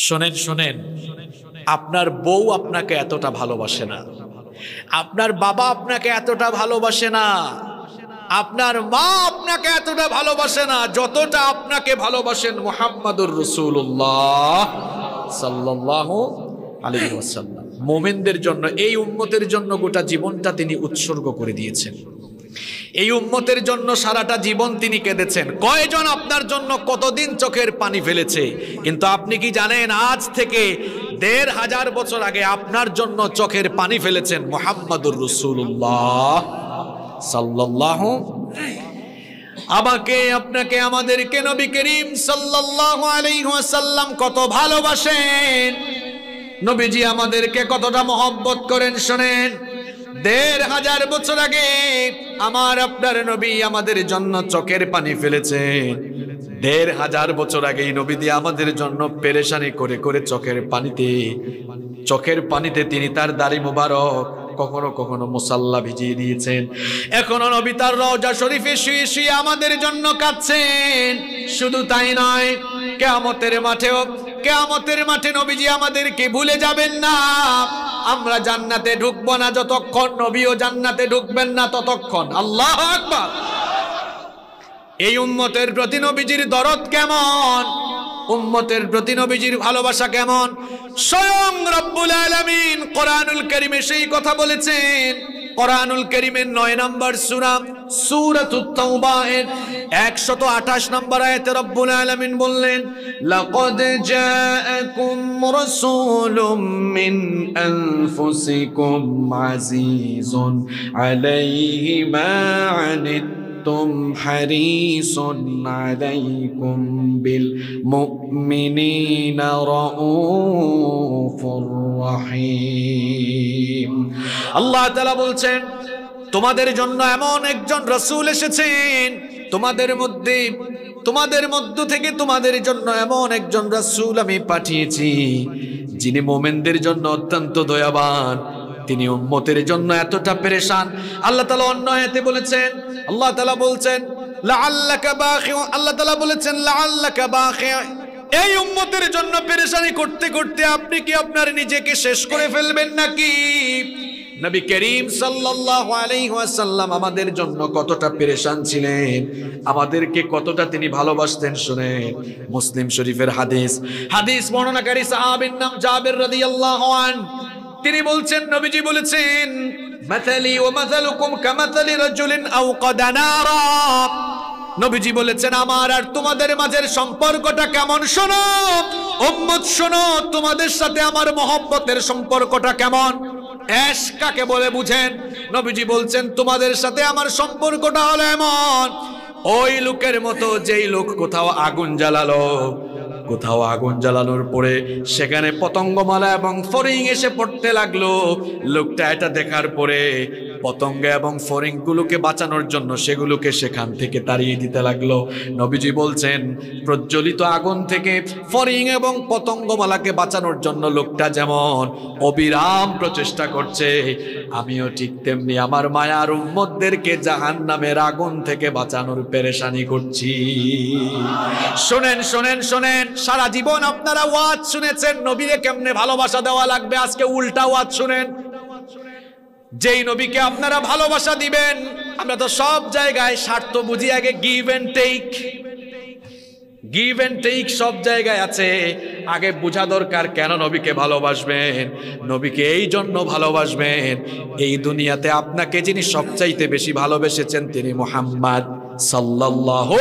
শোনেন শোনেন, আপনার বউ আপনাকে এতটা ভালোবাসে না, আপনার বাবা আপনাকে এতটা ভালোবাসে না, আপনার মা আপনাকে এতটা ভালোবাসে না যতটা আপনাকে ভালোবাসেন মুহাম্মাদুর রাসূলুল্লাহ সাল্লাল্লাহু আলাইহি ওয়াসাল্লাম। মুমিনদের জন্য, এই উম্মতের জন্য গোটা জীবনটা তিনি উৎসর্গ করে দিয়েছেন। এই উম্মতের জন্য সারাটা জীবন তিনি কেঁদেছেন। কয়জন আপনার জন্য কতদিন চোখের পানি ফেলেছে, কিন্তু আপনি কি জানেন আজ থেকে ১৫০০ বছর আগে আপনার জন্য চোখের পানি ফেলেছেন মুহাম্মাদুর রাসূলুল্লাহ সাল্লাল্লাহু। আমাকে, আপনাকে, আমাদেরকে নবী করিম সাল্লাল্লাহু আলাইহি ওয়াসাল্লাম কত ভালোবাসেন, নবীজি আমাদেরকে কতটা মহব্বত করেন শোনেন। ১৫০০ বছর আগে আমার আপনার নবী আমাদের জন্য চোখের পানি ফেলেছেন। ১৫০০ বছর আগেই নবী দিয়ে আমাদের জন্য পেরেশানি করে করে চোখের পানিতে তিনি তার দাড়ি মোবারক কখনো কখনো মুসাল্লা ভিজিয়ে দিয়েছেন। এখনো নবী তার রওজা শরীফে শুয়ে শুয়ে আমাদের জন্য কাঁদছেন। শুধু তাই নয়, কিয়ামতের মাঠে নবীজি আমাদেরকে ভুলে যাবেন না। আমরা জান্নাতে ঢুকবো না যতক্ষণ নবীও জান্নাতে ঢুকবেন না ততক্ষণ। আল্লাহু আকবার। এই উম্মতের প্রতি নবীজির দরদ কেমন, উম্মতের প্রতি নবীজির ভালোবাসা কেমন, স্বয়ং রব্বুল আলামিন কোরআনুল কারীমে সেই কথা বলেছেন। কোরআনুল কারীমের ৯ নম্বর সূরা সূরাতুত তাওবা এর ১২৮ নম্বর আয়াতে রব্বুল আলামিন বললেন, লাকাদ জাআকুম রাসূলুম মিন আনফুসিকুম আজিজুন আলাইহি মা আনিতুম হারিসুন আলাইকুম বিল মুমিনিনা রাউফুর রহিম। আল্লাহ তাআলা বলছেন, তোমাদের জন্য এমন একজন রাসূল এসেছেন, তোমাদের মধ্য থেকে তোমাদের জন্য এমন একজন রাসূল আমি পাঠিয়েছি যিনি মুমিনদের জন্য অত্যন্ত দয়াবান, তিনি উম্মতের জন্য এতটা পেরেশান। আল্লাহ তাআলা অন্য আয়াতে বলেছেন, আল্লাহ তাআলা বলছেন লাআল্লাকা বাখিউ, এই উম্মতের জন্য পেরেশানি করতে করতে আপনি কি আপনার নিজেকে শেষ করে ফেলবেন নাকি? নবী করিম সাল্লাল্লাহু আলাইহি ওয়াসাল্লাম আমাদের জন্য কতটা পেরেশান ছিলেন, আমাদেরকে কতটা তিনি ভালোবাসতেন শুনেন। মুসলিম শরীফের হাদিস বর্ণনাকারী সাহাবীর নাম জাবের রাদিয়াল্লাহু আনহু, তিনি বলছেন, নবীজি বলেছেন, মাসালি ওয়া মাসালুকুম কামাসালি রাজুলিন আওকাদা নারা। নবীজি বলেছেন, আমার আর তোমাদের মাঝের সম্পর্কটা কেমন শোনো উম্মত, শোনো তোমাদের সাথে আমার মহব্বতের সম্পর্কটা কেমন। এশ কাকে বলে বুঝেন? নবীজি বলছেন, তোমাদের সাথে আমার সম্পর্কটা হলো এমন, ওই লোকের মতো যেই লোক কোথাও আগুন জ্বালানোর পরে সেখানে পতঙ্গমালা এবং ফড়িং এসে পড়তে লাগলো। লোকটা এটা দেখার পরে পতঙ্গ এবং ফড়িং গুলোকে বাঁচানোর জন্য সেগুলোকে সেখান থেকে তাড়িয়ে দিতে লাগলো। নবীজি বলছেন, প্রজ্বলিত আগুন থেকে ফড়িং এবং পতঙ্গমালাকে বাঁচানোর জন্য লোকটা যেমন অবিরাম প্রচেষ্টা করছে, আমিও ঠিক তেমনি আমার মায়ার উম্মতদেরকে জাহান্নামের আগুন থেকে বাঁচানোর পেরেশানি করছি। শোনেন শোনেন শোনেন, সারা জীবন আপনারা ওয়াজ শুনেছেন নবীকে কেমনে ভালোবাসা দেওয়া লাগবে, আজকে উল্টা ওয়াজ শুনেন। যেই নবীকে আপনারা ভালোবাসা দিবেন, আমরা তো সব জায়গায় স্বার্থ বুঝি, আগে গিভ এন্ড টেক সব জায়গায় আছে। আগে বোঝা দরকার কেন নবীকে ভালোবাসবেন। নবীকে এই জন্য ভালোবাসবেন, এই দুনিয়াতে আপনাকে যিনি সবচাইতে বেশি ভালোবেসেছেন তিনি মুহাম্মদ সাল্লাল্লাহু।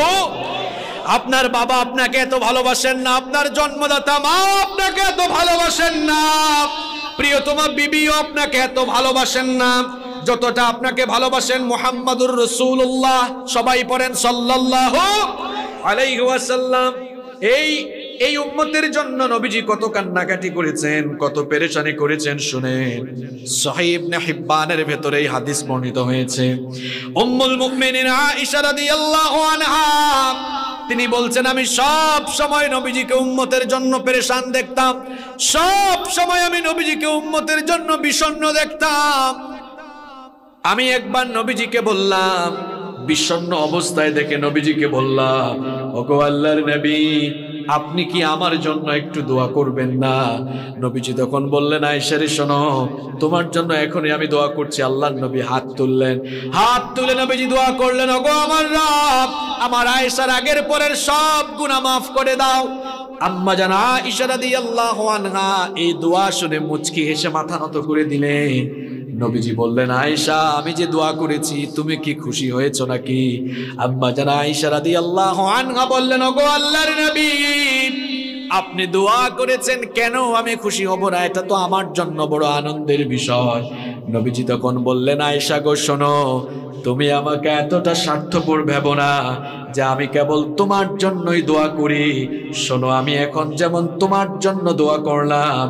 আপনার বাবা আপনাকে এত ভালোবাসেন না, আপনার জন্মদাতা মা আপনাকে এত ভালোবাসেন না, প্রিয়তমা বিবিও আপনাকে এত ভালোবাসেন না যতটা আপনাকে ভালোবাসেন মুহাম্মাদুর রাসূলুল্লাহ। সবাই পড়েন সাল্লাল্লাহু আলাইহি ওয়াসাল্লাম। এই উম্মতের জন্য নবীজি কত কান্নাকাটি করেছেন, কত পেরেশানি করেছেন শুনেন। সহিহ ইবনে হিব্বানের ভেতরে এই হাদিস বর্ণিত হয়েছে। উম্মুল মুমিনিন আয়েশা রাদিয়াল্লাহু আনহা তিনি বলছেন, আমি সব সময় নবীজিকে উম্মতের জন্য পেরেশান দেখতাম, সব সময় আমি নবীজিকে উম্মতের জন্য বিষণ্ণ দেখতাম। আমি একবার নবীজিকে বললাম, বিষণ্ণ অবস্থায় দেখে নবীজিকে বললাম, ওগো আল্লাহর নবী, আপনি কি আমার জন্য একটু দোয়া করবেন না? নবীজি তখন বললেন, আয়েশা রে শোনো, তোমার জন্য এখনই আমি দোয়া করছি। আল্লাহর নবী হাত তুললেন, হাত তুলে নবীজি দোয়া করলেন, ওগো আমার রব, আমার আয়েশার আগের পরের সব গুনাহ মাফ করে দাও। আম্মা জান আয়েশা রাদিয়াল্লাহু আনহা এই দোয়া শুনে মুচকি হেসে মাথা নত করে দিলেন। নবীজি বললেন, আয়েশা, আমি যে দোয়া করেছি তুমি কি খুশি হয়েছো নাকি? আম্মা জান আয়েশা রাদিয়াল্লাহু আনহা বললেন, ওগো আল্লাহর নবী, আপনি দোয়া করেছেন, কেন আমি খুশি হব না? এটা তো আমার জন্য বড় আনন্দের বিষয়। নবীজি তখন বললেন, আয়েশা গো শোনো, তুমি আমাকে এতটা স্বার্থপর ভেবো না যে আমি কেবল তোমার জন্যই দোয়া করি। শোনো, আমি এখন যেমন তোমার জন্য দোয়া করলাম,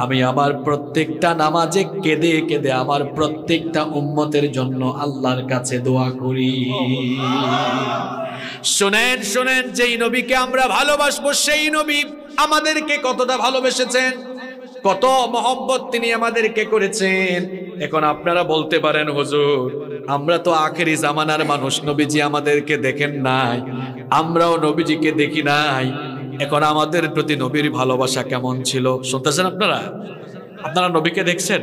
আমি আমার প্রত্যেকটা নামাজে কেঁদে কেঁদে আমার প্রত্যেকটা উম্মতের জন্য আল্লাহর কাছে দোয়া করি। শুনেন শুনেন, যেই নবীকে আমরা ভালোবাসবো সেই নবী আমাদেরকে কতটা ভালোবেসেছেন, কত মহব্বত তিনি আমাদেরকে করেছেন। এখন আপনারা বলতে পারেন, হুজুর আমরা তো আখেরি জামানার মানুষ, নবীজি আমাদেরকে দেখেন নাই, আমরাও নবীজিকে দেখি নাই, এখন আমাদের প্রতি নবীর ভালোবাসা কেমন ছিল? শুনতেছেন আপনারা? আপনারা নবীকে দেখছেন?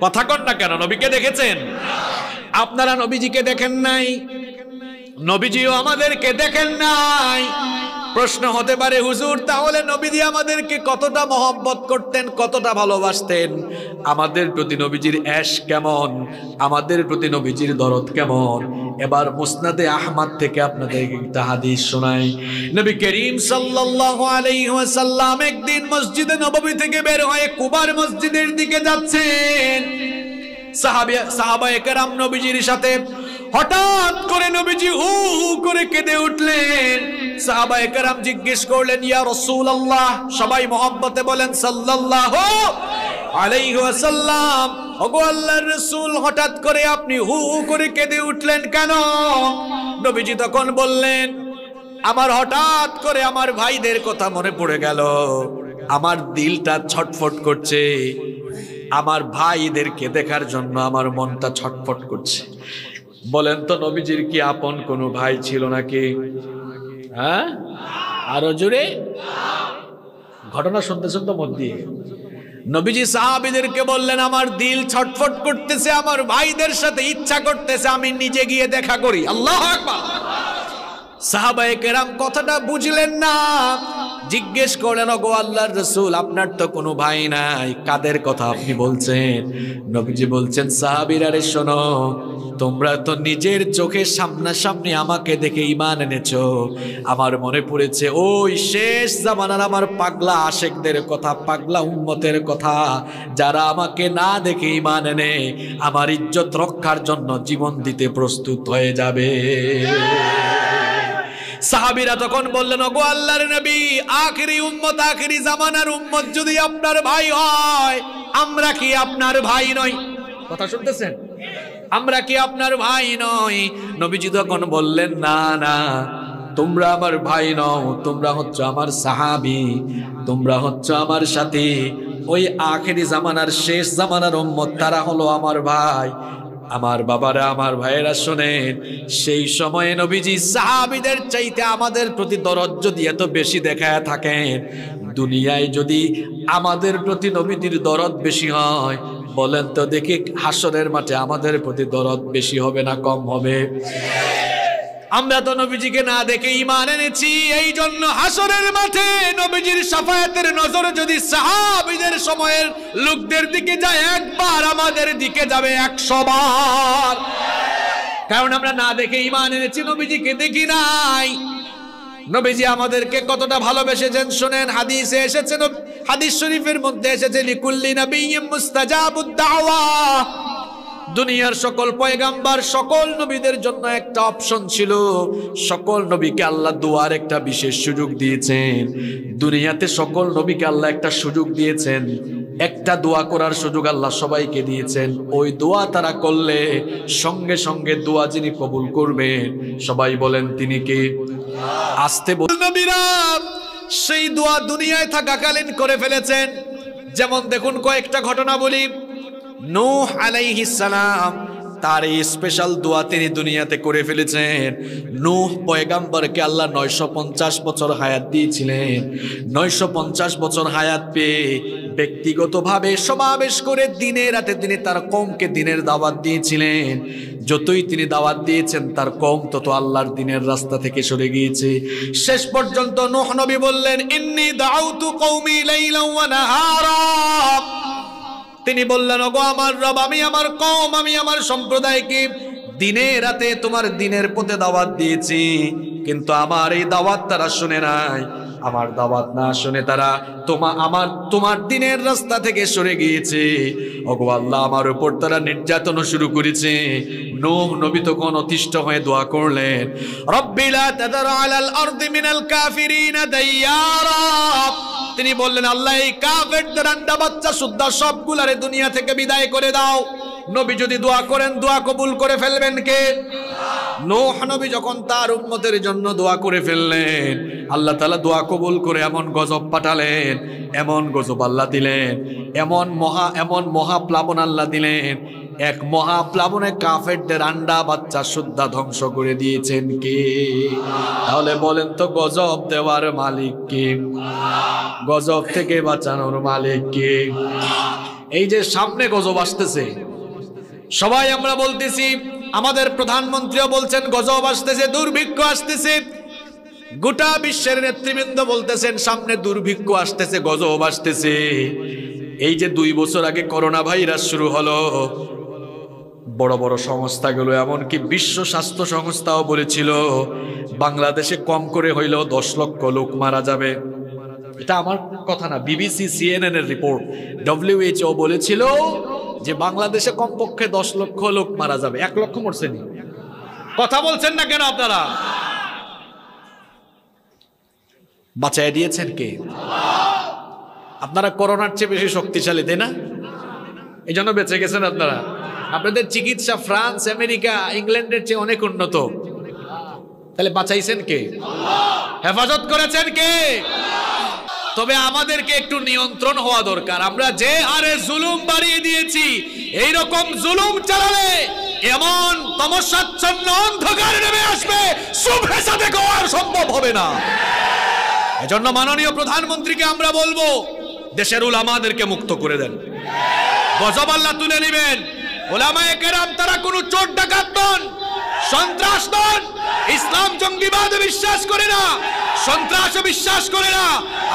কথা কন না কেন? নবীকে দেখেছেন? আপনারা নবীজিকে দেখেন নাই, নবীজিও আমাদেরকে দেখেন নাই। প্রশ্ন হতে পারে, হুজুর তাহলে নবীজি আমাদেরকে কতটা মহব্বত করতেন, কতটা ভালোবাসতেন? আমাদের প্রতি নবীজির এশ কেমন, আমাদের প্রতি নবীজির দরদ কেমন? এবার মুসনাদে আহমদ থেকে আপনাদেরকে একটা হাদিস শোনাই। নবী করিম সাল্লাল্লাহু আলাইহি ওয়াসাল্লাম একদিন মসজিদে নববী থেকে বের হয়ে কুবার মসজিদের দিকে যাচ্ছেন। সাহাবায়ে কেরাম নবীজির সাথে, হঠাৎ করে নবীজি হু হু করে কেঁদে উঠলেন। সাহাবায়ে কেরাম জিজ্ঞেস করলেন, ইয়া রাসূলুল্লাহ, সবাই মহব্বতে বলেন সাল্লাল্লাহু আলাইহি ওয়াসাল্লাম, ওগো আল্লাহর রাসূল, হঠাৎ করে আপনি হু হু করে কেঁদে উঠলেন কেন? নবীজি তখন বললেন, আমার হঠাৎ করে আমার ভাইদের কথা মনে পড়ে গেল, আমার দিলটা ছটফট করছে, আমার ভাইদেরকে দেখার জন্য আমার মনটা ছটফট করছে। বলেন তো, নবীজির কি আপন কোনো ভাই ছিল নাকি? হ্যাঁ, আরো জোরে। ঘটনা শুনতেছেন তো মন দিয়ে? নবীজি সাহাবীদেরকে বললেন, আমার দিল ছটফট করতেছে, আমার ভাইদের সাথে ইচ্ছা করতেছে আমি নিজে গিয়ে দেখা করি। আল্লাহু আকবার। সাহাবায়ে কেরাম কথাটা বুঝলেন না, জিজ্ঞেস করলেন, ওগো আল্লাহর রাসূল, আপনার তো কোনো ভাই নাই, কাদের কথা আপনি বলছেন? নবীজি বলছেন, সাহাবীরা রে শোনো, তোমরা তো নিজের চোখে সামনাসামনি আমাকে দেখে ঈমান এনেছো। আমার মনে পড়েছে ওই শেষ জামানার আমার পাগলা আশেকদের কথা, পাগলা উম্মতের কথা, যারা আমাকে না দেখে ঈমান এনে আমার ইজ্জত রক্ষার জন্য জীবন দিতে প্রস্তুত হয়ে যাবে। সাহাবীরা তখন বললেন, ওগো আল্লাহর নবী, আখেরি উম্মত, আখেরি জামানার উম্মত যদি আপনার ভাই হয়, আমরা কি আপনার ভাই নই? কথা শুনতেছেন? আমরা কি আপনার ভাই নই? নবীজি তখন বললেন, না না, তোমরা আমার ভাই নও, তোমরা হচ্ছে আমার সাহাবী, তোমরা হচ্ছে আমার সাথী। ওই আখেরি জামানার শেষ জামানার উম্মত, তারা হলো আমার ভাই। আমার বাবারা, আমার ভাইয়েরা শোনেন, সেই সময়ে নবীজি সাহাবীদের চাইতে আমাদের প্রতি দরদ যদি এত বেশি দেখায় থাকেন, দুনিয়ায় যদি আমাদের প্রতি নবীজির দরদ বেশি হয়, বলেন তো দেখি হাসরের মাঠে আমাদের প্রতি দরদ বেশি হবে না কম হবে? আমরা তো নবীজিকে না দেখে ঈমান এনেছি, এই জন্য হাসরের মাঠে নবীজির শাফায়াতের নজর যদি সাহাবীদের সময়ের লোকদের দিকে যায়, একবার আমাদের দিকে যাবে 100 বার। কারণ আমরা না দেখে ঈমান এনেছি, নবীজিকে দেখি নাই। নবীজি আমাদেরকে কতটা ভালোবেসেছেন শুনেন, হাদিসে এসেছে, হাদিস শরীফের মধ্যে এসেছে, লিকুল্লি নাবিয়্যিন মুস্তাজাবুদ দাওয়া। দুনিয়ার সকল পয়গাম্বার, সকল নবীদের জন্য একটা অপশন ছিল, সকল নবীকে আল্লাহ দোয়ার একটা বিশেষ সুযোগ দিয়েছেন। দুনিয়াতে সকল নবীকে আল্লাহ একটা সুযোগ দিয়েছেন, একটা দোয়া করার সুযোগ আল্লাহ সবাইকে দিয়েছেন। ওই দোয়া তারা করলে সঙ্গে সঙ্গে দোয়া যিনি কবুল করবেন, সবাই বলেন তিনি কে? আসতে বলুন। নবীরা সেই দোয়া দুনিয়ায় থাকাকালীন করে ফেলেছেন। যেমন দেখুন, কয়েকটা ঘটনা বলি। নূহ আলাইহিস সালাম তার এই স্পেশাল দোয়া তিনি দুনিয়াতে করে ফেলেছেন। নূহ পয়গাম্বরকে আল্লাহ 950 বছর হায়াত দিয়েছিলেন। 950 বছর হায়াত পেয়ে ব্যক্তিগতভাবে সমাবেশ করে দিনে রাতে তিনি তার কওমকে দিনের দাওয়াত দিয়েছিলেন। যতই তিনি দাওয়াত দিয়েছেন তার কওম তত আল্লাহর দিনের রাস্তা থেকে সরে গিয়েছে। শেষ পর্যন্ত নূহ নবী বললেন, ইন্নী দাউতু কওমি লাইলান ওয়া নাহারা। তিনি বললেন, ওগো আমার রব, আমি আমার কওম, আমি আমার সম্প্রদায়কে দিনে রাতে তোমার দিনের পথে দাওয়াত দিয়েছি, কিন্তু আমার এই দাওয়াত তারা শুনে নাই। আমার দাওয়াত না শুনে তারা তোমার দিনের রাস্তা থেকে সরে গিয়েছে। ওগো আল্লাহ, আমার উপর তারা নির্যাতন শুরু করেছে। নূহ নবী তখন অতিষ্ঠ হয়ে দোয়া করলেন, রব্বি লা তাদার আলাল আরদি মিনাল কাফিরিনা দাইয়ারা। তিনি বললেন, আল্লাহ এই কাফেরদের আন্ডা বাচ্চা সুদ্ধা সবগুলারে দুনিয়া থেকে বিদায় করে দাও। নবী যদি দোয়া করেন, দোয়া কবুল করে ফেলবেন কে? নূহ নবী যখন তার উম্মতের জন্য দোয়া করে ফেললেন, আল্লাহ তাআলা দোয়া কবুল করে এমন গজব পাঠালেন, এমন গজব আল্লাহ দিলেন, এমন মহা প্লাবন আল্লাহ দিলেন। এক মহা প্লাবনে কাফেরদের আন্ডা বাচ্চা সুদ্ধা ধ্বংস করে দিয়েছেন কে? তাহলে বলেন তো, গজব দেওয়ার মালিক কে? গজব থেকে বাঁচানোর মালিক কে? এই যে সামনে গজব আসতেছে, সবাই আমরা বলতেছি, আমাদের প্রধানমন্ত্রীও বলছেন গজব আসতেছে, দুর্ভিক্ষ আসতেছে, গোটা বিশ্বের নেতৃবৃন্দ বলতেছেন সামনে দুর্ভিক্ষ আসতেছে, গজব আসতেছে। এই যে 2 বছর আগে করোনা ভাইরাস শুরু হলো, বড় বড় সংস্থাগুলো, এমনকি বিশ্ব স্বাস্থ্য সংস্থাও বলেছিল বাংলাদেশে কম করে হইলেও 10 লক্ষ লোক মারা যাবে। এটা আমার কথা না, বিবিসি CNN এর রিপোর্ট। WHO বলেছিল যে বাংলাদেশে কমপক্ষে 10 লক্ষ লোক মারা যাবে। 1 লক্ষ মরছেনি। কথা বলছেন না কেন আপনারা? বাঁচায় দিয়েছেন কে? আপনারা করোনার চেয়ে বেশি শক্তিশালী, তাই না? এই জন্য বেঁচে গেছেন আপনারা। আপনাদের চিকিৎসা ফ্রান্স, আমেরিকা, ইংল্যান্ডের চেয়ে অনেক উন্নত। তাহলে বাঁচাইছেন কে? হেফাজত করেছেন কে? তবে আমাদেরকে একটু নিয়ন্ত্রণ হওয়া দরকার। আমরা যে হারে জুলুম বাড়িয়ে দিয়েছি, এই রকম জুলুম চালালে এমন তমসাচ্ছন্ন অন্ধকার নেমে আসবে, সুবহে সাদেক আর সম্ভব হবে না। এজন্য মাননীয় প্রধানমন্ত্রীকে আমরা বলবো, দেশের উলামাদেরকে মুক্ত করে দেন। গজব আল্লাহ তুলে নেবেন। উলামায়ে কেরাম তারা কোনো চোর ডাকাত নন, সন্ত্রাস নন। ইসলাম জঙ্গিবাদে বিশ্বাস করে না, সন্ত্রাসে বিশ্বাস করে না।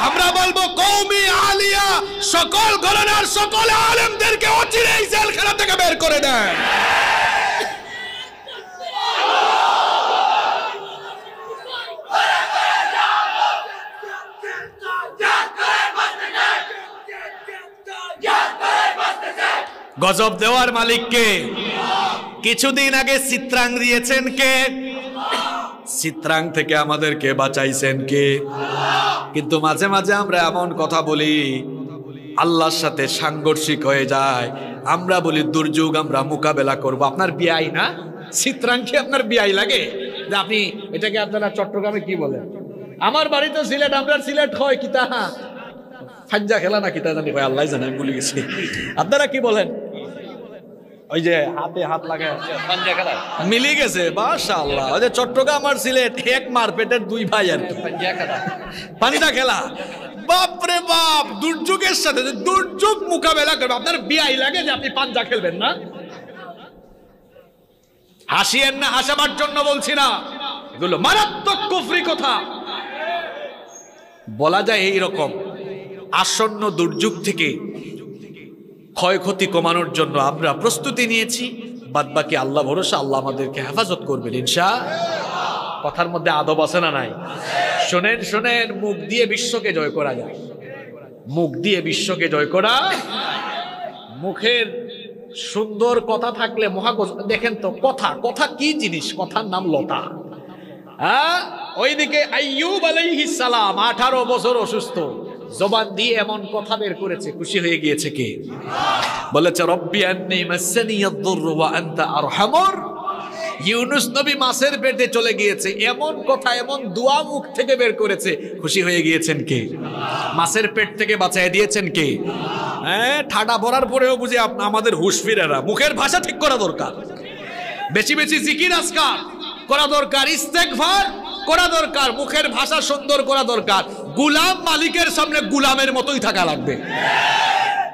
আমরা বলবো কওমি আলিয়া সকল ঘরানার সকল আলেমদেরকে অচিরেই জেলখানা থেকে বের করে দেন। গজব দেওয়ার মালিক কে? কিছুদিন আগে চিত্রাং দিয়েছেন কে? চিত্রাং থেকে আমাদেরকে বাঁচাইছেন কে? কিন্তু মাঝে মাঝে আমরা এমন কথা বলি, আল্লাহর সাথে সাংঘর্ষিক হয়ে যায়। আমরা বলি দুর্যোগ আমরা মোকাবেলা করব। আপনার বিআই না? চিত্রাং কি আপনার বিআই লাগে? যে আপনি এটাকে আপনারা চট্টগ্রামে কি বলেন? আমার বাড়ি তো সিলেট, আমরা সিলেট হয় কিতা ফাঞ্জা খেলা না কিতা জানি ভাই, আল্লাহ জানে, আমি ভুলে গেছি। আপনারা কি বলেন? ওই যে হাতে হাত লাগায় পাঞ্জা খেলা মিলে গেছে, মাশাআল্লাহ। ওই যে চট্টগ্রাম আর সিলেট এক মারপেটের 2 ভাই আর কি, পাঞ্জা খেলা। বাপরে বাপ, দুর্যোগের সাথে দুর্যোগ মোকাবেলা করবে। আপনার বিআই লাগে যে আপনি পাঞ্জা খেলবেন না? হাসিয়েন না, হাসাবার জন্য বলছি না, এগুলো মারাত্মক কুফরি কথা। বলা যায় এই রকম আসন্ন দুর্যোগ থেকে ক্ষয়ক্ষতি কমানোর জন্য আমরা প্রস্তুতি নিয়েছি। বাদবাকি আল্লাহ ভরসা, আল্লাহ আমাদেরকে হেফাজত করবেন ইনশাআল্লাহ। কথার মধ্যে আদব আছে না নাই? শোনেন শোনেন, মুখ দিয়ে বিশ্বকে জয় করা যায়। মুখ দিয়ে বিশ্বকে জয় করা, মুখের সুন্দর কথা থাকলে মহাগজ। দেখেন তো কথা, কথা কি জিনিস? কথার নাম লতা। ওইদিকে আইয়ুব আলাইহিস সালাম 18 বছর অসুস্থ, জবান দিয়ে এমন কথা বের করেছে, খুশি হয়ে গিয়েছে কে? বলেছে রব্বি আন্নী মাসানিয়াদ-দুররু ওয়া আনতা আরহামুর। ইউনুস নবী মাছের পেটে চলে গিয়েছে, এমন কথা, এমন দোয়া মুখ থেকে বের করেছে, খুশি হয়ে গিয়েছেন কে? মাছের পেট থেকে বাঁচায় দিয়েছেন কে? হ্যাঁ, ঠাডা ভরার পরেও বুঝি আমাদের হুঁশ ফিরে না। মুখের ভাষা ঠিক করা দরকার। বেশি বেশি জিকির আজকার করা দরকার, ইস্তেগফার করা দরকার, মুখের ভাষা সুন্দর করা দরকার। গোলাম মালিকের সামনে গোলামের মতোই থাকা লাগবে।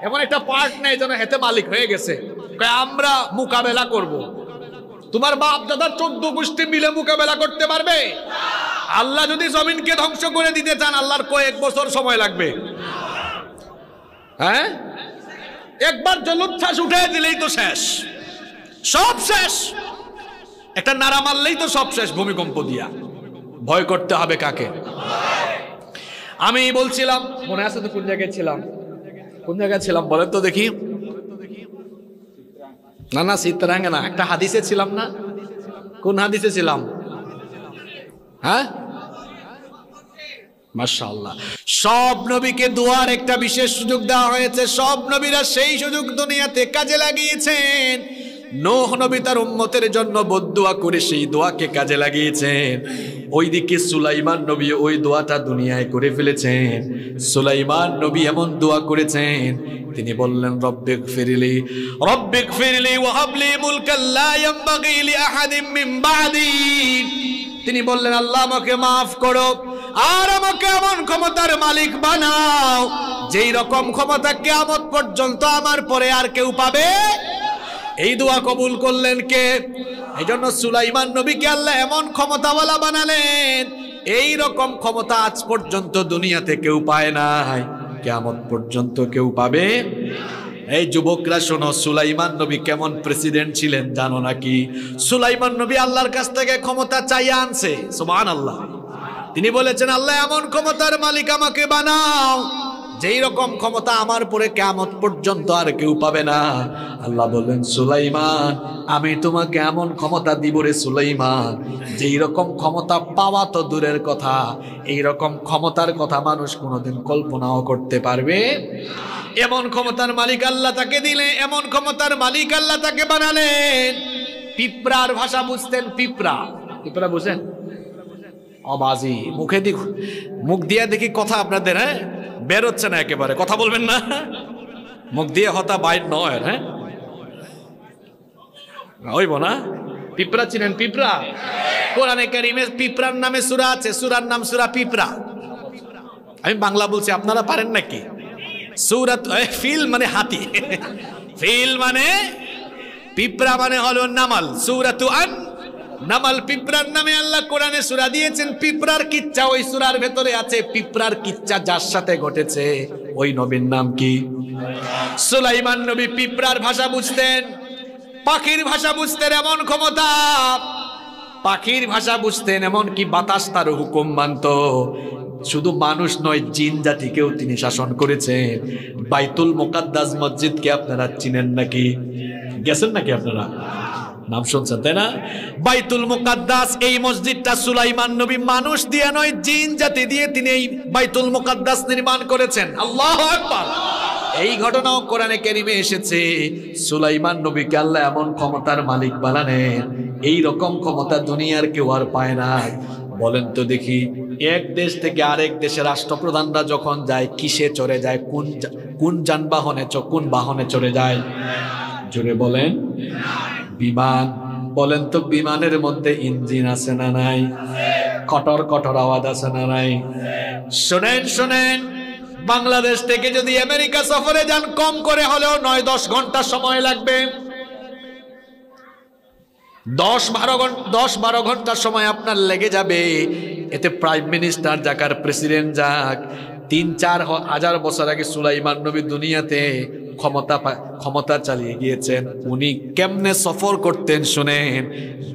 এমন একটা পার্ট নেই যেন হেতে মালিক হয়ে গেছে, আমরা মোকাবেলা করব। তোমার বাপ দাদার 14 গোষ্ঠী মিলে মোকাবেলা করতে পারবে? আল্লাহ যদি জমিনকে ধ্বংস করে দিতে চান, আল্লাহর কয়েক বছর সময় লাগবে। হ্যাঁ, একবার জলোচ্ছ্বাস উঠে দিলেই তো শেষ, সব শেষ। একটা নাড়া মারলেই তো সব শেষ ভূমিকম্প দিয়া। ভয় করতে হবে কাকে? আমি বলছিলাম, মনে আছে তো কোন জায়গায় ছিলাম? কোন জায়গায় ছিলাম বলেন তো দেখি। না না, চিত্রাঙ্গে না, একটা হাদিসে ছিলাম না? কোন হাদিসে ছিলাম? হ্যাঁ, মাশাআল্লাহ। সব নবীকে দোয়ার একটা বিশেষ সুযোগ দেওয়া হয়েছে। সব নবীরা সেই সুযোগ দুনিয়াতে কাজে লাগিয়েছেন। নূহ নবী তার উম্মতের জন্য বদদুয়া করে সেই দোয়াকে কাজে লাগিয়েছেন। ওইদিকে সুলাইমান নবী ওই দোয়াটা দুনিয়ায় করে ফেলেছেন। সুলাইমান নবী এমন দোয়া করেছেন, তিনি বললেন রব্বিগফিরলি রব্বিগফিরলি ওয়া হাবলি মুলকান লা ইয়ানবাগি লিআহাদিন মিন বাদি। তিনি বললেন, আল্লাহ আমাকে মাফ করো আর আমাকে এমন ক্ষমতার মালিক বানাও যেই রকম ক্ষমতা কিয়ামত পর্যন্ত আমার পরে আর কেউ পাবে। এই দোয়া কবুল করলেন কে? এই জন্য সুলাইমান নবীকে আল্লাহ এমন ক্ষমতাওয়ালা বানালেন, এই রকম ক্ষমতা আজ পর্যন্ত দুনিয়াতে কেউ পায় নাই, কিয়ামত পর্যন্ত কেউ পাবে। এই যুবকরা শোনো, সুলাইমান নবী কেমন প্রেসিডেন্ট ছিলেন জানো নাকি? সুলাইমান নবী আল্লাহর কাছ থেকে ক্ষমতা চাইয়া আনছে, সুবহানাল্লাহ। তিনি বলেছেন, আল্লাহ এমন ক্ষমতার মালিক আমাকে বানাও যেই রকম ক্ষমতা আমার পরে কিয়ামত পর্যন্ত আর কেউ পাবে না। আল্লাহ বললেন, সুলাইমান আমি তোমাকে এমন ক্ষমতা দিব রে সুলাইমান, যেই রকম ক্ষমতা পাওয়া তো দূরের কথা, এই রকম ক্ষমতার কথা মানুষ কোনোদিন কল্পনাও করতে পারবে। এমন ক্ষমতার মালিক আল্লাহ তাকে দিলে, এমন ক্ষমতার মালিক আল্লাহ তাকে বানালেন। পিঁপড়ার ভাষা বুঝতেন? পিঁপড়া, পিঁপড়া বুঝেন? অবাজি মুখে দি, মুখ দিয়ে দেখি কথা আপনাদের হ্যাঁ বেরোচ্ছে না, একেবারে কথা বলবেন না, মুখ দিয়ে হতা বাইর নয়। হ্যাঁ হইব না? পিঁপড়া চিনেন? পিঁপড়া কোরআনে কারিমে পিঁপড়ার নামে সূরা আছে, সূরার নাম সূরা পিঁপড়া। আমি বাংলা বলছি, আপনারা পারেন নাকি? সূরাত ফিল মানে হাতি, ফিল মানে পিঁপড়া মানে হলো নামাল। সূরাতু আন নামাল, পিঁপড়ার নামে আল্লাহ কোরআনে সূরা দিয়েছেন। পিঁপড়ার কিচ্ছা ওই সূরার ভেতরে আছে। পিঁপড়ার কিচ্ছা যার সাথে ঘটেছে ওই নবীর নাম কি? সুলাইমান নবী পিঁপড়ার ভাষা বুঝতেন, পাখির ভাষা বুঝতেন, এমন ক্ষমতা। পাখির ভাষা বুঝতেন, এমন কি বাতাস তার হুকুম মানত। শুধু মানুষ নয়, জিন জাতিকেও তিনি শাসন করেছেন। বাইতুল মুকাদ্দাস মসজিদকে আপনারা চিনেন নাকি? গেছেন নাকি আপনারা? নাম শুনছেন তাই না? বাইতুল মুকাদ্দাস, এই মসজিদটা সুলাইমান নবী মানুষ দিয়ে নয়, জিন জাতি দিয়ে তিনি এই বাইতুল মুকাদ্দাস নির্মাণ করেছেন। আল্লাহু আকবার। এই ঘটনাও কোরআনে কারিমে এসেছে। সুলাইমান নবীকে আল্লাহ এমন ক্ষমতার মালিক বানালেন, এই রকম ক্ষমতা দুনিয়ার কেউ আর পায় না। বলেন তো দেখি, এক দেশ থেকে আরেক দেশের রাষ্ট্রপ্রধানরা যখন যায় কিসে চড়ে যায়? কোন যানবাহনে, কোন বাহনে চড়ে যায়? জোরে বলেন। বিমান। বলেন তো বিমানের মধ্যে ইঞ্জিন আছে না নাই? কটর কটর আওয়াজ আছে না নাই? শোনেন শোনেন, বাংলাদেশ থেকে যদি আমেরিকা সফরে যান, কম করে হলেও 9-10 ঘন্টা সময় লাগবে। 10-12 ঘন্টা সময় আপনার লেগে যাবে। এতে প্রাইম মিনিস্টার যাক আর প্রেসিডেন্ট যাক, 3-4 হাজার বছর আগে সুলাইমান নবী দুনিয়াতে ক্ষমতা চালিয়ে গিয়েছেন। উনি কেমনে সফর করতেন শুনেন।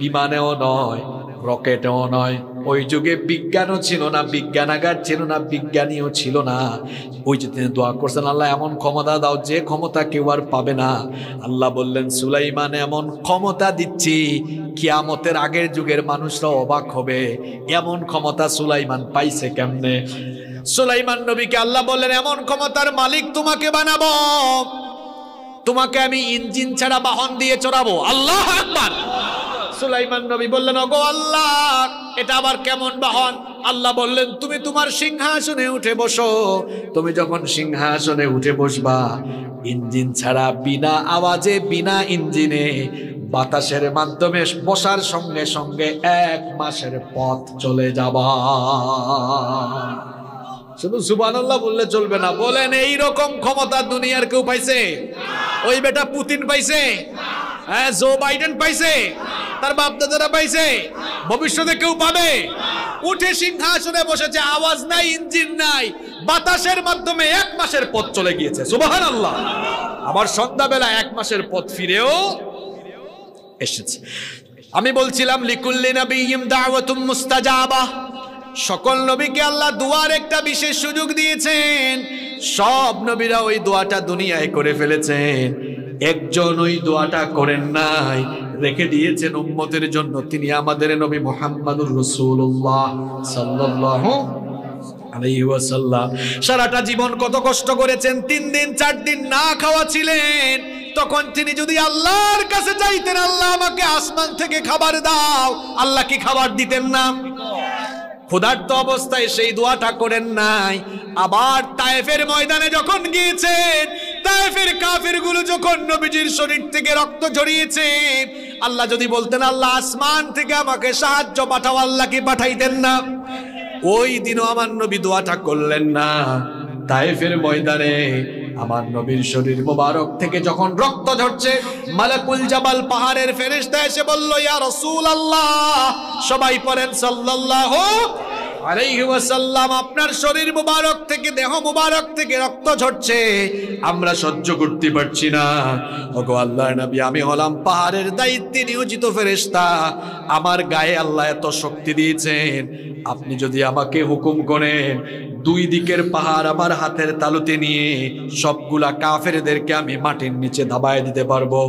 বিমানেও নয়, রকেটেও নয়। ওই যুগে বিজ্ঞানও ছিল না, বিজ্ঞানাগার ছিল না, বিজ্ঞানীও ছিল না। ওই যে তিনি দোয়া করছেন, আল্লাহ এমন ক্ষমতা দাও যে ক্ষমতা কেউ আর পাবে না। আল্লাহ বললেন, সুলাইমান এমন ক্ষমতা দিচ্ছি, কিয়ামতের আগের যুগের মানুষরা অবাক হবে, এমন ক্ষমতা সুলাইমান পাইছে কেমনে। সুলাইমান নবীকে আল্লাহ বললেন, এমন ক্ষমতার মালিক তোমাকে বানাবো, তোমাকে আমি ইঞ্জিন ছাড়া বাহন দিয়ে চড়াবো। আল্লাহু আকবার। সুলাইমান নবী বললেন, ওগো আল্লাহ, এটা আবার কেমন বাহন? আল্লাহ বললেন, তুমি তোমার সিংহাসনে উঠে বসো। তুমি যখন সিংহাসনে উঠে বসবা, ইঞ্জিন ছাড়া, বিনা আওয়াজে, বিনা ইঞ্জিনে বাতাসের মাধ্যমে বসার সঙ্গে সঙ্গে 1 মাসের পথ চলে যাবা। শুধু সুবহানাল্লাহ বললে চলবে না, বলেন এই রকম ক্ষমতা দুনিয়ার কেউ পাইছে? ওই বেটা পুতিন পাইছে? হ্যাঁ, জো বাইডেন পাইছে? তার বাপ দাদারা পাইছে? ভবিষ্যতে কেউ পাবে? উঠে সিংহাসনে বসেছে, আওয়াজ নাই, ইঞ্জিন নাই, বাতাসের মাধ্যমে 1 মাসের পথ চলে গিয়েছে। সুবহানাল্লাহ। আবার সন্ধ্যাবেলা 1 মাসের পথ ফিরেও এসেছে। আমি বলছিলাম লিকুল্লি নাবিয়্যিন দাওয়াতুম মুস্তাজাবা, সকল নবীকে আল্লাহ দুয়ার একটা বিশেষ সুযোগ দিয়েছেন। সব নবীরা ওই দোয়াটা দুনিয়ায় করে ফেলেছেন, একজন ওই দোয়াটা করেন নাই, রেখে দিয়েছেন উম্মতের জন্য। তিনি আমাদের নবী মুহাম্মদুর রাসূলুল্লাহ সাল্লাল্লাহু আলাইহি ওয়াসাল্লাম। সারাটা জীবন কত কষ্ট করেছেন, 3 দিন 4 দিন না খাওয়া ছিলেন। তখন তিনি যদি আল্লাহর কাছে চাইতেন, আল্লাহ আমাকে আসমান থেকে খাবার দাও, আল্লাহ কি খাবার দিতেন না? ক্ষুধার্ত অবস্থায় সেই দোয়াটা করেন নাই। আবার তায়েফের ময়দানে যখন গিয়েছেন, তায়েফের কাফেরগুলো যখন নবীজির শরীর থেকে রক্ত ঝরিয়েছে, আল্লাহ যদি বলতেন আল্লাহ আসমান থেকে আমাকে সাহায্য পাঠাও, আল্লাহ কি পাঠাইতেন না? ওই দিনও আমার নবী দোয়াটা করলেন না। তায়েফের ময়দানে আমার নবীর শরীর মোবারক থেকে যখন রক্ত ঝরছে, মালাকুল জাবাল পাহাড়ের ফেরেশতা এসে বলল, ইয়া রাসূলুল্লাহ, সবাই পড়েন সাল্লাল্লাহু আলাইহি ওয়াসাল্লাম, আপনার শরীর মোবারক থেকে, দেহ মোবারক থেকে রক্ত ঝরছে, আমরা সহ্য করতে পারছি না। ওগো আল্লাহর নবী, আমি হলাম পাহাড়ের দায়িত্বে নিয়োজিত ফেরেশতা, আমার গায়ে আল্লাহ এত শক্তি দিয়েছেন, আপনি যদি আমাকে হুকুম করেন, 2 দিকের পাহাড় আমার হাতের তালুতে নিয়ে সবগুলা কাফেরদেরকে আমি মাটির নিচে দাবায় দিতে পারবো।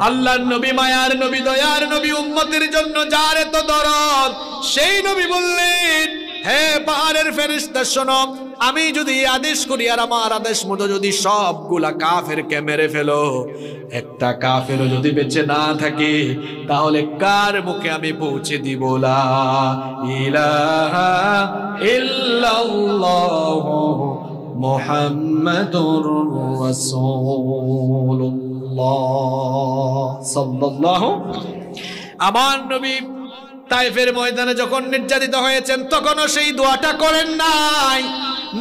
আল্লাহর নবী, মায়ার নবী, দয়ার নবী, উম্মতের জন্য যার এত দরদ, সেই নবী বললেন, হে পাহাড়ের ফেরেশতা শোনো, আমি যদি আদেশ করি আর আমার আদেশ মতো যদি সবগুলা কাফেরকে মেরে ফেলো, একটা কাফেরও যদি বেঁচে না থাকে, তাহলে কার মুখে আমি পৌঁছে দিব লা ইলাহা ইল্লাল্লাহু মুহাম্মাদুর রাসূলুল্লাহ সাল্লাল্লাহু। আমার নবী তায়েফের ময়দানে যখন নির্যাতিত হয়েছেন, তখনও সেই দোয়াটা করেন নাই।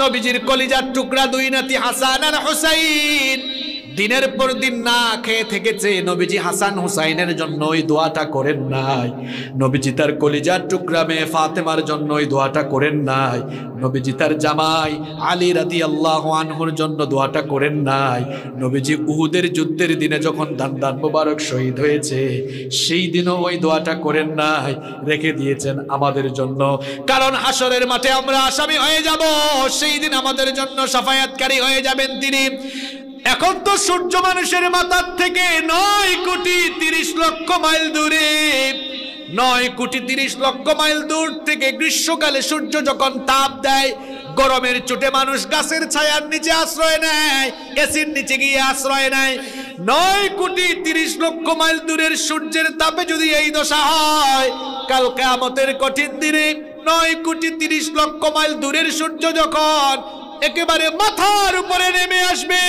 নবীজির কলিজার টুকরা 2 নাতি হাসান আর হুসাইন দিনের পর দিন না খেয়ে থেকেছে, নবীজি হাসান হুসাইনের জন্য ওই দোয়াটা করেন নাই। নবীজি তার কলিজার টুকরা মেয়ে ফাতেমার জন্য ওই দোয়াটা করেন নাই। নবীজি তার জামাই আলী রাদিয়াল্লাহু আনহুর জন্য দোয়াটা করেন নাই। নবীজি উহুদের যুদ্ধের দিনে যখন দান মোবারক শহীদ হয়েছে, সেই দিনও ওই দোয়াটা করেন নাই, রেখে দিয়েছেন আমাদের জন্য। কারণ হাসরের মাঠে আমরা আসামি হয়ে যাব, সেই দিন আমাদের জন্য শাফায়াতকারী হয়ে যাবেন তিনি। এখন তো সূর্য মানুষের মাথার থেকে 9,30,00,000 মাইল দূরে, 9,30,00,000 মাইল দূর থেকে গ্রীষ্মকালে সূর্য যখন তাপ দেয়, গরমের চোটে মানুষ গাছের ছায়ার নিচে আশ্রয় নেয়, এসির নিচে গিয়ে আশ্রয় নেয়। 9,30,00,000 মাইল দূরের সূর্যের তাপে যদি এই দশা হয়, কাল কিয়ামতের কঠিন দিনে 9,30,00,000 মাইল দূরের সূর্য যখন একেবারে মাথার উপরে নেমে আসবে,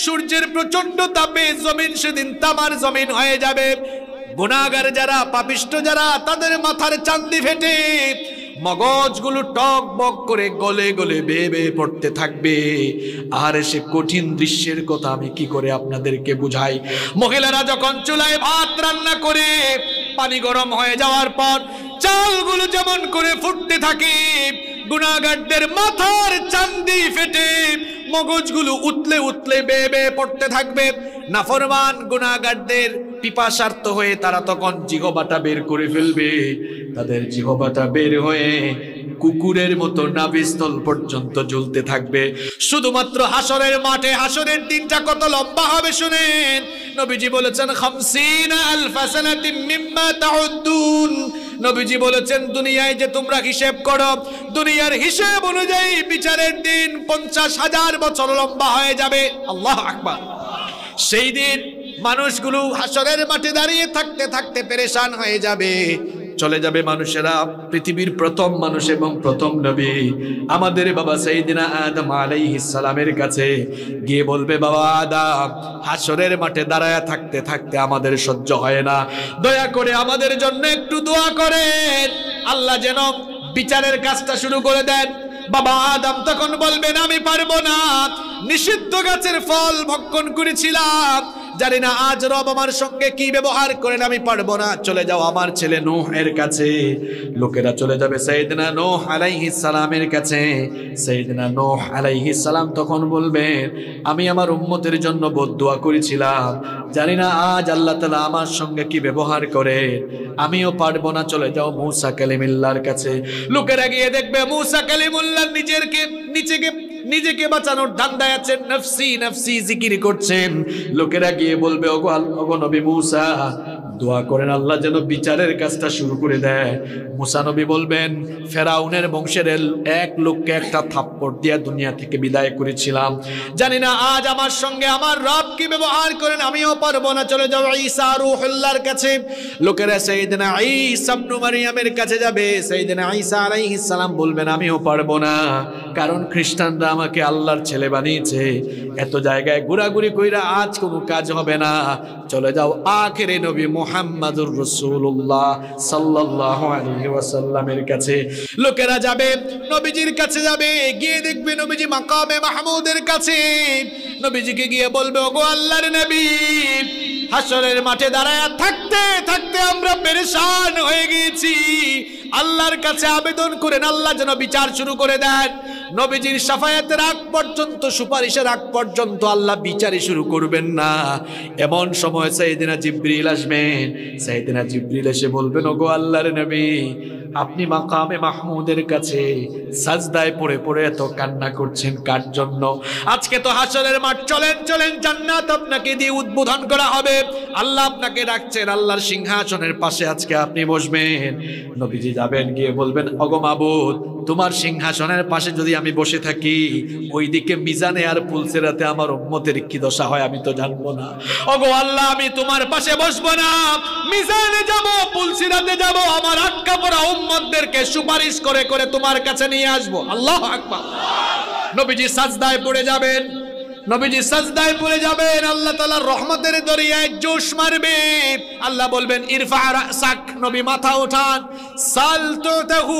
সূর্যের প্রচন্ড তাপে জমিন সেদিন তামার জমিন হয়ে যাবে। গুনাহগার যারা, পাপিষ্ঠ যারা, তাদের মাথার চান্দি ফেটে মগজগুলো টক বক করে গলে গলে বেয়ে বেয়ে পড়তে থাকবে। আর সে কঠিন দৃশ্যের কথা আমি কি করে আপনাদেরকে বুঝাই। মহিলারা যখন চুলায় ভাত রান্না করে, পানি গরম হয়ে যাওয়ার পর চালগুলো যেমন করে ফুটতে থাকে, গুনাহগারদের মাথার চান্দি ফেটে মগজগুলো উতলে উতলে বেয়ে বেয়ে পড়তে থাকবে। নাফরমান গুনাহগারদের পিপাসার্ত হয়ে তারা তখন জিহ্বাটা বের করে ফেলবে। তাদের জিহ্বাটা বের হয়ে কুকুরের মতো নাভিস্থল পর্যন্ত জ্বলতে থাকবে। শুধুমাত্র হাসরের মাঠে, হাসরের দিনটা কত লম্বা হবে শুনেন। নবীজি বলেছেন 50,000 সানাতিন মিম্মা তাউদ্দুন। নবীজি বলেছেন দুনিয়ায় যে তোমরা হিসেব করো, দুনিয়ার হিসেব অনুযায়ী বিচারের দিন 50,000 বছর লম্বা হয়ে যাবে। আল্লাহু আকবার। সেই দিন মানুষগুলো হাসরের মাঠে দাঁড়িয়ে থাকতে থাকতে পেরেশান হয়ে যাবে। চলে যাবে মানুষেরা, পৃথিবীর প্রথম মানুষ এবং প্রথম নবী আমাদের বাবা সাইয়েদিনা আদম আলাইহিস সালামের কাছে গিয়ে বলবে, বাবা আদম, হাসরের মাঠে দাঁড়ায় থাকতে থাকতে আমাদের সহ্য হয় না, দয়া করে আমাদের জন্য একটু দোয়া করেন, আল্লাহ যেন বিচারের কাজটা শুরু করে দেন। বাবা আদম তখন বলবেন, আমি পারবো না, নিষিদ্ধ গাছের ফল ভক্ষণ করেছিলাম, জানি না আজ রব আমার সঙ্গে কি ব্যবহার করেন, আমি পারবো না, চলে যাও আমার ছেলে নূহ এর কাছে। লোকেরা চলে যাবে সাইয়েদনা নূহ আলাইহিস সালামের কাছে। সাইয়েদনা নূহ আলাইহিস সালাম তখন বলবেন, আমি আমার উম্মতের জন্য বদদুয়া করেছিলাম, জানি না আজ আল্লাহ তাআলা আমার সঙ্গে কি ব্যবহার করে, আমিও পারবো না, চলে যাও মূসা কালিমুল্লাহর কাছে। লোকেরা গিয়ে দেখবে মূসা কালিমুল্লাহ নিজেকে বাঁচানোর ধান্দায় আছেন, নফসি নফসি জিকির করছেন। লোকেরা গিয়ে বলবে, ওগো নবী মূসা, দোয়া করেন আল্লাহ যেন বিচারের কাজটা শুরু করে দেয়। মূসা নবী বলবেন, ফেরাউনের বংশের এক লোককে একটা থাপ্পড় দিয়া দুনিয়া থেকে বিদায় করেছিলাম, জানি না আজ আমার সঙ্গে আমার রব কি ব্যবহার করেন, আমিও পারবো না, চলে যাও ঈসা রূহুল্লাহর কাছে। লোকেরা সাইয়েদনা ঈসা ইবনে মারইয়ামের কাছে যাবে। সাইয়েদনা ঈসা আলাইহিস সালাম বলবেন, আমিও পারবো না, কারণ খ্রিস্টানরা আমাকে আল্লাহর ছেলে বানিয়েছে, এত জায়গায় ঘোরাঘুরি কইরা আজ কোনো কাজ হবে না, চলে যাও আখেরে নবী মুহাম্মাদুর রাসূলুল্লাহ সাল্লাল্লাহু আলাইহি ওয়াসাল্লামের কাছে। লোকেরা যাবে নবীজির কাছে, যাবে গিয়ে দেখবে নবীজি মাকামে মাহমুদের কাছে। নবীজিকে গিয়ে বলবে, ওগো আল্লাহর নবী, হাসরের মাঠে দাঁড়ায় থাকতে থাকতে আমরা পেরেশান হয়ে গেছি, আল্লাহর কাছে আবেদন করেন আল্লাহ যেন বিচার শুরু করে দেন। নবীজির শাফায়াতের আগ পর্যন্ত, সুপারিশের আগ পর্যন্ত আল্লাহ বিচারই শুরু করবেন না। এমন সময় সাইয়েদনা জিবরিল আসবেন। সাইয়েদনা জিবরিল এসে বলবেন, ওগো আল্লাহর নবী, আপনি মাকামে মাহমুদের কাছে সাজদায় পড়ে পড়ে এত কান্না করছেন কার জন্য? আজকে তো হাসরের মাঠ, চলেন চলেন, জান্নাত আপনাকে দিয়ে উদ্বোধন করা হবে, আল্লাহ আপনাকে ডাকছেন, আল্লাহর সিংহাসনের পাশে আজকে আপনি বসবেন। নবীজি যাবেন, গিয়ে বলবেন, ওগো মাবুদ, তোমার সিংহাসনের পাশে যদি আমি বসে থাকি, ওইদিকে মিজানে আর পুলসিরাতে আমার উম্মতের কি দশা হয় আমি তো জানবো না। ওগো আল্লাহ, আমি তোমার পাশে বসবো না, মিজানে যাব, পুলসিরাতে যাব, আমার আটকা পড়া উম্মতদেরকে সুপারিশ করে করে তোমার কাছে নিয়ে আসবো। আল্লাহু আকবার। নবীজি সাজদায় পড়ে যাবেন। নবীজি সাজদায় পড়ে যাবেন, আল্লাহ তাআলার রহমতের দরিয়ায় জোশ মারবে। আল্লাহ বলবেন, ইরফা রাসাক, নবী মাথা উঠান, সাল তুতাহু,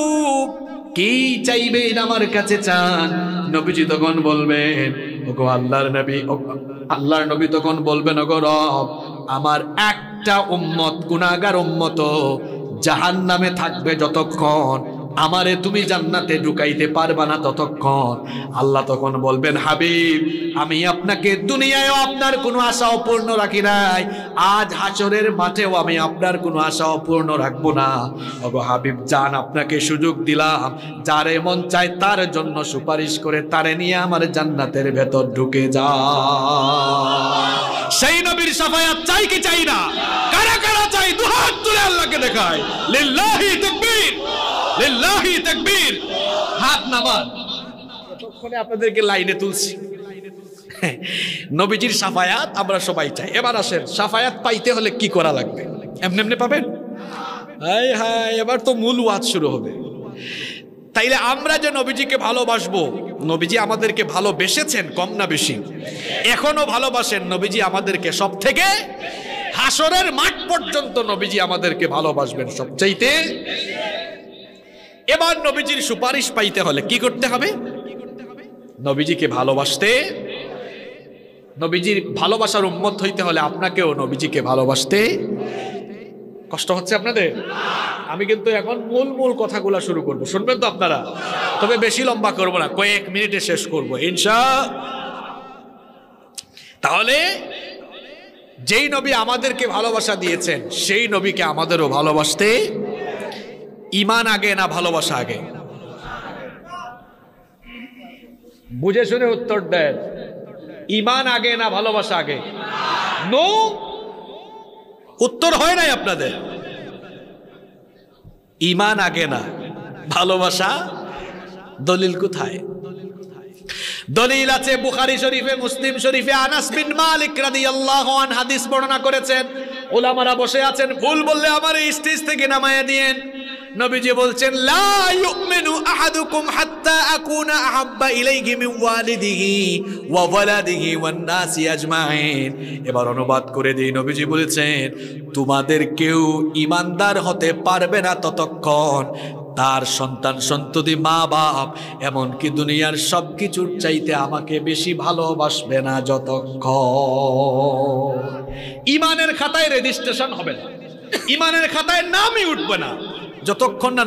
কি চাইবেন আমার কাছে চান। নবীজি তখন বলবেন, ওগো আল্লাহর নবী, আল্লাহর নবী তখন বলবেন, ওগো রব, আমার একটা উম্মত, গুনাহগার উম্মত জাহান্নামে থাকবে যতক্ষণ, আমারে তুমি জান্নাতে ঢুকাইতে পারবা না ততক্ষণ। আল্লাহ তখন বলবেন, হাবিব, আমি আপনাকে দুনিয়ায়ও আপনার কোনো আশা অপূর্ণ রাখি নাই, আজ হাসরের মাঠেও আমি আপনার কোনো আশা অপূর্ণ রাখবো না। ওগো হাবিব জান, আপনাকে সুযোগ দিলাম, যারে মন চায় তার জন্য সুপারিশ করে তারে নিয়ে আমার জান্নাতের ভেতর ঢুকে যা। সেই নবীর শাফায়াত চাই কি চাই না? কারা কারা চাই? দুহাত তুলে আল্লাহকে দেখায়। লিল্লাহি তাকবীর, লিল্লাহি তাকবীর। হাত নামান। ততক্ষণে আপনাদেরকে লাইনে তুলছি। নবীজির শাফায়াত আমরা সবাই চাই। এবার আসেন, শাফায়াত পাইতে হলে কি করা লাগবে? এমনি এমনি পাবেন? হাই হাই, এবার তো মূল ওয়াজ শুরু হবে। তাইলে আমরা যে নবীজিকে ভালোবাসবো, নবীজি আমাদেরকে ভালোবেসেছেন কম না বেশি, এখনো ভালোবাসেন। নবীজি আমাদেরকে সব থেকে, হাসরের মাঠ পর্যন্ত নবীজি আমাদেরকে ভালোবাসবেন সবচাইতে। এবার নবীজির সুপারিশ পাইতে হলে কি করতে হবে? নবীজিকে ভালোবাসতে, নবীজির ভালোবাসার উম্মত হইতে হলে আপনাকেও নবীজিকে ভালোবাসতে। কষ্ট হচ্ছে আপনাদের? আমি কিন্তু এখন মূল কথাগুলো শুরু করব, শুনবেন তো আপনারা? তবে বেশি লম্বা করব না, কয়েক মিনিটে শেষ করব ইনশাআল্লাহ। তাহলে যেই নবী আমাদেরকে ভালোবাসা দিয়েছেন, সেই নবীকে আমাদেরও ভালোবাসতে। ঈমান আগে না ভালোবাসা আগে? বুঝে শুনে উত্তর দেন। ঈমান আগে না ভালোবাসা আগে? নো, উত্তর হয় নাই আপনাদের। ঈমান আগে না, ভালোবাসা। দলিল কোথায়? দলিল আছে বুখারী শরীফে, মুসলিম শরীফে। আনাস বিন মালিক রাদিয়াল্লাহু আনহু হাদিস বর্ণনা করেছেন, ওলামারা বসে আছেন, ভুল বললে আমার এই স্টেজ থেকে নামায়া দিয়েন। নবীজি বলছেন লা ইউমিনু আহাদুকুম হাত্তা আকুনা আহাব্বা ইলাইহি মিন ওয়ালিদিহি ওয়া ওয়ালাদিহি ওয়ান নাসি আজমাইন। এবার অনুবাদ করে দিই, নবীজি বলেছেন তোমাদের কেউ ঈমানদার হতে পারবে না ততক্ষণ তার সন্তান সন্ততি মা বাপ এমনকি দুনিয়ার সবকিছুর চাইতে আমাকে বেশি ভালোবাসবে না যতক্ষণ ঈমানের খাতায় রেজিস্ট্রেশন হবে না, ঈমানের খাতায় নামই উঠবে না যতক্ষণ না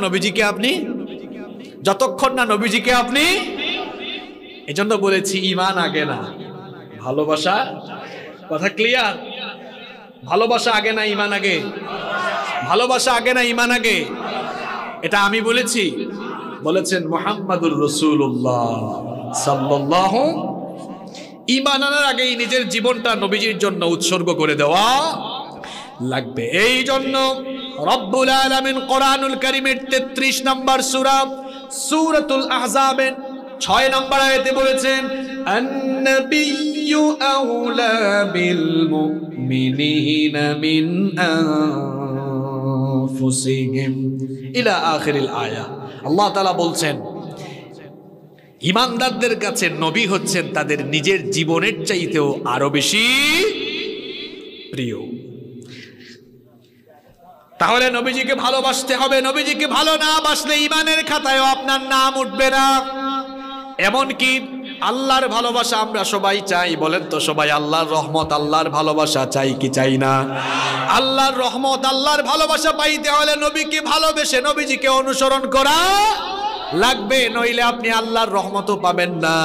নবীজিকে আপনি এজন্য বলেছি ঈমান আগে না ভালোবাসা। কথা ক্লিয়ার? ভালোবাসা আগে না ঈমান আগে? ভালোবাসা আগে না ঈমান আগে? এটা আমি বলেছি? বলেছেন মুহাম্মাদুর রাসূলুল্লাহ সাল্লাল্লাহু। ঈমান আনার আগেই নিজের জীবনটা নবীজির জন্য উৎসর্গ করে দেওয়া লাগবে। এই জন্য রব্বুল আলামিন কোরআনুল কারীমের 33 নম্বর সূরা সূরাতুল আহজাবের 6 নম্বর আয়াতে বলেছেন আন-নাবিয়্যু আওলা বিল মুমিনিনা মিন আনফুসিহিম ইলা আখিরিল আয়া। আল্লাহ তাআলা বলছেন ঈমানদারদের কাছে নবী হচ্ছেন তাদের নিজের জীবনের চাইতেও আরো বেশি প্রিয়। তাহলে নবীজিকে ভালোবাসতে হবে। নবীজিকে ভালো না বাসলে ঈমানের খাতায়ও আপনার নাম উঠবে না। এমনকি আল্লাহর ভালোবাসা আমরা সবাই চাই, বলেন তো সবাই আল্লাহর রহমত আল্লাহর ভালোবাসা চাই কি চাই না? আল্লাহর রহমত আল্লাহর ভালোবাসা পাইতে হলে নবীকে ভালোবেসে নবীজিকে অনুসরণ করা লাগবে, নইলে আপনি আল্লাহর রহমতও পাবেন না।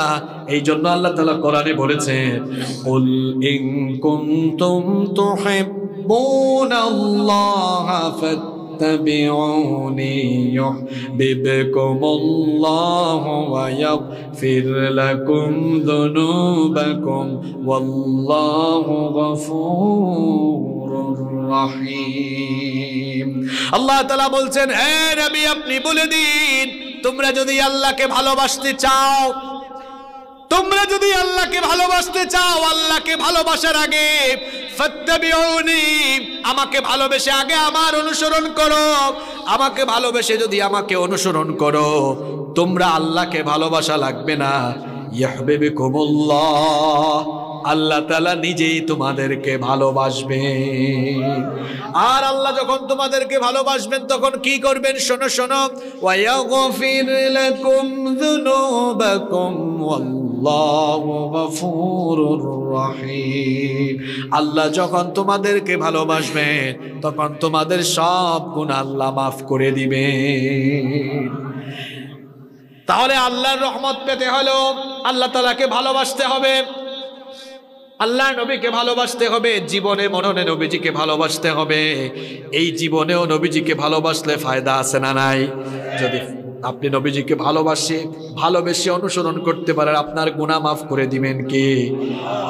এই জন্য আল্লাহ তাআলা কোরআনে বলেছেন কুল ইন কুনতুম তুহিব্বুনাল্লাহা ফাত্তাবিউনি ইউহিব্বুকুমুল্লাহু ওয়া ইয়াগফির লাকুম যুনুবাকুম ওয়াল্লাহু গফুরুর রহিম। আল্লাহ তাআলা বলছেন হে নবী আপনি বলে দিন তোমরা যদি আল্লাহকে ভালোবাসতে চাও, আল্লাহকে ভালোবাসার আগে ফাত্তাবিউনি আমাকে ভালোবেসে আগে আমার অনুসরণ করো। আমাকে ভালোবেসে যদি আমাকে অনুসরণ করো তোমরা আল্লাহকে ভালোবাসা লাগবে না। ইউহিব্বুকুমুল্লাহ আল্লাহ তাআলা নিজেই তোমাদেরকে ভালোবাসবেন। আর আল্লাহ যখন তোমাদেরকে ভালোবাসবেন তখন কি করবেন? শোনো শোনো ওয়া ইয়াগফির লাকুম যুনুবাকুম ওয়াল্লাহু গফুরুর রহিম। আল্লাহ যখন তোমাদেরকে ভালোবাসবেন তখন তোমাদের সব গুনাহ আল্লাহ মাফ করে দিবেন। তাহলে আল্লাহর রহমত পেতে হলো আল্লাহ তাআলাকে ভালোবাসতে হবে, আল্লাহ নবীকে ভালোবাসতে হবে, জীবনে মননে নবীজিকে ভালোবাসতে হবে। এই জীবনেও নবীজিকে ভালোবাসলে ফায়দা আছে না নাই? যদি আপনি নবীজিকে ভালোবেসে অনুসরণ করতে পারেন আপনার গুনাহ মাফ করে দিবেন কে?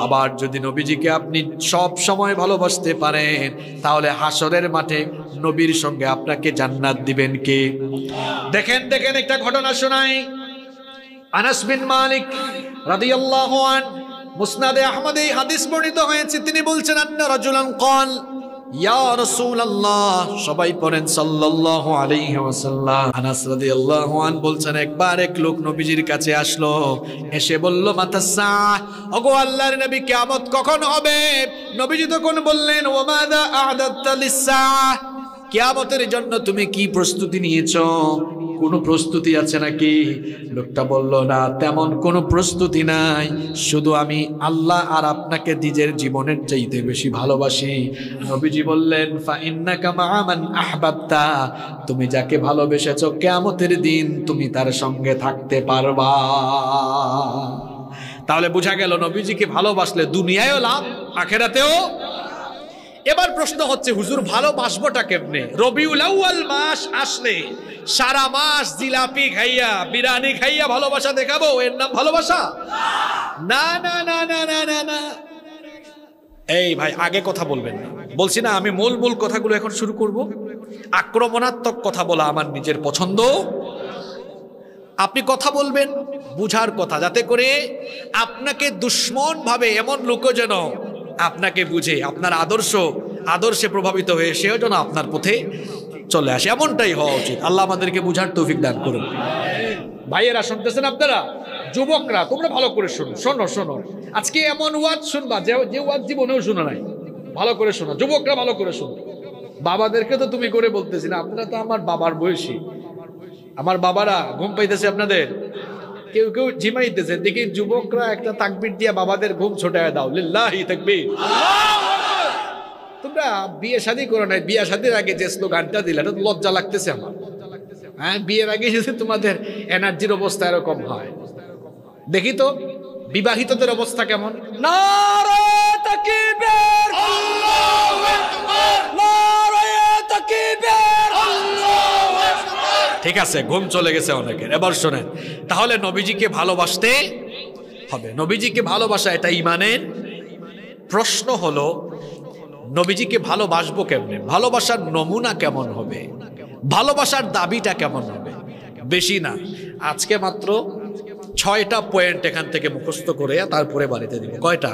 আবার যদি নবীজিকে আপনি সব সময় ভালোবাসতে পারেন তাহলে হাসরের মাঠে নবীর সঙ্গে আপনাকে জান্নাত দিবেন কে? দেখেন একটা ঘটনা শোনাই। আনাস বিন মালিক রাদিয়াল্লাহু আনহু মুসনাদে আহমদে হাদিস বর্ণিত হয়েছে, তিনি বলছেন আন্না রাজুলান ক্বাল ইয়া রাসূলুল্লাহ, সবাই পড়েন সাল্লাল্লাহু আলাইহি ওয়াসাল্লাম। আনাস রাদিয়াল্লাহু আনহু বলছেন একবার এক লোক নবীজির কাছে আসলো, এসে বলল মাতাসা, ওগো আল্লাহর নবী কিয়ামত কখন হবে? নবীজি তখন বললেন ওয়া মাযা আ'দাদতা লিস-সা, কিয়ামতের জন্য তুমি কি প্রস্তুতি নিয়েছো? কোনো প্রস্তুতি আছে নাকি? লোকটা বলল না তেমন কোনো প্রস্তুতি নাই, শুধু আমি আল্লাহ আর আপনাকে নিজের জীবনের চাইতে বেশি ভালোবাসি। নবীজি বললেন ফা ইন্নাকা মা'a মান আহবাবতা, তুমি যাকে ভালোবেসেছো কিয়ামতের দিন তুমি তার সঙ্গে থাকতে পারবা। তাহলে বোঝা গেল নবীজিকে ভালোবাসলে দুনিয়ায়ও লাভ আখিরাতেও। এবার প্রশ্ন হচ্ছে হুজুর ভালোবাসবোটা কেমনে? রবিউল আউয়াল মাস আসলে সারা মাস জিলাপি খাইয়া বিরিয়ানি খাইয়া ভালোবাসা দেখাবো, এর নাম ভালোবাসা? না না না না না না না। এই ভাই আগে কথা বলবেন না, বলছি না আমি মূল কথাগুলো এখন শুরু করব। আক্রমণাত্মক কথা বলা আমার নিজের পছন্দ। আপনি কথা বলবেন বুঝার কথা, যাতে করে আপনাকে দুশ্মন ভাবে এমন লোক যেন আপনাকে বুঝে, আপনার আদর্শ আদর্শে প্রভাবিত হয়ে সেও যেন আপনার পথে চলে আসে, এমনটাই হওয়া উচিত। আল্লাহ আমাদেরকে বুঝার তৌফিক দান করুন। ভাইয়েরা শুনতেছেন আপনারা, যুবকরা তোমরা ভালো করে শোনো, শোনো শোনো, আজকে এমন ওয়াজ শুনবা যে ওয়াজ জীবনেও শোনো নাই। ভালো করে শোনো যুবকরা, ভালো করে শোনো। বাবাদেরকে তো তুমি করে বলতেছি না, আপনারা তো আমার বাবার বয়সী। আমার বাবারা ঘুম পাইতেছে আপনাদের, কেউ কেউ ঝিমাইতেছে, দেখি যুবকরা একটা তাকবীর দিয়া বাবাদের ঘুম ছোটায় দাও, লিল্লাহি তাকবীর। তোমরা বিয়ে শাদী করো নাই, বিয়ে শাদীর আগে যে স্লোগানটা দিলে এটা লজ্জা লাগতেছে আমার। হ্যাঁ, বিয়ের আগে যদি তোমাদের এনার্জির অবস্থা এরকম হয়, দেখি তো বিবাহিতদের অবস্থা কেমন। নারে তাকবীর, আল্লাহু আকবার, নারে তাকবীর, আল্লাহু আকবার। ঠিক আছে, ঘুম চলে গেছে অনেকের। এবার শোনেন, তাহলে নবীজিকে ভালোবাসতে হবে। নবীজিকে ভালোবাসা এটা ঈমানের। প্রশ্ন হলো নবীজিকে ভালোবাসবো কেমনে, ভালোবাসার নমুনা কেমন হবে, ভালোবাসার দাবিটা কেমন হবে? বেশি না, আজকে মাত্র 6টা পয়েন্ট এখান থেকে মুখস্থ করে তারপরে বাড়িতে দিব। কয়টা?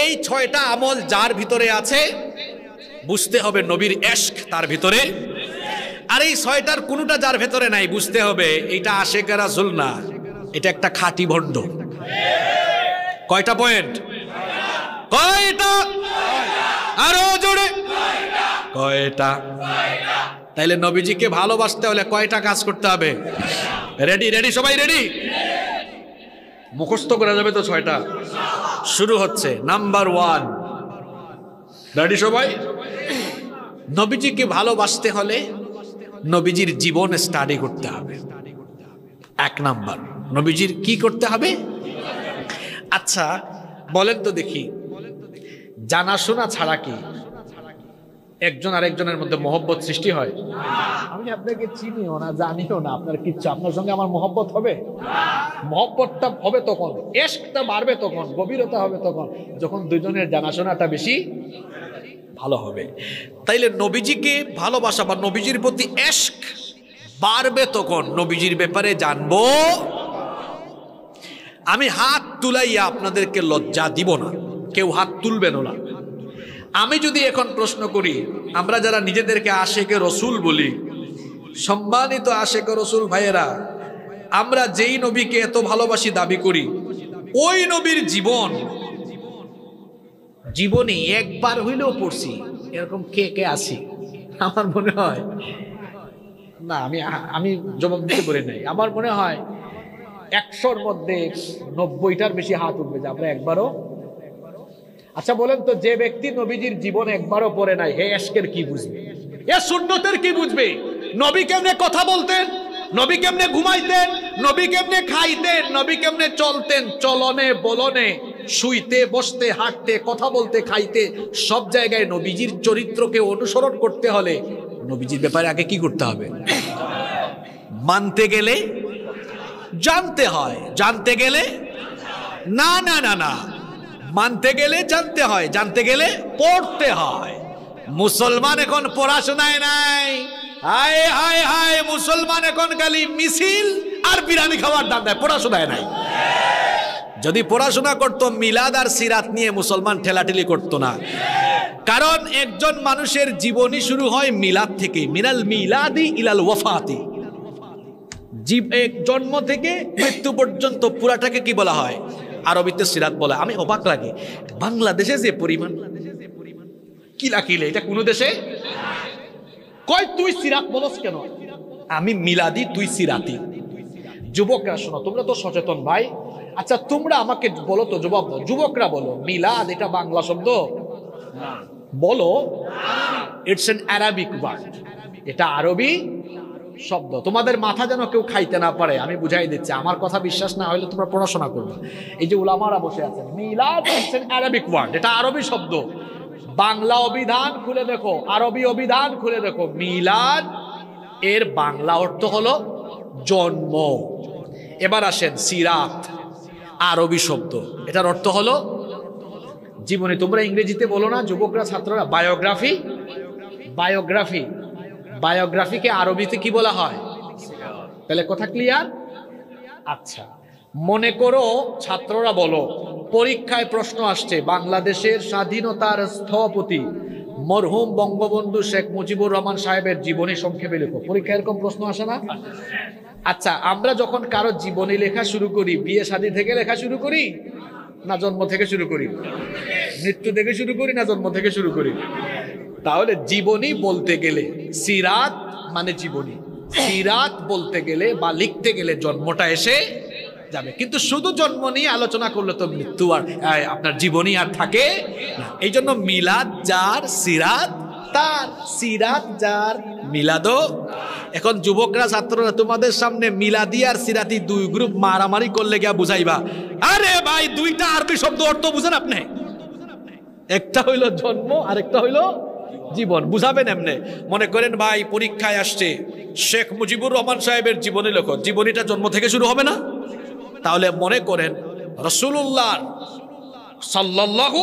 এই 6টা আমল যার ভিতরে আছে বুঝতে হবে নবীর ইশক তার ভিতরে। আর এই 6টার কোনোটা যার ভিতরে নাই বুঝতে হবে এটা আশেকে রাসূল না, এটা একটা খাঁটি ভণ্ড। কয়টা পয়েন্ট? কয়টা? আরো জোরে কয়টা? তাইলে নবীজিকে ভালোবাসতে হলে কয়টা কাজ করতে হবে? রেডি রেডি সবাই রেডি? মুখস্থ করা যাবে তো 6টা? শুরু হচ্ছে নাম্বার 1। রেডি সবাই? নবীজিকে ভালোবাসতে হলে নবীজির জীবন স্টাডি করতে হবে। 1 নাম্বার, নবীজির কি করতে হবে? আচ্ছা বলেন তো দেখি, জানাশোনা ছাড়া কি একজন আরেকজনের মধ্যে মহব্বত সৃষ্টি হয়? আমি আপনাকে চিনিও না, জানিও না, আপনার কিচ্ছু, আপনার সঙ্গে আমার মহব্বত হবে? মহব্বতটা হবে তখন, ইশকটা বাড়বে তখন, গভীরতা হবে তখন, যখন দুজনের জানাশোনাটা বেশি ভালো হবে। তাইলে নবীজিকে ভালোবাসা বা নবীজির প্রতি ইশক বাড়বে তখন নবীজির ব্যাপারে জানবো। আমি হাত তুলাইয়া আপনাদেরকে লজ্জা দিব না, কেউ হাত তুলবেন না। আমি যদি এখন প্রশ্ন করি, আমরা যারা নিজেদেরকে আশেকে রসুল বলি, সম্মানিত আশেকে রসুল ভাইয়েরা, আমরা যেই নবীকে এত ভালোবাসি দাবি করি, ওই নবীর জীবনে একবার হইলেও পড়ছি এরকম কে কে আছি? আমার মনে হয় না, আমি জবাব দিতে পারি নাই। আমার মনে হয় 100-র মধ্যে 90টার বেশি হাত উঠবে যে আমরা একবারও। আচ্ছা বলেন তো, যে ব্যক্তি নবীজির জীবন একবারও পড়ে নাই, হে ইশকের কি বুঝবে, এ সুন্নতের কি বুঝবে? নবী কেমনে কথা বলতেন, নবী কেমনে ঘুমাইতেন, নবী কেমনে খাইতেন, নবী কেমনে চলতেন, চলনে বলনে, শুইতে বসতে হাঁটতে কথা বলতে খাইতে সব জায়গায় নবীজির চরিত্রকে অনুসরণ করতে হলে নবীজির ব্যাপারে আগে কি করতে হবে? মানতে গেলে জানতে হয়, জানতে গেলে না না না না, মানতে গেলে জানতে হয়, জানতে গেলে পড়তে হয়। মুসলমান এখন পড়াশোনায় নাই, হায় হায় হায়, মুসলমান এখন খালি মিছিল আর বিরিয়ানি খাওয়ার ধান্দায়, পড়াশোনায় নাই। যদি পড়াশোনা করতো, মিলাদ আর সিরাত নিয়ে মুসলমান ঠেলাঠেলি করতো না। কারণ একজন মানুষের জীবনী শুরু হয় মিলাদ থেকে, মিনাল মিলাদি ইলাল ওয়াফাতি। জন্ম থেকে মৃত্যু পর্যন্ত পুরাটাকে কি বলা হয়? আরবিতে সিরাত বলা। আমি অবাক লাগে, বাংলাদেশে যে পরিমাণ কিলাকিলে, এটা কোন দেশে কয় তুই সিরাত বলস কেন? আমি মিলাদি, তুই সিরাতি। যুবকরা শোনো, তোমরা তো সচেতন ভাই। আচ্ছা তোমরা আমাকে বলো তো, জবাব দাও, যুবকরা বলো, মিলাদ এটা বাংলা শব্দ? বলো, ইটস অ্যান অ্যারাবিক ওয়ার্ড, এটা আরবি শব্দ। তোমাদের মাথা যেন কেউ খাইতে না পারে, আমি বুঝাই দিচ্ছি। আমার কথা বিশ্বাস না হলে তোমরা পড়াশোনা করবে। এই যে উলামারা বসে আছেন, মিলাদ ইটস অ্যান অ্যারাবিক ওয়ার্ড, এটা আরবি শব্দ। বাংলা অভিধান খুলে দেখো, আরবি অভিধান খুলে দেখো, মিলাদ এর বাংলা অর্থ হলো জন্ম। এবার আসেন সিরাত, আরবি শব্দ, এটার অর্থ হলো জীবনী। তোমরা ইংরেজিতে বলো না যুবকরা, ছাত্ররা, বায়োগ্রাফি। বায়োগ্রাফি, বায়োগ্রাফিকে আরবিতে কি বলা হয়? তাহলে কথা ক্লিয়ার? আচ্ছা মনে করো ছাত্ররা বলো, পরীক্ষায় প্রশ্ন আসছে, বাংলাদেশের স্বাধীনতার স্থপতি মরহুম বঙ্গবন্ধু শেখ মুজিবুর রহমান সাহেবের জীবনী সংক্ষেপে লেখো। পরীক্ষায় এরকম প্রশ্ন আসে না? আচ্ছা, আমরা যখন কারো জীবনী লেখা শুরু করি, বিয়ে শাদী থেকে লেখা শুরু করি না জন্ম থেকে শুরু করি? মৃত্যু থেকে শুরু করি না জন্ম থেকে শুরু করি? তাহলে জীবনী বলতে গেলে, সিরাত মানে জীবনী, সিরাত বলতে গেলে বা লিখতে গেলে জন্মটা এসে যাবে। কিন্তু শুধু জন্ম নিয়ে আলোচনা করলে তো মৃত্যু আর আপনার জীবনী আর থাকে না। এই জন্য মিলাদ যার, সিরাত তার। সিরাত যার, মিলাদও। এখন যুবকরা, ছাত্ররা, তোমাদের সামনে মিলাদি আর সিরাতি দুই গ্রুপ মারামারি করলে গিয়া বুঝাইবা, আরে ভাই দুইটা আরবি শব্দ অর্থ বুঝেন আপনি? একটা হইলো জন্ম আর একটা হইলো জীবন, বুঝাবেন এমনি। মনে করেন ভাই পরীক্ষায় আসছে শেখ মুজিবুর রহমান সাহেবের জীবনী লেখো, জীবনীটা জন্ম থেকে শুরু হবে না? তাহলে মনে করেন রাসূলুল্লাহ সাল্লাল্লাহু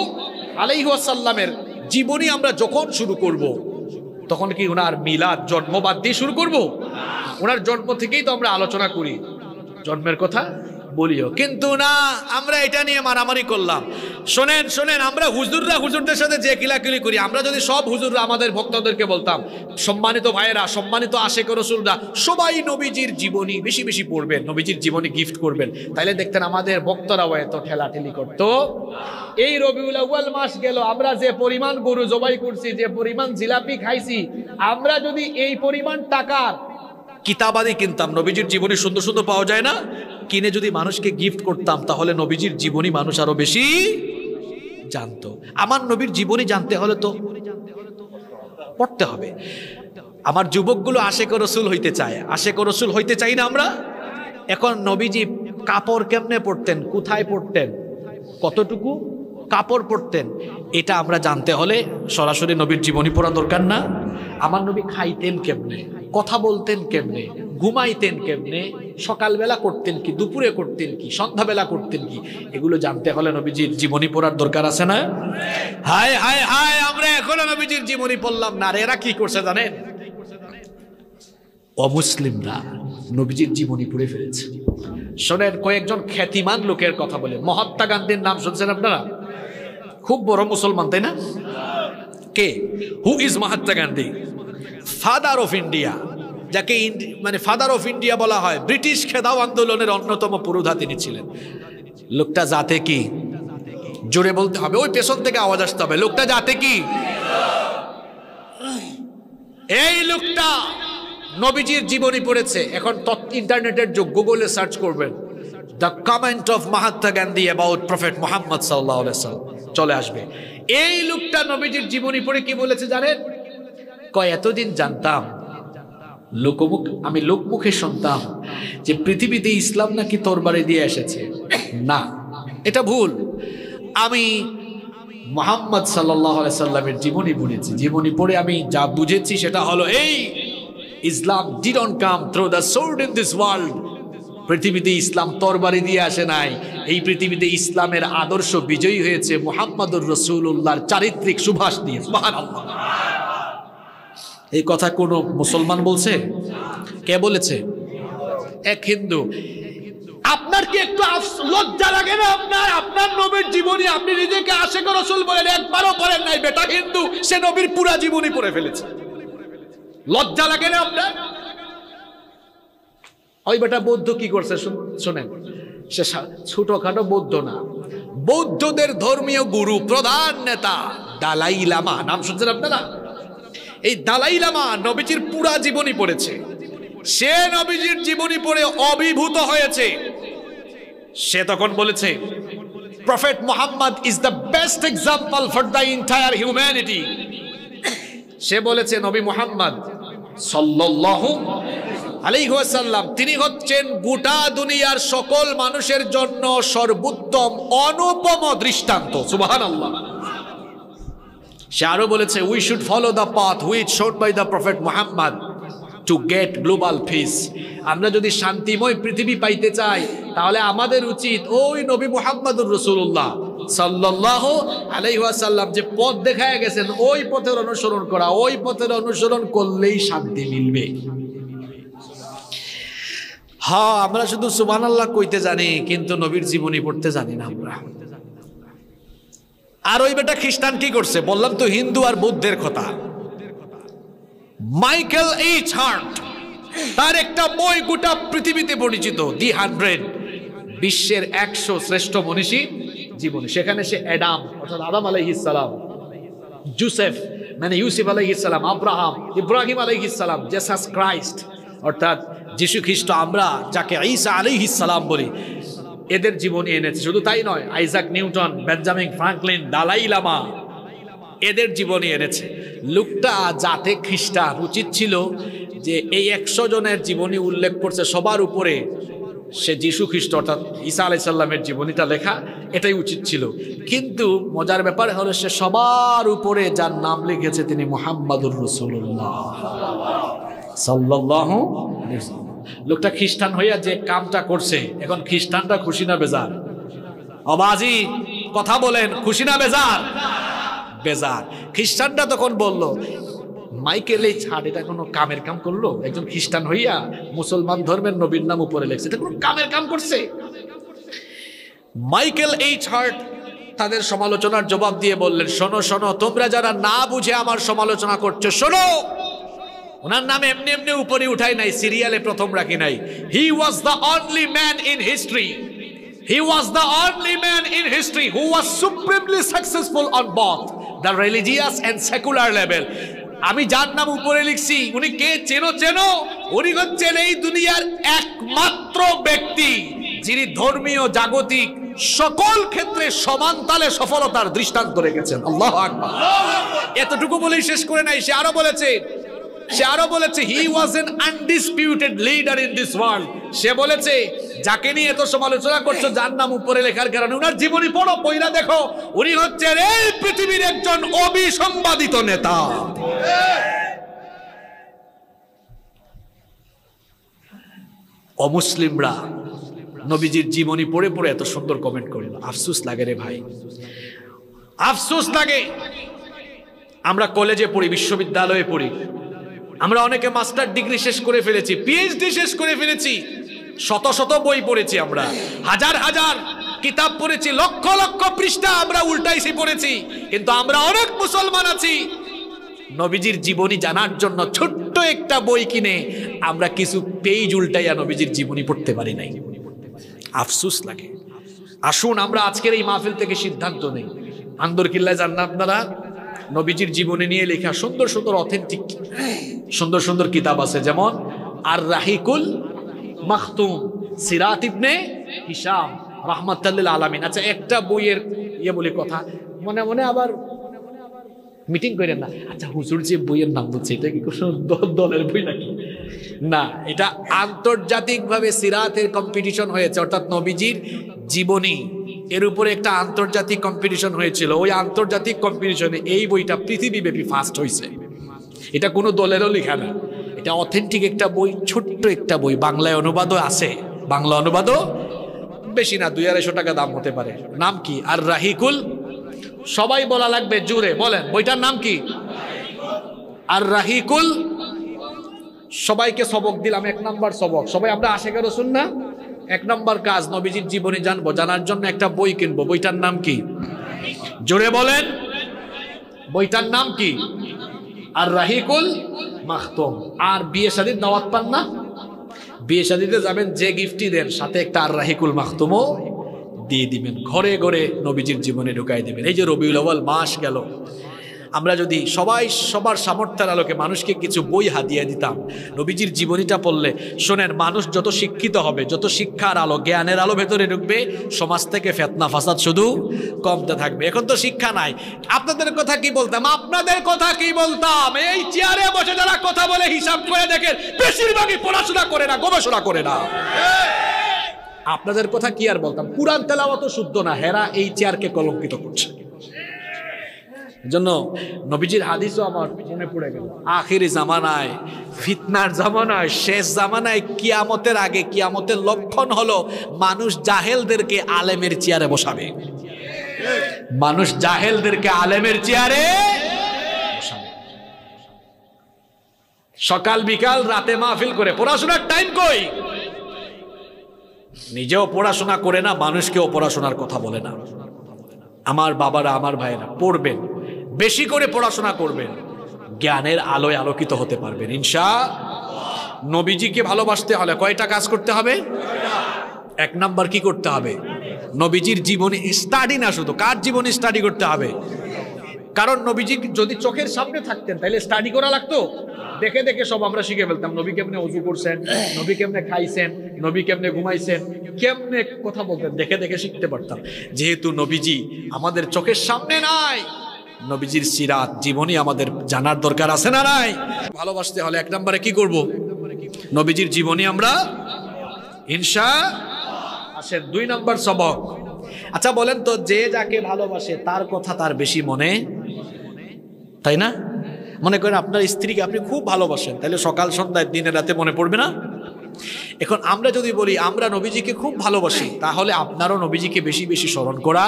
আলাইহি ওয়াসাল্লামের জীবনী আমরা যখন শুরু করব, তখন কি ওনার মিলাদ জন্ম বাদ দিয়ে শুরু করব? ওনার জন্ম থেকেই তো আমরা আলোচনা করি, জন্মের কথা বলিও। কিন্তু না, আমরা এটা নিয়ে মারামারি করলাম। শোনেন শোনেন, আমরা হুজুররা হুজুরদের সাথে যে কিলাকিলি করি, আমরা যদি সব হুজুররা আমাদের ভক্তদেরকে বলতাম, সম্মানিত ভাইয়েরা, সম্মানিত আশেক রাসূলরা, সবাই নবীজির জীবনী বেশি বেশি পড়বেন, নবীজির জীবনী গিফট করবেন, তাইলে দেখতেন আমাদের ভক্তরাও এত ঠেলাঠেলি করতো। এই রবিউল আউয়াল মাস গেল, আমরা যে পরিমাণ গরু জবাই করছি, যে পরিমাণ জিলাপি খাইছি, আমরা যদি এই পরিমাণ টাকার কিতাবাদি কিনতাম, নবীজির জীবনী সুন্দর সুন্দর পাওয়া যায় না, কিনে যদি মানুষকে গিফট করতাম, তাহলে নবীজির জীবনী মানুষ আরো বেশি জানতো। আমার নবীর জীবনী জানতে হলে তো পড়তে হবে। আমার যুবকগুলো আশেক রাসূল হইতে চায়, আশেক রাসূল হইতে চাই না আমরা? এখন নবীজি কাপড় কেমনে পরতেন, কোথায় পরতেন, কতটুকু কাপড় পরতেন, এটা আমরা জানতে হলে সরাসরি নবীর জীবনী পড়া দরকার না? আমার নবী খাইতেন কেমনে, কথা বলতেন কেমনে, ঘুমাইতেন কেমনে, সকালবেলা করতেন কি, দুপুরে করতেন কি, সন্ধ্যাবেলা করতেন কি, এগুলো জানতে হলে নবীজির জীবনী পড়ার দরকার আছে না? হায় হায় হায়, আমরা এখনো নবীজির জীবনী পড়লাম না। আর এরা কি করছে জানেন? অমুসলিমরা নবীজির জীবনী পড়ে ফেলেছে। শোনেন, কয়েকজন খ্যাতিমান লোকের কথা বলে। মহাত্মা গান্ধীর নাম শুনছেন আপনারা? খুব বড় মুসলমান, তাই না? কে? Who is Mahatma Gandhi? Father of India, যাকে মানে ফাদার অফ ইন্ডিয়া বলা হয়। ব্রিটিশ খেদাও আন্দোলনের অন্যতম পুরোধা তিনি ছিলেন। লোকটা জাতে কি? জোরে বলতে হবে, ওই পেছন থেকে আওয়াজ আসতে হবে। লোকটা জাতে কি? এই লোকটা নবীজির জীবনী পড়েছে। এখন ইন্টারনেটের যুগ, গুগলে সার্চ করবেন the comment of Mahatma Gandhi about prophet Muhammad সাল্লাল্লাহু আলাইহি ওয়াসাল্লাম, চলে আসবে। এই লোকটা নবীজির জীবনী পড়ে কি বলেছে জানেন? কয়, এতদিন জানতাম, আমি লোকমুখে শুনতাম যে পৃথিবীতে ইসলাম নাকি তরবারি দিয়ে এসেছে। না, এটা ভুল। আমি মুহাম্মদ সাল্লাল্লাহু আলাইহি সাল্লামের জীবনী পড়েছি। জীবনী পড়ে আমি যা বুঝেছি সেটা হলো এই, ইসলাম didn't come through the sword in this world. পৃথিবীতে ইসলাম তরবারি দিয়ে আসে নাই। এই পৃথিবীতে ইসলামের আদর্শ বিজয়ী হয়েছে মুহাম্মদুর রাসূলুল্লাহর চারিত্রিক সুভাষ দিয়ে। সুবহানাল্লাহ। এই কথা কোন মুসলমান বলছে? কে বলেছে? এক হিন্দু। আপনার কি একটু লজ্জা লাগে না? আপনার নবীর জীবনী আপনি নিজেকে আশেক রাসূল বলেন, একবারও পড়েন নাই। বেটা হিন্দু, সে নবীর পুরা জীবনী পড়ে ফেলেছে। লজ্জা লাগে না আপনার? ওই বেটা বৌদ্ধ কি করছে শোনেন, সে ছোটখাটো বৌদ্ধ না, বৌদ্ধদের ধর্মীয় গুরু, প্রধান নেতা দালাই লামা, নাম শুনছেন আপনারা? এই দালাই লামা নবীজির পুরা জীবনী পড়েছে। সে নবীজির জীবনী পড়ে অভিভূত হয়েছে। সে তখন বলেছে, prophet Muhammad is the best example for the entire humanity. সে বলেছে নবী মুহাম্মদ সাল্লাল্লাহু আলাইহি ওয়াসাল্লাম তিনি হচ্ছেন গোটা দুনিয়ার সকল মানুষের জন্য সর্বোত্তম অনুপম দৃষ্টান্ত। সুবহানাল্লাহ। সে আরো বলেছে, we should follow the path which showed by the prophet Muhammad to get global peace. আমরা যদি শান্তিময় পৃথিবী পাইতে চাই, তাহলে আমাদের উচিত ওই নবী মুহাম্মদুর রাসূলুল্লাহ সাল্লাল্লাহু আলাইহি ওয়াসাল্লাম যে পথ দেখায় গেছেন, ওই পথের অনুসরণ করা। ওই পথের অনুসরণ করলেই শান্তি মিলবে। হ্যাঁ, আমরা শুধু সুবহানাল্লাহ কইতে জানি, কিন্তু নবীর জীবনী পড়তে জানি না আমরা। আর ওই বেটা খ্রিস্টান কি করছে বললাম তো, হিন্দু আর বৌদ্ধের কথা। মাইকেল এইচ হার্ট, তার একটা বই গোটা পৃথিবীতে পরিচিত, দি 100, বিশ্বের 100 শ্রেষ্ঠ মনীষী জীবনী। সেখানে সে অ্যাডাম অর্থাৎ আদম আলাইহিস সালাম, জোসেফ মানে ইউসুফ আলাইহিস সালাম, আব্রাহাম, ইব্রাহিম আলাইহিস সালাম, জেসাস ক্রাইস্ট অর্থাৎ যিশু খ্রিস্ট, আমরা যাকে ঈসা আলাইহিস সালাম বলি, এদের জীবনী এনেছে। শুধু তাই নয়, Isaac Newton, Benjamin Franklin, Dalai Lama, এদের জীবনী এনেছে। লোকটা যাতে খ্রিস্টান, উচিত ছিল যে এই 100 জনের জীবনী উল্লেখ করছে সবার উপরে সে যিশু খ্রিস্ট অর্থাৎ ঈসা আলাইহিস সালামের জীবনীটা লেখা, এটাই উচিত ছিল। কিন্তু মজার ব্যাপার হলো সে সবার উপরে যার নাম লিখেছে তিনি মুহাম্মাদুর রাসূলুল্লাহ সাল্লাল্লাহু আলাইহি ওয়াসাল্লাম। লোকটা খ্রিস্টান হইয়া যে কামটা করছে, এখন খ্রিস্টানরা খুশি না বেজার? অবাজি কথা বলেন, খুশি না বেজার? বেজার। খ্রিস্টানরা তখন বলল, মাইকেল এইচ হার্ট এটা কোনো কামের কাম করলো? একজন খ্রিস্টান হইয়া মুসলমান ধর্মের নবীর নাম উপরে লেখছে, এটা কোনো কামের কাম করছে? মাইকেল এইচ হার্ট তাদের সমালোচনার জবাব দিয়ে বললেন, শোনো শোনো, তোমরা যারা না বুঝে আমার সমালোচনা করছো, শোনো, ওনার নাম এমনি এমনি উপরে উঠাই নাই, সিরিয়ালে প্রথম রাখি নাই। He was the only man in history, he was the only man in history who was supremely successful on both the religious and secular level. আমি যার নাম উপরে লিখছি উনি কে চেনো? চেনো? উনি হচ্ছেন এই দুনিয়ার একমাত্র ব্যক্তি যিনি ধর্মীয় জাগতিক সকল ক্ষেত্রে সমান তালে সফলতার দৃষ্টান্ত রেখেছেন। আল্লাহু আকবার। এতটুকু বলেই শেষ করে নাই, সে আরো বলেছে he was an undisputed leader in this world. সে বলেছে যাকে নিয়ে এত সমালোচনা করছো, যার নাম উপরে লেখার কারণে উনার জীবনী পড়ো, পয়লা দেখো, উনি হচ্ছেন এই পৃথিবীর একজন অবিসংবাদিত নেতা। অমুসলিমরা নবীজির জীবনী পড়ে পড়ে এত সুন্দর কমেন্ট করেন, আফসোস লাগে রে ভাই, আফসোস লাগে। আমরা কলেজে পড়ি, বিশ্ববিদ্যালয়ে পড়ি, আমরা অনেকে মাস্টার ডিগ্রি শেষ করে ফেলেছি, পিএইচডি শেষ করে ফেলেছি, শত শত বই পড়েছি, আমরা হাজার হাজার কিতাব পড়েছি, লক্ষ লক্ষ পৃষ্ঠা আমরা উল্টাইছি পড়েছি, কিন্তু আমরা অনেক মুসলমান আছি নবীজির জীবনী জানার জন্য ছোট্ট একটা বই কিনে আমরা কিছু পেজ উল্টাইয়া নবীজির জীবনী পড়তে পারি নাই। আফসোস লাগে। আসুন আমরা আজকের এই মাহফিল থেকে সিদ্ধান্ত নেই, আন্দরকিল্লায় যান না আপনারা, নবীজির জীবনী নিয়ে লেখা সুন্দর সুন্দর অথেন্টিক সুন্দর সুন্দর কিতাব আছে, যেমন আর রাহিকুল মাখতুম, সিরাত ইবনে হিশাম রাহমাতুল লিল আলামিন। আচ্ছা, একটা বইয়ের বলি কথা, মনে মনে আবার মিটিং করেন না, আচ্ছা হুজুর যে বইয়ের নাম বলছে এটা কি কোনো দলের বই নাকি? না, এটা আন্তর্জাতিকভাবে সিরাতের কম্পিটিশন হয়েছে, অর্থাৎ নবীজির জীবনী এর উপরে একটা আন্তর্জাতিক কম্পিটিশন হয়েছিল। ওই আন্তর্জাতিক কম্পিটিশনে এই বইটা পৃথিবীব্যাপী ফার্স্ট হয়েছে। এটা কোনো দলেরও লেখা না, এটা অথেন্টিক একটা বই, ছোট্ট একটা বই, বাংলায় অনুবাদও আছে, বাংলা অনুবাদও বেশি না, 200-250 টাকা দাম হতে পারে। নাম কি? আর রাহিকুল, সবাই বলা লাগবে জুড়ে, বলেন বইটার নাম কি? আর রাহিকুল। সবাইকে সবক দিলাম, 1 নম্বর সবক, সবাই আমরা আশিকে রাসূল না? 1 নম্বর কাজ, নবীজির জীবনী জানবো, জানার জন্য একটা বই কিনবো, বইটার নাম কি? জোরে বলেন, বইটার নাম কি? আর রাহিকুল মাখতুম। আর বিয়ে শাদীর দাওয়াত পান না? বিয়ে শাদীতে যাবেন, যে গিফটই দেন সাথে একটা আর রাহিকুল মাখতুমও দিয়ে দিবেন, ঘরে ঘরে নবীজির জীবনে ঢুকাই দিবেন। এই যে রবিউল আউয়াল মাস গেল, আমরা যদি সবাই সবার সামর্থ্যের আলোকে মানুষকে কিছু বই হাদিয়া দিতাম, নবীজির জীবনীটা পড়লে, শোনেন, মানুষ যত শিক্ষিত হবে, যত শিক্ষার আলো জ্ঞানের আলো ভেতরে ঢুকবে, সমাজ থেকে ফিতনা ফাসাদ শুধু কমতে থাকবে। এখন তো শিক্ষা নাই, আপনাদের কথা কি বলতাম, আপনাদের কথা কি বলতাম? এই চেয়ারে বসে যারা কথা বলে হিসাব করে দেখেন বেশিরভাগই পড়াশোনা করে না, গবেষণা করে না। আপনাদের কথা কি আর বলতাম, কুরআন তেলাওয়াত শুদ্ধ না, হেরা এই চেয়ারকে কলঙ্কিত করছে। জন্য নবীজির হাদিসও আমার মনে পড়ে গেল, আখিরি জামানায়, ফিতনার জামানায়, শেষ জামানায়, কিয়ামতের আগে, কিয়ামতের লক্ষণ হলো মানুষ জাহেলদেরকে আলেমের চেয়ারে বসাবে, মানুষ জাহেলদেরকে আলেমের চেয়ারে বসাবে। সকাল বিকাল রাতে মাহফিল করে, পড়াশোনার টাইম কই? নিজেও পড়াশোনা করে না, মানুষকেও পড়াশোনার কথা বলে না। আমার বাবারা, আমার ভাইয়েরা, পড়বেন, বেশি করে পড়াশোনা করবেন, জ্ঞানের আলোয় আলোকিত হতে পারবেন ইনশাআল্লাহ। নবীজিকে ভালোবাসতে হলে কয়টা কাজ করতে হবে? এক নাম্বার কি করতে হবে? নবীজির জীবনী স্টাডি না, শুধু কার জীবনী স্টাডি করতে হবে? কারণ নবীজি যদি চোখের সামনে থাকতেন তাহলে স্টাডি করা লাগতো? দেখে দেখে সব আমরা শিখে ফেলতাম। নবী কেমনে ওযু করছেন, নবী কেমনে খাইছেন, নবী কেমনে ঘুমাইছেন, কেমনে কথা বলতেন, দেখে দেখে শিখতে পারতাম। যেহেতু নবীজি আমাদের চোখের সামনে নাই, নবীজির সিরাত জীবনী আমাদের জানার দরকার আছে না নাই? ভালোবাসতে হলে এক নম্বরে কি করব? নবীজির জীবনী আমরা ইনশাআল্লাহ। আসেন 2 নম্বর সবক। আচ্ছা বলেন তো, যে যাকে ভালোবাসে তার কথা তার বেশি মনে, তাই না? মনে করেন আপনার স্ত্রীকে আপনি খুব ভালোবাসেন, তাহলে সকাল সন্ধ্যায় দিনে রাতে মনে পড়বে না? এখন আমরা যদি বলি আমরা নবীজিকে খুব ভালোবাসি, তাহলে আপনারও নবীজিকে বেশি বেশি স্মরণ করা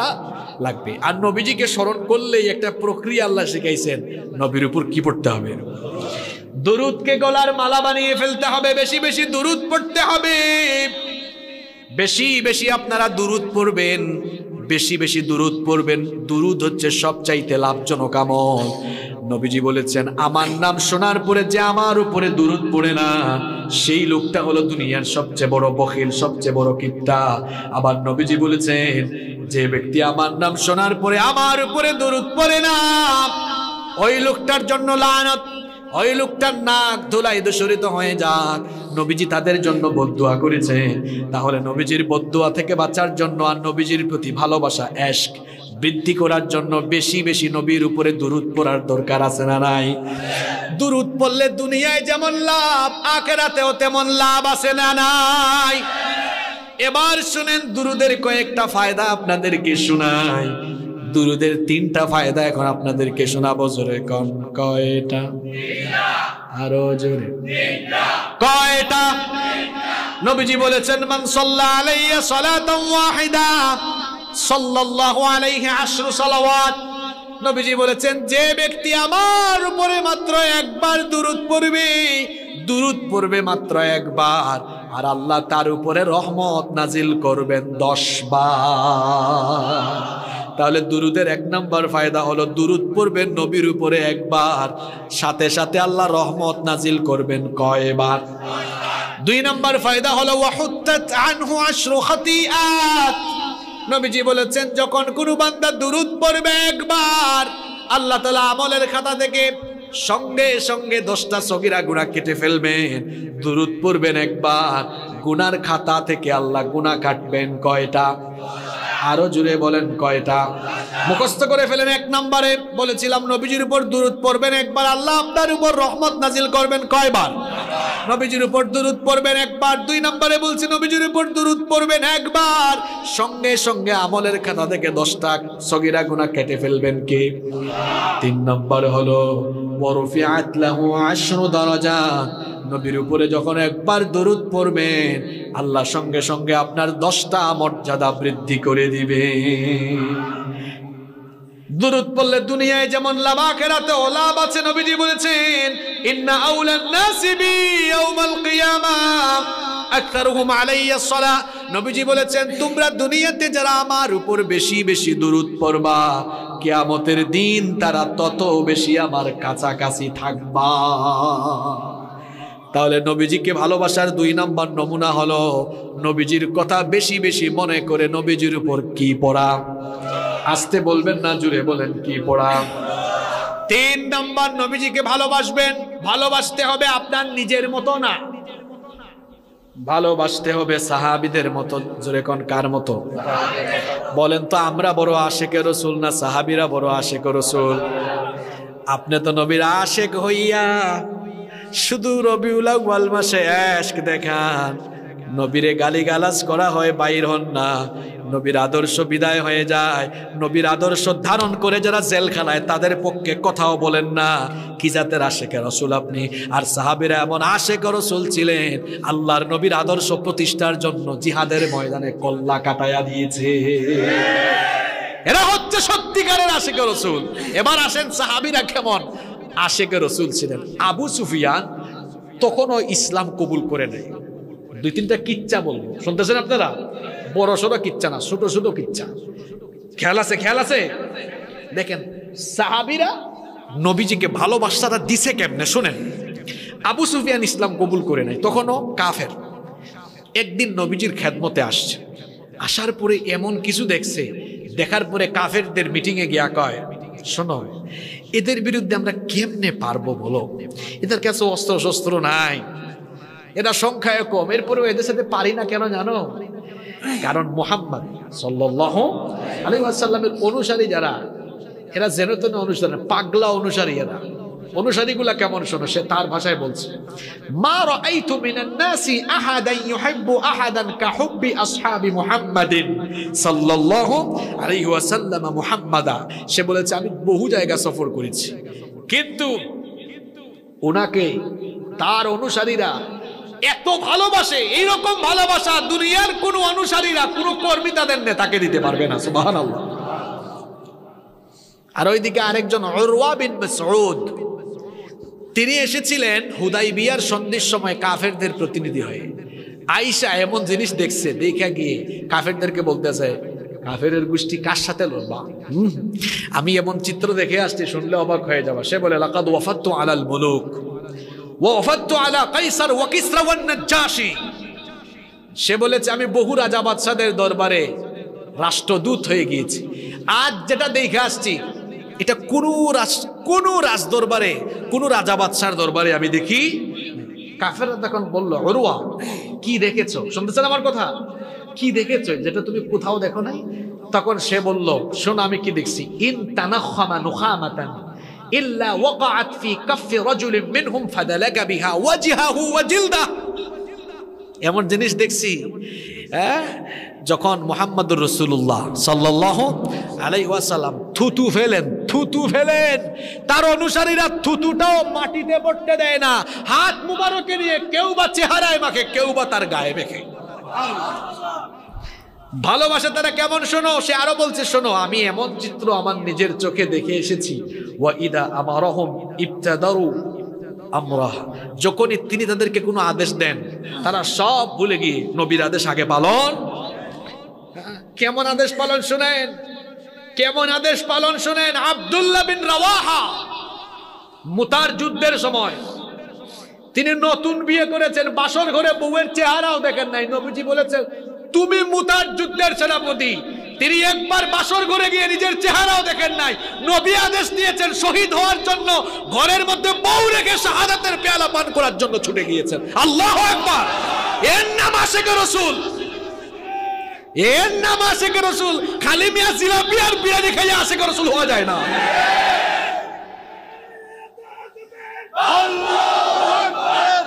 লাগবে। আর নবীজিকে স্মরণ করলেই একটা প্রক্রিয়া আল্লাহ শিখাইছেন, নবীর উপর কি পড়তে হবে? দুরূদকে গলার মালা বানিয়ে ফেলতে হবে, বেশি বেশি দুরূদ পড়তে হবে। বেশি বেশি আপনারা দুরূদ পড়বেন, বেশি বেশি দুরূদ পড়বেন। দুরূদ হচ্ছে সবচাইতে লাভজনক আমল। নবীজি বলেছেন, আমার নাম শোনার পরে যে আমার উপরে দুরূদ পড়ে না, সেই লোকটা হলো দুনিয়ার সবচেয়ে বড় বখিল, সবচেয়ে বড় কিপটা। আবার নবীজি বলেছেন, যে ব্যক্তি আমার নাম শোনার পরে আমার উপরে দুরূদ পড়ে না, ওই লোকটার জন্য লানত, ওই লোকটার নাক ধুলাই দূষিত হয়ে যাক। নবীজি তাদের জন্য বদদুয়া করেছেন। তাহলে নবীজির বদদুয়া থেকে বাঁচার জন্য আর নবীজির প্রতি ভালোবাসা, ইশক বৃদ্ধি করার জন্য বেশি বেশি নবীর উপরে দুরূদ পড়ার দরকার আছে না নাই? দুরূদ পড়লে দুনিয়ায় যেমন লাভ, আখিরাতেও তেমন লাভ আছে না নাই? এবার শুনেন দুরূদের কয়েকটা ফায়দা আপনাদেরকে শোনাই। দুরূদের 3টা ফায়দা এখন আপনাদেরকে শোনাবো। জোরে কোন কয়টা? আরো জোরে। কয়টা? নবীজি বলেছেন, মান সাল্লা আলাইয়া সালাতান ওয়াহিদা সাল্লাল্লাহু আলাইহি 10 সালাওয়াত। নবীজি বলেছেন, যে ব্যক্তি আমার উপরে মাত্র একবার দুরূদ পড়বে, দুরূদ পড়বে মাত্র একবার, আর আল্লাহ তার উপরে রহমত নাজিল করবেন 10 বার। তাহলে দুরূদের 1 নম্বর ফায়দা হলো দুরূদ পড়বেন নবীর উপরে একবার, সাথে সাথে আল্লাহ রহমত নাজিল করবেন কয়বার? 2 নম্বর ফায়দা হলো ওয়াহুত্তাত আনহু 10 খাতিআত। নবীজি বলেছেন, যখন কোনো বান্দা দুরূদ পড়বে একবার, আল্লাহ তাআলা আমলের খাতা থেকে সঙ্গে সঙ্গে 10টা সগীরা গুনাহ কেটে ফেলবেন। দুরূদ পড়বেন একবার, গুনার খাতা থেকে আল্লাহ গুনাহ কাটবেন কয়টা? আরো জোরে বলেন কয়টা? মুখস্থ করে ফেলেন। 1 নম্বরে বলেছিলাম, নবীজির উপর দুরূদ পড়বেন একবার, আল্লাহ আপনার উপর রহমত নাজিল করবেন কয়বার? নবীজির উপর দুরূদ পড়বেন একবার। 2 নম্বরে বলছি, নবীজির উপর দুরূদ পড়বেন একবার, সঙ্গে সঙ্গে আমলের খাতা থেকে 10টা সগীরা গুনাহ কেটে ফেলবেন কে? 3 নম্বর হলো ওয়ারফিআত লাহু 10 দারাজাত। নবীর উপরে যখন একবার দুরূদ পড়বেন, আল্লাহ সঙ্গে সঙ্গে আপনার 10টা মর্যাদা বৃদ্ধি করে দিবে। দুরূদ পড়লে দুনিয়ায় যেমন লাভ, আখিরাতেও লাভ আছে। নবীজি বলেছেন, ইন্না আউলান নাসি বি ইয়াউমাল কিয়ামাহ আকতারুহুম আলাইয়া সালাহ। নবীজি বলেছেন, তোমরা দুনিয়াতে যারা আমার উপর বেশি বেশি দুরূদ পড়বা, কিয়ামতের দিন তারা তত বেশি আমার কাছাকাছি থাকবা। তাহলে নবীজিকে ভালোবাসার 2 নম্বর নমুনা হলো নবীজির কথা বেশি বেশি মনে করে নবীজির উপর কি পড়া? আস্তে বলবেন না, জুড়ে বলেন কি পড়া? 3 নম্বর, নবীজিকে ভালোবাসবেন। ভালোবাসতে হবে আপনার নিজের মতো না, ভালোবাসতে হবে সাহাবীদের মতো। জোরে কোন কার মতো? বলেন তো, আমরা বড় আশেকে রাসূল না সাহাবীরা বড় আশেকে রাসূল? আপনি তো নবীর আশেক হইয়া শুধু রবিউল আউয়াল মাসে ইশক দেখান, নবীরে গালিগালাজ করা হয়, বাইর হন না। নবীর আদর্শ বিদায় হয়ে যায়, নবীর আদর্শ ধারণ করে যারা জেলখানায়, তাদের পক্ষে কথাও বলেন না। কি জাতের আশেকে রাসূল আপনি? আর সাহাবীরা এমন আশেকে রাসূল ছিলেন, আল্লাহর নবীর আদর্শ প্রতিষ্ঠার জন্য জিহাদের ময়দানে কল্লা কাটায়া দিয়েছে। এরা হচ্ছে সত্যিকারের আশেকে রাসূল। এবার আসেন সাহাবীরা কেমন আশেকে রাসূল ছিলেন। আবু সুফিয়ান তখনও ইসলাম কবুল করে নাই। 2-3টা কিচ্ছা বলবো, শুনতেছেন আপনারা? বড় সড়ো কিচ্ছা না, ছোট ছোট কিচ্ছা। খেয়াল আছে, খেয়াল আছে। দেখেন সাহাবীরা নবীজিকে ভালোবাসাটা দিছে কেমনে শুনেন। আবু সুফিয়ান ইসলাম কবুল করে নাই, তখনও কাফের। একদিন নবীজির খেদমতে আসছে, আসার পরে এমন কিছু দেখছে, দেখার পরে কাফেরদের মিটিংয়ে গিয়া কয়, শোনো এদের বিরুদ্ধে আমরা কেমনে পারবো বলো, এদের কাছে অস্ত্র শস্ত্র নাই, এরা সংখ্যায় কম, এরপরেও এদের সাথে পারি না কেন জানো? কারণ মুহাম্মদ সাল্লাল্লাহু আলাইহি ওয়াসাল্লামের অনুসারী যারা, এরা যেন তেন অনুসারী, পাগলা অনুসারী এরা। অনুসারীগুলা কেমন শোনো, সে তার ভাষায় বলছে, মা রাআইতু মিনান নাসি আহাদান ইউহিব্বু আহাদান কাহুব্বি আসহাবি মুহাম্মাদিন সাল্লাল্লাহু আলাইহি ওয়াসাল্লাম মুহাম্মাদা। সে বলেছে আমি বহু জায়গা সফর করেছি, কিন্তু ওনাকে তার অনুসারীরা এত ভালোবাসে, এইরকম ভালোবাসা দুনিয়ার কোন অনুসারীরা, কোন কর্মী তাদের নেতাকে দিতে পারবে না। সুবহানাল্লাহ। আর ওইদিকে আরেকজন উরওয়া বিন মাসউদ, তিনি এসেছিলেন হুদাইবিয়ার সন্ধির সময় কাফেরদের প্রতিনিধি হয়ে। আয়েশা এমন জিনিস দেখছে, দেখা গিয়ে কাফেরদেরকে বলতেছে, কাফেরের গোষ্ঠী কার সাথে লড়বা? আমি এমন চিত্র দেখে আসছি, শুনলে অবাক হয়ে যাবা। সে বলে, লাকাদ ওয়াফাততু আলাল মুলুক ওয়া ওয়াফাততু আলা কাইসার ওয়া কিসরা ওয়ান নাজ্জাশি। সে বলেছে আমি বহু রাজা বাদশাদের দরবারে রাষ্ট্রদূত হয়ে গিয়েছি। আজ যেটা দেখে আসছি, এটা কোন রাজ দরবারে, কোন রাজা বাদশার দরবারে আমি দেখি। কাফেররা তখন বলল, উরওয়া কি দেখেছো? শুনতেছেন আমার কথা? কি দেখেছো যেটা তুমি কোথাও দেখো নাই? তখন সে বলল, শোনো আমি কি দেখছি। ইন তানাখামা নুখামাতান ইল্লা ওয়াকাআত ফি কাফি রাজুলিন মিনহুম ফাদালাকা বিহা ওয়াজহাহু ওয়া জিলদা। এমন জিনিস দেখছি, যখন মুহাম্মদুর রাসূলুল্লাহ সাল্লাল্লাহু আলাইহি ওয়াসাল্লাম থুতু ফেলেন, তার অনুসারীরা থুতুটাও মাটিতে পড়তে দেয় না, হাত মুবারকে নিয়ে কেউ বা চেহারায় মাখে, কেউ বা তার গায়ে মেখে। ভালোবাসা তারা কেমন শোনো। সে আরো বলছে, শোনো আমি এমন চিত্র আমার নিজের চোখে দেখে এসেছি। ওয়া ইদা আমারহুম ইবতাদারু আমরাহ, যখনই তিনি তাদেরকে কোনো আদেশ দেন, তারা সব ভুলে গিয়ে নবীর আদেশ আগে পালন। কেমন আদেশ পালন শুনেন, কেমন আদেশ পালন শুনেন। আব্দুল্লাহ বিন রাওয়াহা মুতার যুদ্ধের সময় তিনি নতুন বিয়ে করেছেন, বাসর ঘরে বউয়ের চেহারাও দেখেন নাই। নবীজি বলেছেন, তুমি মুতার যুদ্ধের সেনাপতি। তিনি একবার বাসর ঘরে গিয়ে নিজের চেহারাও দেখেন নাই। নবী আদেশ দিয়েছেন শহীদ হওয়ার জন্য, ঘরের মধ্যে বউ রেখে শাহাদাতের পেয়ালা পান করার জন্য ছুটে গিয়েছেন। আল্লাহু আকবার। এর নাম আশিকে রাসূল, এর নাম আশিকে রাসূল। খালি মিয়া জিলাপি আর বিরিয়ানি খাইয়া আশিকে রাসূল হওয়া যায় না। আল্লাহু আকবার।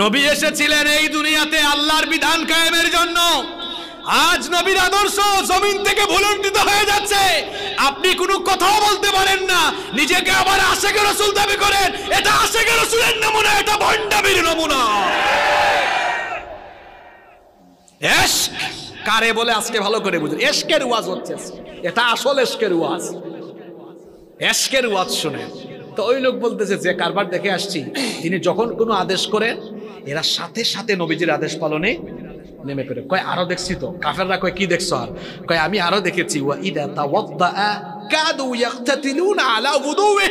নবী এসেছিলেন এই দুনিয়াতে আল্লাহর বিধান কায়েমের জন্য। আজ নবীর আদর্শ জমিন থেকে ভুলুণ্ঠিত হয়ে যাচ্ছে। আপনি কোনো কথাও বলতে পারেন না, নিজেকে আবার আশিকে রাসূল দাবি করেন। এটা আশিকে রাসূলের নমুনা, এটা ভণ্ডামির নমুনা। ইশক কারে বলে আজকে ভালো করে বুঝুন। ইশকের ওয়াজ হচ্ছে, এটা আসল ইশকের ওয়াজ। ইশকের ওয়াজ শুনেন। তো ওই লোক বলতেছে যে কারবার দেখে আসছি, তিনি যখন কোনো আদেশ করেন এরা সাথে সাথে নবীজির আদেশ পালনে নেমে পড়ে। কয় আরো দেখছি তো। কাফেররা কয় কি দেখছো? আর কয় আমি আরো দেখেছি, ওয়া ইদা তাওয়াদ্দা কাদু ইয়াকতাতিলুনা আলা ওযুহি।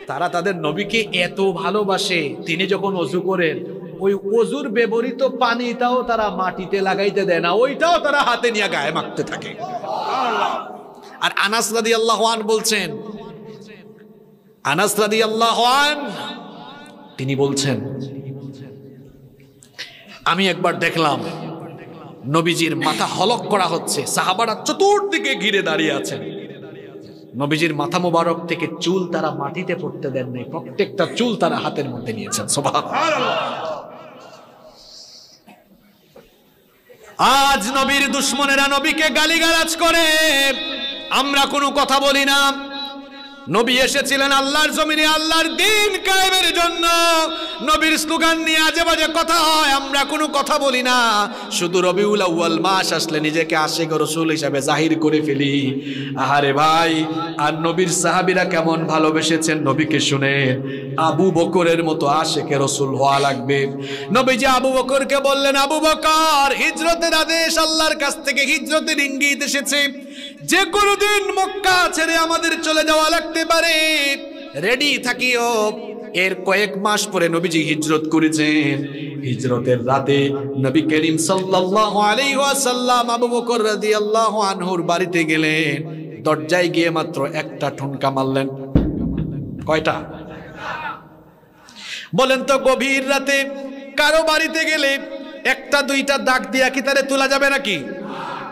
তারা তাদের নবীকে এত ভালোবাসে, তিনি যখন ওযু করেন ওই ওযুর ব্যবহৃত পানিটাও তারা মাটিতে লাগাইতে দেয় না, ওইটাও তারা হাতে নিয়ে গায়ে মাখতে থাকে। আর আনাস রাদিয়াল্লাহু আনহু বলছেন, আনাস রাদিয়াল্লাহু আনহু তিনি বলছেন, আমি একবার দেখলাম নবীজির মাথা হলক করা হচ্ছে, সাহাবারা চতুর্দিকে ঘিরে দাঁড়িয়ে আছেন। নবীজির মাথা মোবারক থেকে চুল তারা মাটিতে পড়তে দেন নাই, প্রত্যেকটা চুল তারা হাতের মধ্যে নিয়েছেন। সুবহানাল্লাহ। আজ নবীর দুশমনেরা নবীকে গালিগালাজ করে, আমরা কোনো কথা বলি না। নবী এসেছিলেন আল্লাহর জমিনে আল্লাহর দ্বীন কায়েমের জন্য। নবীর স্লোগান নিয়ে আজে বাজে কথা হয়, আমরা কোনো কথা বলি না, শুধু রবিউল আউয়াল মাস আসলে নিজেকে আশিক রাসূল হিসেবে জাহির করে ফেলি। আহারে ভাই, আর নবীর সাহাবীরা কেমন ভালোবেসেছেন নবীকে শুনেন। আবু বকরের মতো আশিকে রাসূল হওয়া লাগবে। নবীজি আবু বকরকে বললেন, আবু বকর, হিজরতের আদেশ আল্লাহর কাছ থেকে, হিজরতের ইঙ্গিত এসেছে, যে কোনো দিন মক্কা ছেড়ে আমাদের চলে যাওয়া লাগতে পারে, রেডি থাকিও। এর কয়েক মাস পরে নবীজি হিজরত করেছেন। হিজরতের রাতে নবী করিম সাল্লাল্লাহু আলাইহি ওয়াসাল্লাম আবু বকর রাদিয়াল্লাহু আনহুর বাড়িতে গেলেন। দরজায় গিয়ে মাত্র একটা ঠুনকা মারলেন। কয়টা? বলেন তো, গভীর রাতে কারো বাড়িতে গেলে একটা দুইটা ডাক দিয়া কি তারে তোলা যাবে নাকি?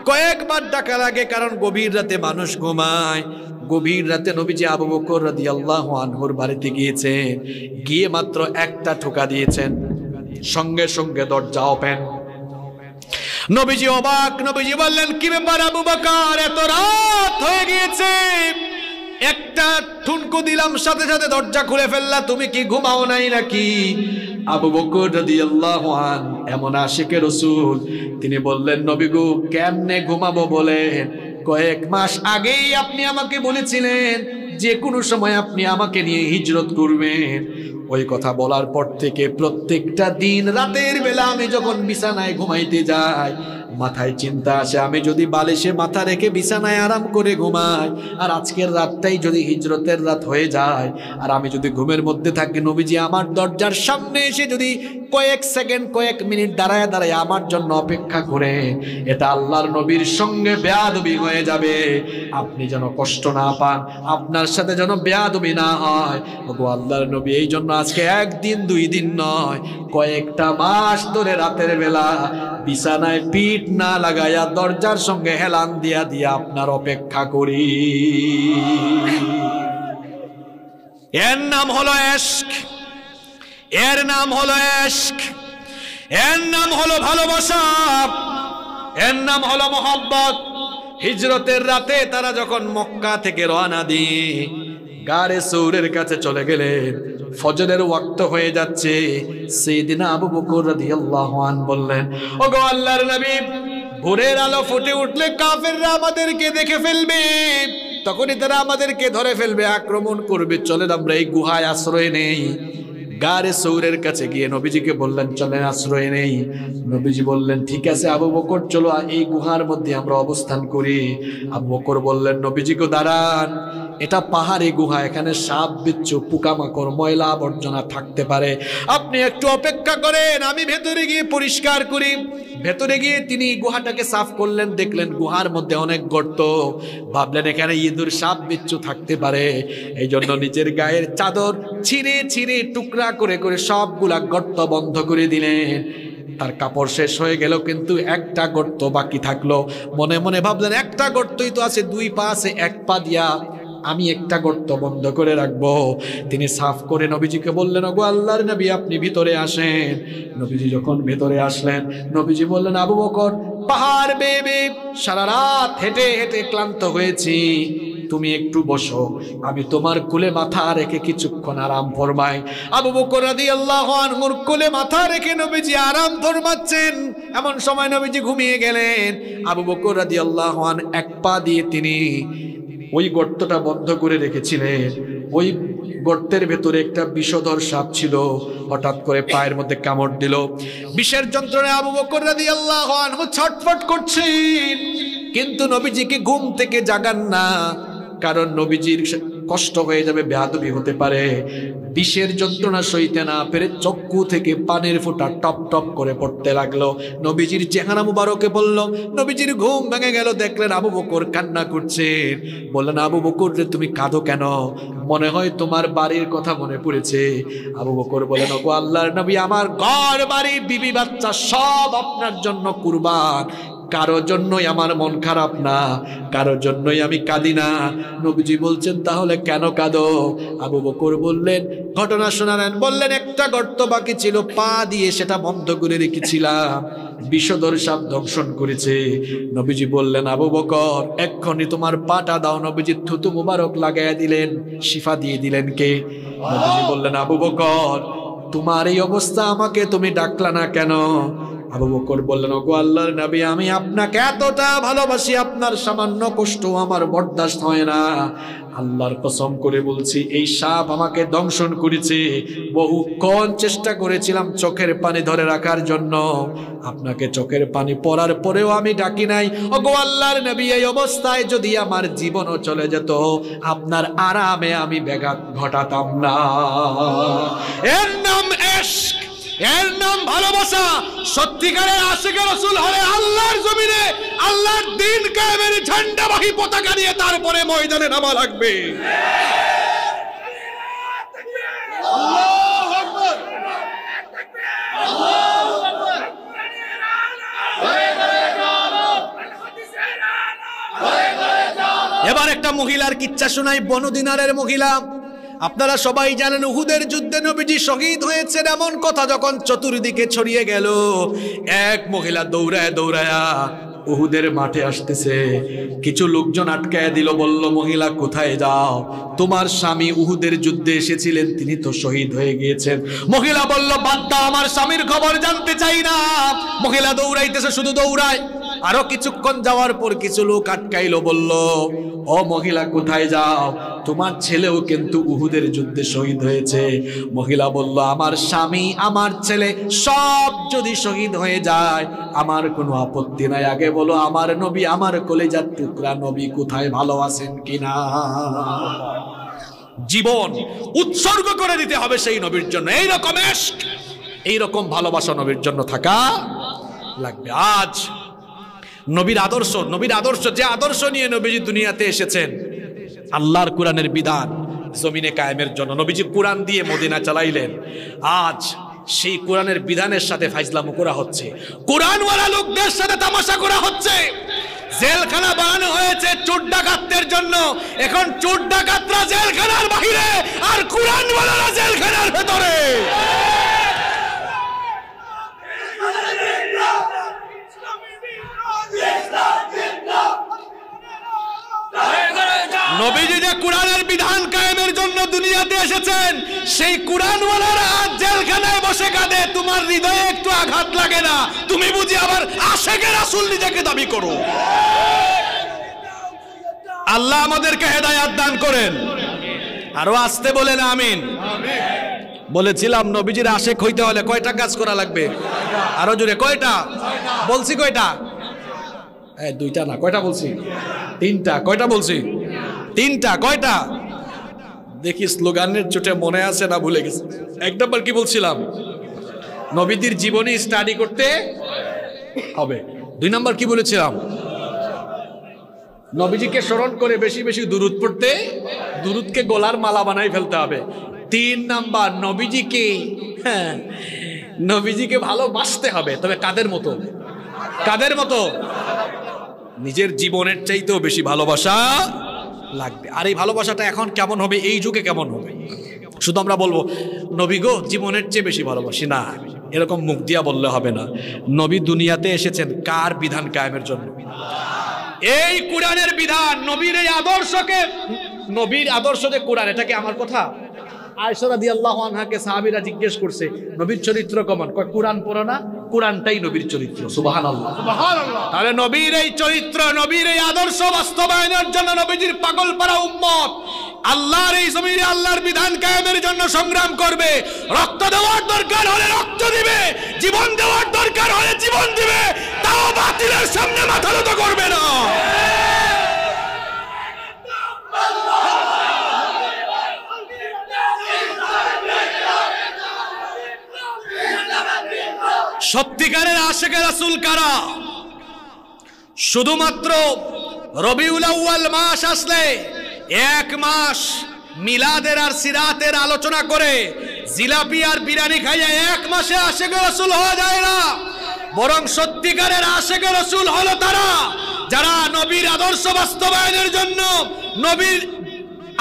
কয়েকবার ডাকা লাগে, কারণ গভীর রাতে মানুষ ঘুমায়। গভীর রাতে নবীজি আবু বকর রাদিয়াল্লাহু আনহুর বাড়িতে গিয়েছেন, গিয়ে মাত্র একটা ঠোকা দিয়েছেন, সঙ্গে সঙ্গে দরজা ওপেন। নবীজি অবাক। নবীজি বললেন, কি ব্যাপার আবু বকর, এত রাত হয়ে গিয়েছে, একটা ঠুনকো দিলাম সাথে সাথে দরজা খুলে ফেললা, তুমি কি ঘুমাও নাই নাকি? আবু বকর রাদিয়াল্লাহু আনহু এমন আশিকে রাসূল, তিনি বললেন, নবী গো, কেমনে ঘুমাবো বলেন? কয়েক মাস আগেই আপনি আমাকে বলেছিলেন যে কোনো সময় আপনি আমাকে নিয়ে হিজরত করবেন। ওই কথা বলার পর থেকে প্রত্যেকটা দিন রাতের বেলা আমি যখন বিছানায় ঘুমাইতে যাই, মাথায় চিন্তা আসে, আমি যদি বালিশে মাথা রেখে বিছানায় আরাম করে ঘুমাই, আর আজকের রাতটাই যদি হিজরতের রাত হয়ে যায়, আর আমি যদি ঘুমের মধ্যে থাকি, নবীজি আমার দরজার সামনে এসে যদি কয়েক সেকেন্ড কয়েক মিনিট দাঁড়ায় দাঁড়ায় আমার জন্য অপেক্ষা করে, এটা আল্লাহর নবীর সঙ্গে বেয়াদবি হয়ে যাবে। আপনি যেন কষ্ট না পান, আপনার সাথে যেন বেয়াদবি না হয়। ওগো আল্লাহর নবী, এই জন্য আজকে একদিন দুই দিন নয়, কয়েকটা মাস ধরে রাতের বেলা বিছানায় পিঠ না লাগাইয়া দরজার সঙ্গে হেলান দিয়া দিয়া আপনার অপেক্ষা করি। এর নাম হলো ইশক, এর নাম হলো ইশক, এর নাম হলো ভালোবাসা, এর নাম হলো মোহাব্বত। হিজরতের রাতে তারা যখন মক্কা থেকে রওনা দিয়ে গারে সৌরের কাছে চলে গেলেন, ফজরের ওয়াক্ত হয়ে যাচ্ছে। সেইদিন আবু বকর রাদিয়াল্লাহু আনহু বললেন, ওগো আল্লাহর নবী, ভোরের আলো ফুটে উঠলে কাফেররা আমাদেরকে দেখে ফেলবে, তখনই তারা আমাদেরকে ধরে ফেলবে, আক্রমণ করবে, চলেন আমরা এই গুহায় আশ্রয় নেই। গারে সৌরের কাছে গিয়ে নবীজিকে বললেন, চলেন আশ্রয় নেই। নবীজি বললেন, ঠিক আছে আবু বকর, চলো এই গুহার মধ্যে আমরা অবস্থান করি। আবু বকর বললেন, নবীজিকে দাঁড়ান, এটা পাহাড়ি গুহা, এখানে সাপ বিচ্ছু পোকামাকড় ময়লা আবর্জনা থাকতে পারে, আপনি একটু অপেক্ষা করেন, আমি ভেতরে গিয়ে পরিষ্কার করি। ভেতরে গিয়ে তিনি গুহাটাকে সাফ করলেন, দেখলেন গুহার মধ্যে অনেক গর্ত, ভাবলেন এখানে ইঁদুর সাপ বিচ্ছু থাকতে পারে। এই জন্য নিজের গায়ের চাদর ছিঁড়ে ছিঁড়ে টুকরা করে করে সবগুলা গর্ত বন্ধ করে দিলেন। তার কাপড় শেষ হয়ে গেল, কিন্তু একটা গর্ত বাকি থাকলো। মনে মনে ভাবলেন, একটা গর্তই তো আছে, দুই পা আছে, এক পা দিয়া আমি একটা গর্ত বন্ধ করে রাখবো। তিনি সাফ করে নবীজিকে বললেন, ওগো আল্লাহর নবী, আপনি ভিতরে আসেন। নবীজি যখন ভেতরে আসলেন, নবীজি বললেন, আবু বকর, পাহাড় বেয়ে বেয়ে সারা রাত হেঁটে হেঁটে ক্লান্ত হয়েছি, তুমি একটু বসো, আমি তোমার কোলে মাথা রেখে কিছুক্ষণ আরাম ফরমাই। আবু বকর রাদিয়াল্লাহু আনহুর কোলে মাথা রেখে নবীজি আরাম ফরমাচ্ছেন। এমন সময় নবীজি ঘুমিয়ে গেলেন। আবু বকর রাদিয়াল্লাহু আনহু এক পা দিয়ে তিনি ওই গর্তটা বন্ধ করে রেখেছিলেন। ওই গর্তের ভেতরে একটা বিষধর সাপ ছিল, হঠাৎ করে পায়ের মধ্যে কামড় দিল। বিষের যন্ত্রণায় আবু বকর রাদিয়াল্লাহু আনহু ছটফট করছেন, কিন্তু নবীজিকে ঘুম থেকে জাগান না, কারণ নবীজির কষ্ট হয়ে যাবে, বেয়াদবি হতে পারে। বিষের যন্ত্রণা সইতে না পেরে চক্ষু থেকে পানির ফোঁটা টপ টপ করে পড়তে লাগলো। নবীজির চেহারা মুবারকে বলল, নবীজির ঘুম ভেঙে গেল, দেখলেন আবু বকর কান্না করছেন। বললেন, আবু বকর রে, তুমি কাঁদো কেন? মনে হয় তোমার বাড়ির কথা মনে পড়েছে। আবু বকর বলেন, ওগো আল্লাহর নবী, আমার ঘর বাড়ি বিবি বাচ্চা সব আপনার জন্য কুরবান, কারোর জন্যই আমার মন খারাপ না, কারোর জন্যই আমি কাঁদি না। নবীজি বলছেন তাহলে কেন কাঁদো? আবু বকর বললেন, ঘটনা শোনালেন, বললেন একটা গর্ত বাকি ছিল, পা দিয়ে সেটা বন্ধ করে রেখেছিলাম, বিষধর সাপ দংশন করেছে। নবীজি বললেন, আবু বকর এক্ষুনি তোমার পাটা দাও। নবীজি থুতু মুবারক লাগাইয়া দিলেন, শিফা দিয়ে দিলেন কে? নবীজি বললেন, আবু বকর তোমার এই অবস্থা, আমাকে তুমি ডাকলা না কেন? আবু বকর বললেন, ওগো আল্লাহর নবী, আমি আপনাকে এতটা ভালোবাসি, আপনার সামান্য কষ্ট আমার বরদাস্ত হয় না। আল্লাহর কসম করে বলছি, এই সাপ আমাকে দংশন করেছে, বহুক্ষণ চেষ্টা করেছিলাম চোখের পানি ধরে রাখার জন্য, আপনাকে চোখের পানি পড়ার পরেও আমি ডাকি নাই। ওগো আল্লাহর নবী, এই অবস্থায় যদি আমার জীবনও চলে যেত, আপনার আরামে আমি ব্যাঘাত ঘটাতাম না। এর নাম ইশক, এর নাম ভালোবাসা। সত্যিকারের আশিকে রাসূল হলে আল্লাহর জমিনে আল্লাহর দ্বীন কায়েমের ঝান্ডাবাহী পতাকা নিয়ে তারপরে ময়দানে নামা লাগবে। আল্লাহু আকবার, আল্লাহু আকবার। এবার একটা মহিলার কিচ্ছা শোনাই, বনু দিনারের মহিলা। আপনারা সবাই জানেন উহুদের যুদ্ধে নবীজি শহীদ হয়েছেন, এমন কথা যখন চতুর্দিকে ছড়িয়ে গেল, এক মহিলা দৌড়ায় দৌড়ায়া উহুদের মাঠে আসতেছে। কিছু লোকজন আটকায় দিল, বলল, মহিলা কোথায় যাও? তোমার স্বামী উহুদের যুদ্ধে এসেছিলেন, তিনি তো শহীদ হয়ে গিয়েছেন। মহিলা বলল, বাদ দাও, আমার স্বামীর খবর জানতে চাই না। মহিলা দৌড়াইতেছে, শুধু দৌড়ায়। আরো কিছুক্ষণ যাওয়ার পর কিছু লোক আটকাইলো, বলল, ও মহিলা কোথায় যাও? তোমার ছেলেও কিন্তু উহুদের যুদ্ধে শহীদ হয়েছে। মহিলা বলল, আমার স্বামী আমার ছেলে সব যদি শহীদ হয়ে যায় আমার কোনো আপত্তি নাই, আগে বলো আমার নবী, আমার কলেজার টুকরা নবী কোথায়, ভালো আছেন কিনা? জীবন উৎসর্গ করে দিতে হবে সেই নবীর জন্য। এইরকম ইশক, এইরকম ভালোবাসা নবীর জন্য থাকা লাগবে। আজ নবীর আদর্শ, নবীর আদর্শ, যে আদর্শ নিয়ে নবীজি দুনিয়াতে এসেছেন, আল্লাহর কোরআনের বিধান জমিনে কায়েমের জন্য নবীজি কোরআন দিয়ে মদিনা চালাইলেন। আজ সেই কোরআনের বিধানের সাথে ফাইজলামো করা হচ্ছে, কোরআনওয়ালা লোকদের সাথে তামাশা করা হচ্ছে। জেলখানা বানানো হয়েছে চোর ডাকাতদের জন্য, এখন চোর ডাকাতরা জেলখানার বাইরে আর কোরআনওয়ালারা জেলখানার ভেতরে। নবীজি যে কোরআনের বিধান কায়েমের জন্য দুনিয়াতে এসেছেন, সেই কোরআনওয়ালারা আজ জেলখানায় বসে কাঁদে। তোমার হৃদয়ে একটু আঘাত লাগে না? তুমি বুঝি আবার আশিকে রাসূল নিজেকে দাবি করো? আল্লাহ আমাদেরকে হেদায়েত দান করেন। আরো আসতে বলেন আমিন। বলেছিলাম নবীজির আশিক হইতে হলে কয়টা কাজ করা লাগবে? আরো জোরে, কয়টা বলছি? কয়টা? দুইটা না, কয়টা বলছি? তিনটা। কয়টা বলছি? তিনটা। কয়টা? দেখি স্লোগানের চোটে মনে আছে না ভুলে গেছে। এক নম্বর কি বলছিলাম? নবীদের জীবনী স্টাডি করতে হবে। দুই নম্বর কি বলেছিলাম? নবীজিকে স্মরণ করে বেশি বেশি দুরূদ পড়তে, দুরূদকে গলার মালা বানাই ফেলতে হবে। তিন নাম্বার, নবীজিকে ভালোবাসতে হবে। তবে কাদের মতো? কাদের মতো? নিজের জীবনের চাইতেও বেশি ভালোবাসা লাগবে। আর এই ভালোবাসাটা এখন কেমন হবে? এই যুগে কেমন হবে? শুধু আমরা বলবো নবী গো জীবনের চেয়ে বেশি ভালোবাসি না, এরকম মুখ দিয়া বললে হবে না। নবী দুনিয়াতে এসেছেন কার বিধান কায়েমের জন্য? এই কোরআনের বিধান, নবীর এই আদর্শকে, নবীর আদর্শ যে কোরআন, এটা কি আমার কথা? আয়েশা রাদিয়াল্লাহু আনহাকে সাহাবীরা জিজ্ঞেস করছে নবীর চরিত্র কেমন? কয় কোরআন পড়ো না? কোরআনটাই নবীর চরিত্র। সুবহানাল্লাহ, সুবহানাল্লাহ। তাহলে নবীর এই চরিত্র, নবীর এই আদর্শ বাস্তবায়নের জন্য নবীজির পাগল পারা উম্মত আল্লাহর এই জমিনে আল্লাহর বিধান কায়েমের জন্য সংগ্রাম করবে। রক্ত দেওয়ার দরকার হলে রক্ত দিবে, জীবন দেওয়ার দরকার হলে জীবন দিবে, তাও বাতিলের সামনে মাথা নত করবে না। সত্যিকারের আশিকে রাসূল কারা? শুধুমাত্র রবিউল আউয়াল মাস আসলে এক মাস মিলাদের আর সিরাতের আলোচনা করে জিলাপি আর বিরিয়ানি খাইয়া এক মাসে আশিকে রাসূল হওয়া যায় না। বরং সত্যিকারের আশিকে রাসূল হলো তারা যারা নবীর আদর্শ বাস্তবায়নের জন্য, নবীর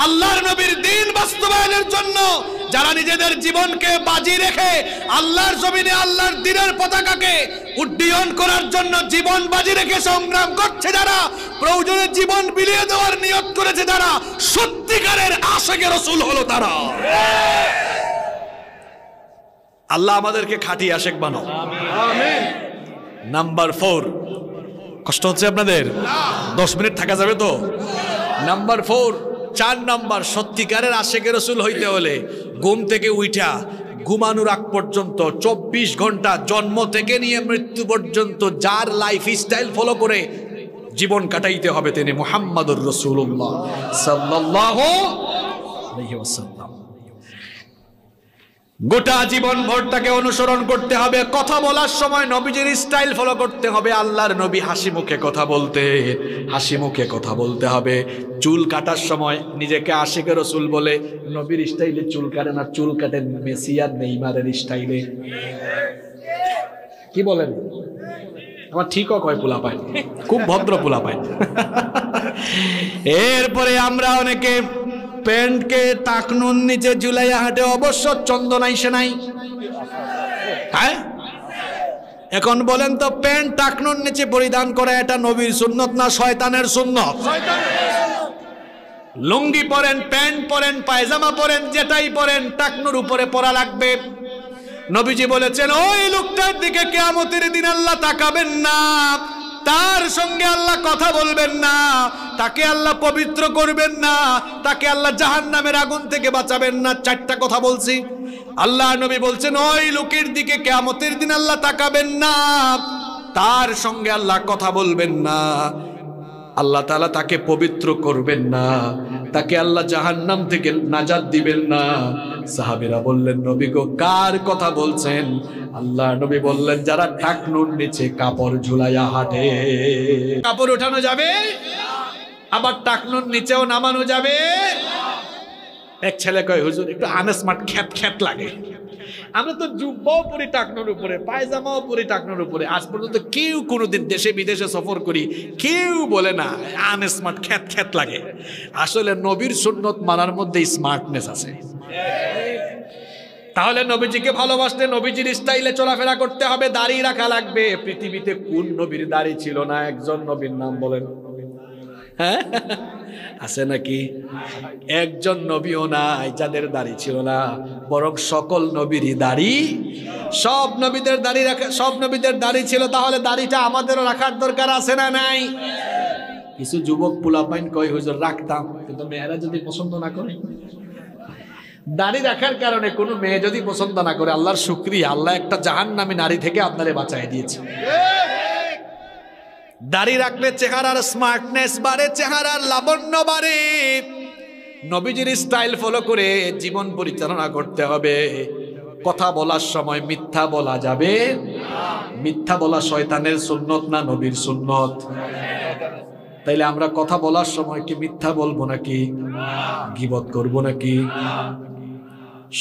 আল্লাহর নবীর দ্বীন বাস্তবায়নের জন্য যারা নিজেদের জীবনকে বাজি রেখে আল্লাহর জমিনে আল্লাহর দ্বীনের পতাকাকে উড্ডীয়ন করার জন্য জীবন বাজি রেখে সংগ্রাম করছে, যারা প্রয়োজনে জীবন বিলিয়ে দেওয়ার নিয়ত করেছে, যারা সত্যিকারের আশিকে রাসূল হলো তারা। আল্লাহ আমাদেরকে খাঁটি আশিক বানাও, আমিন। নাম্বার 4, কষ্ট হচ্ছে আপনাদের? 10 মিনিট থাকা যাবে তো? নাম্বার 4, 4 নাম্বার, সত্যিকারের আশিকে রাসূল হইতে হলে ঘুম থেকে উঠা ঘুমানোর আগ পর্যন্ত 24 ঘন্টা জন্ম থেকে নিয়ে মৃত্যু পর্যন্ত যার লাইফ স্টাইল ফলো করে জীবন কাটাইতে হবে তিনি মুহাম্মাদুর রাসূলুল্লাহ সাল্লাল্লাহু আলাইহি ওয়াসাল্লাম। গোটা জীবন ভর তাকে অনুসরণ করতে হবে। কথা বলার সময় নবীজির স্টাইল ফলো করতে হবে। আল্লাহর নবী হাসি মুখে কথা বলতে, হাসি মুখে কথা বলতে হবে। চুল কাটার সময় নিজেকে আশিকে রাসূল বলে নবীর স্টাইলে চুল কাটে না, চুল কাটেন মেসি আর নেইমারের স্টাইলে। কি বলেন? আমার ঠিকও কয় পোলা পায়, খুব ভদ্র পোলা পায়। এরপরে আমরা অনেকে প্যান্টকে টাকনুন নিচে ঝুলাইয়া হাঁটে, অবশ্য চন্দন আইসে নাই। হ্যাঁ, এখন বলেন তো প্যান্ট টাকনুন নিচে পরিধান করা এটা নবীর সুন্নত না শয়তানের সুন্নত? লুঙ্গি পরেন, প্যান্ট পরেন, পায়জামা পরেন, যেটাই পরেন টাকনুর উপরে পরা লাগবে। নবীজি বলেছেন ওই লোকটার দিকে কিয়ামতের দিন আল্লাহ তাকাবেন না, তার সঙ্গে আল্লাহ কথা বলবেন না, তাকে আল্লাহ পবিত্র করবেন না, তাকে আল্লাহ জাহান্নামের আগুন থেকে বাঁচাবেন না। 4টা কথা বলছি। আল্লাহ নবী বলছেন ওই লোকের দিকে কিয়ামতের দিন আল্লাহ তাকাবেন না, তার সঙ্গে আল্লাহ কথা বলবেন না, আল্লাহ তাআলা তাকে পবিত্র করবেন না, তাকে আল্লাহ জাহান্নাম থেকে নাজাত দিবেন না। সাহাবীরা বললেন নবী গো কার কথা বলছেন? আল্লাহ নবী বললেন যারা টাকনুর নিচে কাপড় ঝুলাইয়া হাঁটে। কাপড় উঠানো যাবে, আবার টাকনুর নিচেও নামানো যাবে। এক ছেলে কয় হুজুর একটু আনস্মার্ট খ্যাত খ্যাত লাগে। আমরা তো জুব্বাও পরি টাকনুর উপরে, পায়জামাও পরি টাকনুর উপরে। আজ পর্যন্ত কেউ কোনোদিন দেশে বিদেশে সফর করি কেউ বলে না আনস্মার্ট খ্যাত খ্যাত লাগে। আসলে নবীর সুন্নত মানার মধ্যে স্মার্টনেস আছে। তাহলে নবীজিকে ভালোবাসতে নবীজির স্টাইলে চলাফেরা করতে হবে, দাড়ি রাখা লাগবে। পৃথিবীতে কোন নবীর দাড়ি ছিল না? একজন নবীর নাম বলেন। হ্যাঁ আছে নাকি? একজন নবীও নাই যাদের দাড়ি ছিল না, বরং সকল নবীরই দাড়ি, সব নবীদের দাড়ি রাখা, সব নবীদের দাড়ি ছিল। তাহলে দাড়িটা আমাদেরও রাখার দরকার আছে না নাই? কিছু যুবক পোলাপাইন কয় হুজুর রাখতাম, কিন্তু মেয়েরা যদি পছন্দ না করে। দাড়ি রাখার কারণে কোনো মেয়ে যদি পছন্দ না করে, আল্লাহর শুকরিয়া, আল্লাহ একটা জাহান্নামী নারী থেকে আপনারে বাঁচায় দিয়েছে। দাড়ি রাখলে চেহারার স্মার্টনেস বাড়ে, চেহারার লাবণ্য বাড়ে। নবীজির স্টাইল ফলো করে জীবন পরিচালনা করতে হবে। কথা বলার সময় মিথ্যা বলা যাবে। মিথ্যা বলা শয়তানের সুন্নত না নবীর সুন্নত? তাইলে আমরা কথা বলার সময় কি মিথ্যা বলবো নাকি? গীবত করব নাকি?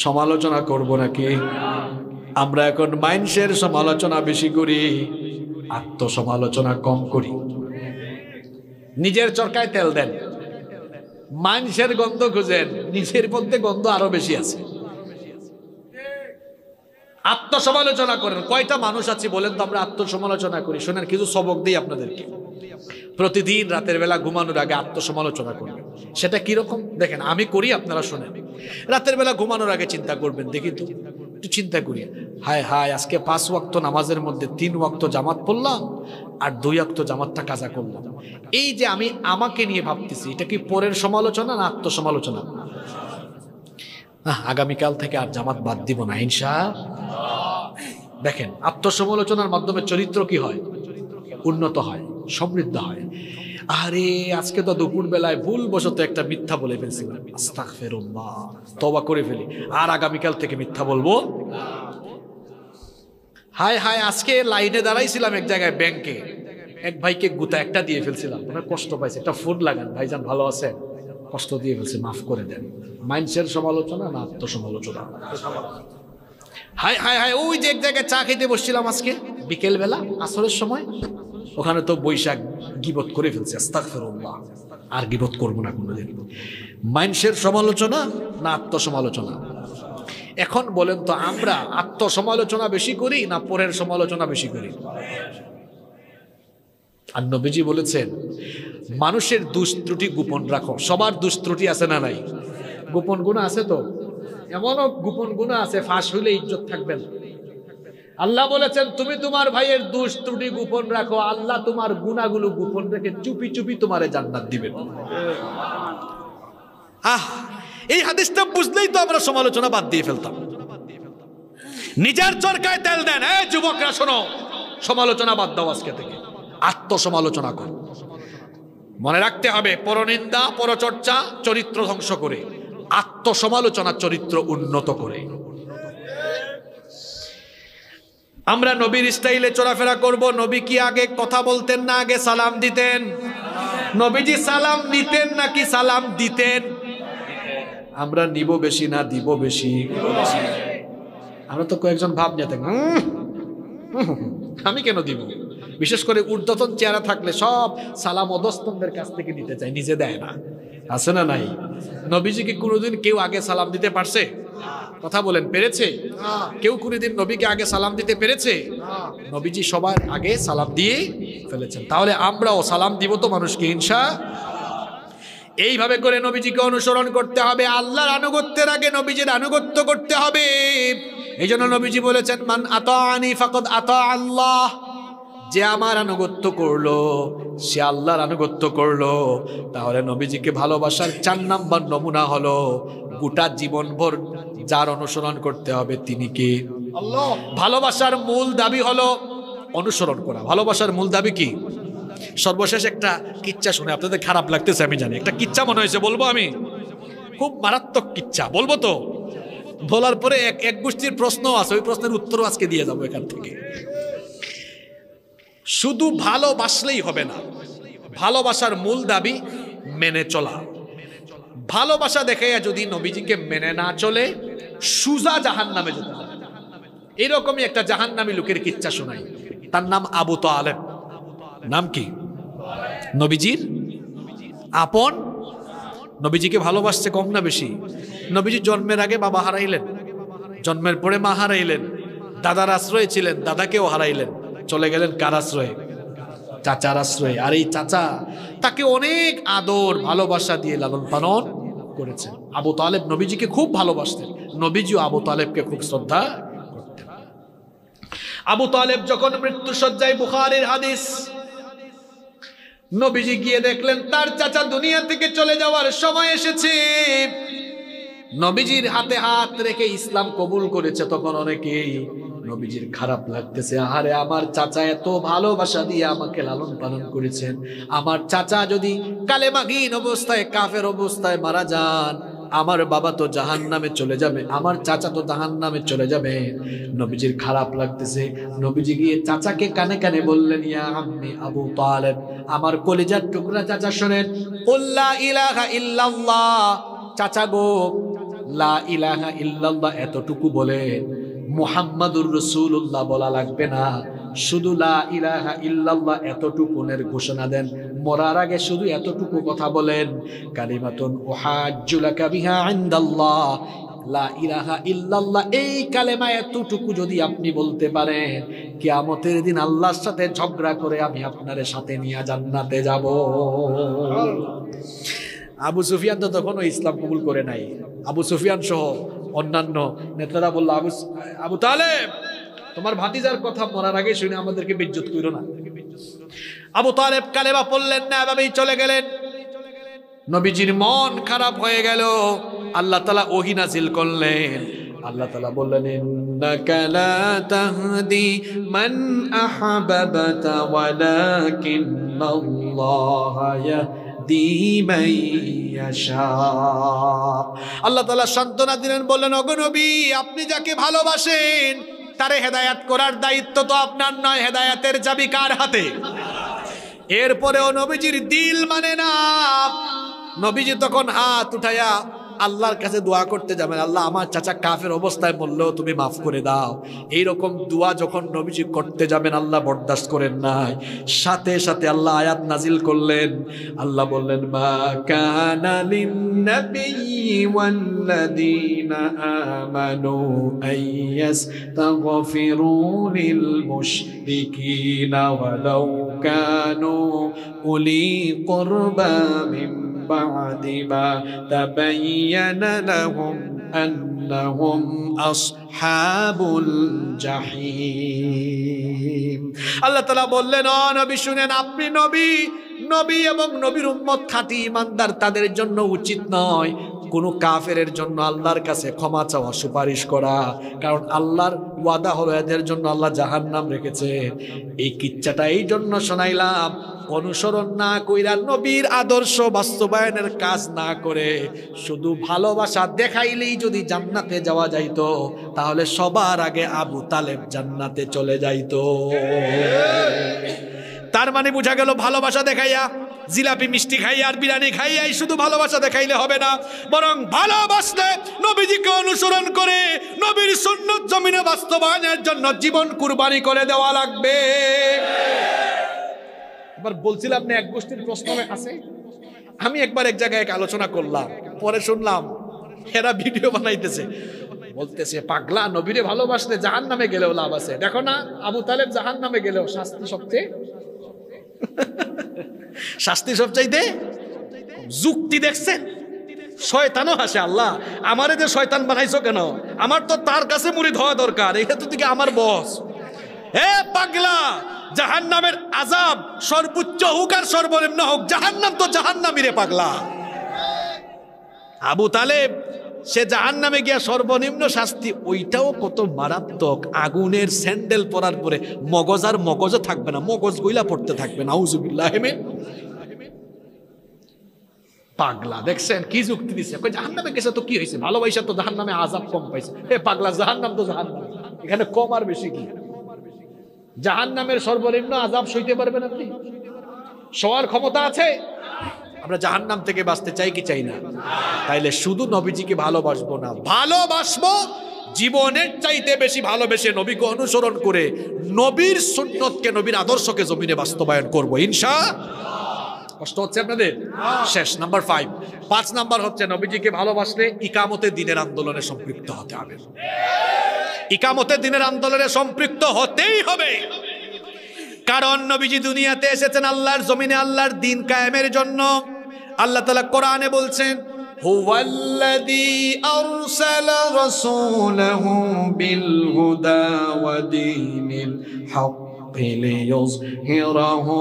সমালোচনা করব নাকি? আমরা এখন মানুষের সমালোচনা বেশি করি, আত্মসমালোচনা কম করি। নিজের চরকায় তেল দেন, মানুষের গন্ধ খুঁজেন, নিজের মধ্যে গন্ধ আরো বেশি আছে। আত্মসমালোচনা করেন। কয়টা মানুষ আছে বলেন তো আমরা আত্মসমালোচনা করি? শোনেন কিছু সবক দিই আপনাদেরকে। প্রতিদিন রাতের বেলা ঘুমানোর আগে আত্মসমালোচনা করবেন। সেটা কিরকম দেখেন, আমি করি, আপনারা শোনেন। রাতের বেলা ঘুমানোর আগে চিন্তা করবেন, দেখি তো একটু চিন্তা করি, হায় হায় আজকে 5 ওয়াক্ত নামাজের মধ্যে 3 ওয়াক্ত জামাত পড়লাম আর 2 ওয়াক্ত জামাতটা কাজা করলাম। এই যে আমি আমাকে নিয়ে ভাবতেছি, এটা কি পরের সমালোচনা না আত্মসমালোচনা? আগামীকাল থেকে আর জামাত বাদ দিব না ইনশাআল্লাহ। দেখেন আত্মসমালোচনার মাধ্যমে চরিত্র কি হয়? উন্নত হয়, সমৃদ্ধ হয়। আরে আজকে তো দুপুর বেলায় ভুলবশত একটা মিথ্যা বলে ফেলছিলাম, আস্তাগফিরুল্লাহ, তওবা করে ফেলি, আর আগামীকাল থেকে মিথ্যা বলবো। হায় হায় আজকে লাইনে দাঁড়াইছিলাম এক জায়গায় ব্যাংকে, এক ভাইকে গুতা একটা দিয়ে ফেলছিলাম, ওনার কষ্ট পাইছে, একটা ফুড লাগান ভাইজান, ভালো আছেন, কষ্ট দিয়ে ফেলছে, মাফ করে দেন। মাইন্ডসের সমালোচনা না আত্মসমালোচনা? হায় হায় হায় ওই যে এক জায়গায় চা খেতে বসছিলাম আজকে, বিকেল বেলা আসরের সময় ওখানে তো বৈশাখ গীবত করে ফেলছে, আস্তাগফিরুল্লাহ, আর গীবত করবো না কোনোদিন। মানুষের সমালোচনা না আত্মসমালোচনা? এখন বলেন তো, আমরা আত্মসমালোচনা বেশি করি না পরের সমালোচনা বেশি করি? আর নবীজি বলেছেন, মানুষের দোষ ত্রুটি গোপন রাখো। সবার দোষ ত্রুটি আছে না নাই? গোপন গুনাহ আছে তো, এমনও গোপন গুনাহ আছে ফাঁস হইলে ইজ্জত থাকবে না। আল্লাহ বলেছেন, তুমি তোমার ভাইয়ের দোষ ত্রুটি গোপন রাখো, আল্লাহ তোমার গুনাহগুলো গোপন রেখে চুপি চুপি তোমারে জান্নাত দিবেন। এই হাদিসটা বুঝলেই তো আমরা সমালোচনা বাদ দিয়ে ফেলতাম। নিজের চরকায় তেল দেন। এই যুবকরা শোনো, সমালোচনা বাদ দাও আজকে থেকে, আত্মসমালোচনা করো। মনে রাখতে হবে, পরনিন্দা পরচর্চা চরিত্র ধ্বংস করে, আত্মসমালোচনা চরিত্র উন্নত করে। আমরা নবীর স্টাইলে চলাফেরা করব। নবী কি আগে কথা বলতেন না আগে সালাম দিতেন? নবীজি সালাম নিতেন নাকি সালাম দিতেন? আমরা নিব বেশি না দিব বেশি? আমরা তো কয়েকজন ভাব নিয়ে থাকি, আমি কেন দিব? বিশেষ করে ঊর্ধ্বতন চেহারা থাকলে সব সালাম অধস্তনদের কাছ থেকে নিতে চায়, নিজে দেয় না। আছে না নাই? নবীজিকে কোনোদিন কেউ আগে সালাম দিতে পারছে? কথা বলেন, পেরেছে? কেউ কোনোদিন নবীকে আগে সালাম দিতে পেরেছে? নবীজি সবার আগে সালাম দিয়ে ফেলেছেন। তাহলে আমরাও সালাম দিব তো মানুষকে, ইনশাআল্লাহ। এইভাবে করে নবীজিকে অনুসরণ করতে হবে। আল্লাহর আনুগত্যের আগে নবীজির আনুগত্য করতে হবে। এই জন্য নবীজি বলেছেন, মান আতাআনি ফাকাদ আতা আল্লাহ। যে আমার আনুগত্য করলো সে আল্লাহর আনুগত্য করলো। তাহলে নবীজিকে ভালোবাসার 4 নাম্বার নমুনা হলো, গোটা জীবনভর যার অনুসরণ করতে হবে তিনি কে? আল্লাহ। ভালোবাসার মূল দাবি হলো অনুসরণ করা। ভালোবাসার মূল দাবি কি? সর্বশেষ একটা কিচ্ছা শুনে আপনাদের খারাপ লাগতেছে আমি জানি, একটা কিচ্ছা মনে হয়েছে, বলবো আমি? খুব মারাত্মক কিচ্ছা, বলবো তো? বলার পরে এক গোষ্ঠীর প্রশ্ন আছে, ওই প্রশ্নের উত্তরও আজকে দিয়ে যাবো এখান থেকে। শুধু ভালোবাসলেই হবে না, ভালোবাসার মূল দাবি মেনে চলা। ভালোবাসা দেখে যদি নবীজিকে মেনে না চলে, সুজা জাহান্নামে যেতে হবে। এরকমই একটা জাহান্নামী লোকের কিচ্ছা শোনাই। তার নাম আবু তালেব। নাম কি? নবীজির আপন। নবীজিকে ভালোবাসছে কম না বেশি? নবীজি জন্মের আগে বাবা হারাইলেন, জন্মের পরে মা হারাইলেন, দাদার আশ্রয়ে ছিলেন, দাদাকেও হারাইলেন, চলে গেলেন কার আশ্রয়ে? চাচার আশ্রয়ে। আর এই চাচা তাকে অনেক আদর ভালোবাসা দিয়ে লালন পালন করেছেন। আবু তালেব নবীজিকে খুব ভালোবাসতেন, নবীজিও আবু তালেবকে খুব শ্রদ্ধা করতেন। আবু তালেব যখন মৃত্যুশয্যায়, বুখারীর হাদিস, নবীজি গিয়ে দেখলেন তার চাচা দুনিয়া থেকে চলে যাওয়ার সময় এসেছে। নবীজির হাতে হাত রেখে ইসলাম কবুল করেছে। তখন অনেকেই নবীজির খারাপ লাগতেছে, আরে আমার চাচা এত ভালোবাসা দিয়ে আমাকে লালন পালন করেছেন, আমার চাচা যদি কালেমাহীন অবস্থায় কাফের অবস্থায় মারা যান, আমার বাবা তো জাহান্নামে চলে যাবে, আমার চাচা তো জাহান্নামে চলে যাবে। নবীজির খারাপ লাগতেছে। নবীজি গিয়ে চাচাকে কানে কানে বললেন, ইয়া আম্মি আবু তালেব, আমার কলিজার টুকরা চাচা শোনেন, লা ইলাহা ইল্লাল্লাহ। চাচা গো, লা ইলাহা ইল্লাল্লাহ এতটুকু বলে মুহাম্মাদুর রাসূলুল্লাহ বলা লাগবে না, শুধু লা ইলাহা ইল্লাল্লাহ এতটুকুনের ঘোষণা দেন। মরার আগে শুধু এতটুকু কথা বলেন, কালিমাতুন উহাজ্জু লাকা বিহা ইনদাল্লাহ। লা ইলাহা ইল্লাল্লাহ এই কালেমা এতটুকু যদি আপনি বলতে পারেন, কিয়ামতের দিন আল্লাহর সাথে ঝগড়া করে আমি আপনার সাথে নিয়ে জান্নাতে যাব। আবু সুফিয়ান তো তখনও ইসলাম কবুল করে নাই। আবু সুফিয়ান সহ অন্যান্য নেতারা বলল, আবু তালেব, তোমার ভাতিজার কথা মরার আগে শুনে আমাদেরকে বেইজ্জত কইরো না। আবু তালেব কালেমা পড়লেন না, এভাবেই চলে গেলেন। নবীজির মন খারাপ হয়ে গেল। আল্লাহ তাআলা ওহী নাযিল করলেন। আল্লাহ তাআলা বললেন, ইন্নাকা লা তাহদি মান আহবাবতা ওয়ালাকিন্নাল্লাহা ইয়াহদি মান ইয়াশা। আল্লাহ তাআলা সান্ত্বনা দিলেন, বললেন, ওগো নবী, আপনি যাকে ভালোবাসেন তারে হেদায়েত করার দায়িত্ব তো আপনার নয়, হেদায়েতের চাবি কার হাতে? এরপরেও নবীজির দিল মানে না। নবীজি তখন হাত উঠায়া আল্লাহর কাছে দোয়া করতে যাবেন, আল্লাহ আমার চাচা কাফের অবস্থায় বললেও তুমি মাফ করে দাও, এইরকম দোয়া যখন নবীজি করতে যাবেন আল্লাহ বরদাস্ত করেন নাই, সাথে সাথে আল্লাহ আয়াত নাজিল করলেন। আল্লাহ বললেন মা কানা লিন-নাবিয়্যি ওয়াল্লাযীনা আমানু আইয়াস্তাগফিরু লিল মুশরিকিনা ওয়ালাউ কানু উলি কুরবা মিন বা'দি মা তাবায়্যানা লাহুম আন্নাহুম আসহাবুল জাহিম। আল্লাহ তাআলা বললেন, ও নবী শুনেন, আপনি নবী এবং নবীর উম্মত খাঁটি ইমানদার, তাদের জন্য উচিত নয় কোনো কাফেরের জন্য আল্লাহর কাছে ক্ষমা চাওয়া, সুপারিশ করা, কারণ আল্লাহর ওয়াদা হলো এদের জন্য আল্লাহ জাহান্নাম রেখেছে। এই কিচ্ছাটা এই জন্য শোনাইলাম, অনুসরণ না কইরা নবীর আদর্শ বাস্তবায়নের কাজ না করে শুধু ভালোবাসা দেখাইলেই যদি জান্নাতে যাওয়া যাইতো, তাহলে সবার আগে আবু তালেব জান্নাতে চলে যাইতো। তার মানে বোঝা গেল ভালোবাসা দেখাইয়া, জিলাপি মিষ্টি খাইয়া আর বিরিয়ানি খাইয়াই শুধু ভালোবাসা দেখাইলে হবে না, বরং ভালোবাসলে নবীজিকে অনুসরণ করে নবীর সুন্নাত জমিনে বাস্তবায়নের জন্য জীবন কুরবানি করে দেওয়া লাগবে। এবার বলছিলাম না, এক গোষ্ঠীর প্রশ্ন আছে, আমি একবার এক জায়গায় এক আলোচনা করলাম, পরে শুনলাম এরা ভিডিও বানাইতেছে, বলতেছে পাগলা, নবীরে ভালোবাসলে জাহান্নামে গেলেও লাভ আছে। দেখো না, আবু তালেব জাহান্নামে গেলেও শাস্তি সবচাইতে যুক্তি দেখছেন। শয়তানও হাসে, আল্লাহ আমারে যে শয়তান বানাইছো কেন, আমার তো তার কাছে মুরিদ হওয়া দরকার, এই হেতু থেকে আমার বস। হে পাগলা, জাহান্নামের আযাব সর্বোচ্চ হোক আর সর্বনিম্ন হোক, জাহান্নাম তো জাহান্নামই রে পাগলা। আবু তালেব সে জাহান্নামে গিয়া সর্বনিম্ন শাস্তি, ওইটাও কত মারাত্মক, আগুনের স্যান্ডেল পরার পরে মগজ আর মগজও থাকবে না, মগজ গইলা পড়তে থাকবে। নাউজুবিল্লাহ। পাগলা দেখছেন কি যুক্তি দিচ্ছে, জাহান্নামে গেছে তো কি হয়েছে, ভালোবাসা তো জাহান্নামে আযাব কম পাইছে। হে পাগলা, জাহান্নাম তো জাহান্নাম, এখানে কম আর বেশি কি? জাহান্নামের সর্বনিম্ন আযাব সইতে পারবেন আপনি? সবার ক্ষমতা আছে? আমরা জাহান্নাম থেকে বাঁচতে চাই কি চাই না? তাইলে শুধু নবীজিকে ভালোবাসবো না, ভালোবাসবো জীবনের চাইতে বেশি ভালোবেসে নবীকে অনুসরণ করে নবীর সুন্নতকে, নবীর আদর্শকে জমিনে বাস্তবায়ন করব ইনশাআল্লাহ। কষ্ট হচ্ছে আপনাদের? শেষ নাম্বার 5 নাম্বার হচ্ছে নবীজিকে ভালোবাসলে ইকামতে দ্বীনের আন্দোলনে সম্পৃক্ত হতে হবে। ইকামতে দ্বীনের আন্দোলনে সম্পৃক্ত হতেই হবে, কারণ নবীজি দুনিয়াতে এসেছেন আল্লাহর জমিনে আল্লাহর দ্বীন কায়েমের জন্য। আল্লাহ তাআলা কোরআনে বলছেন, হুয়াল্লাযী আরসালা রাসূলাহু বিল হুদা ওয়া দীনিল হাক্কি লিইয়ুযহিরাহু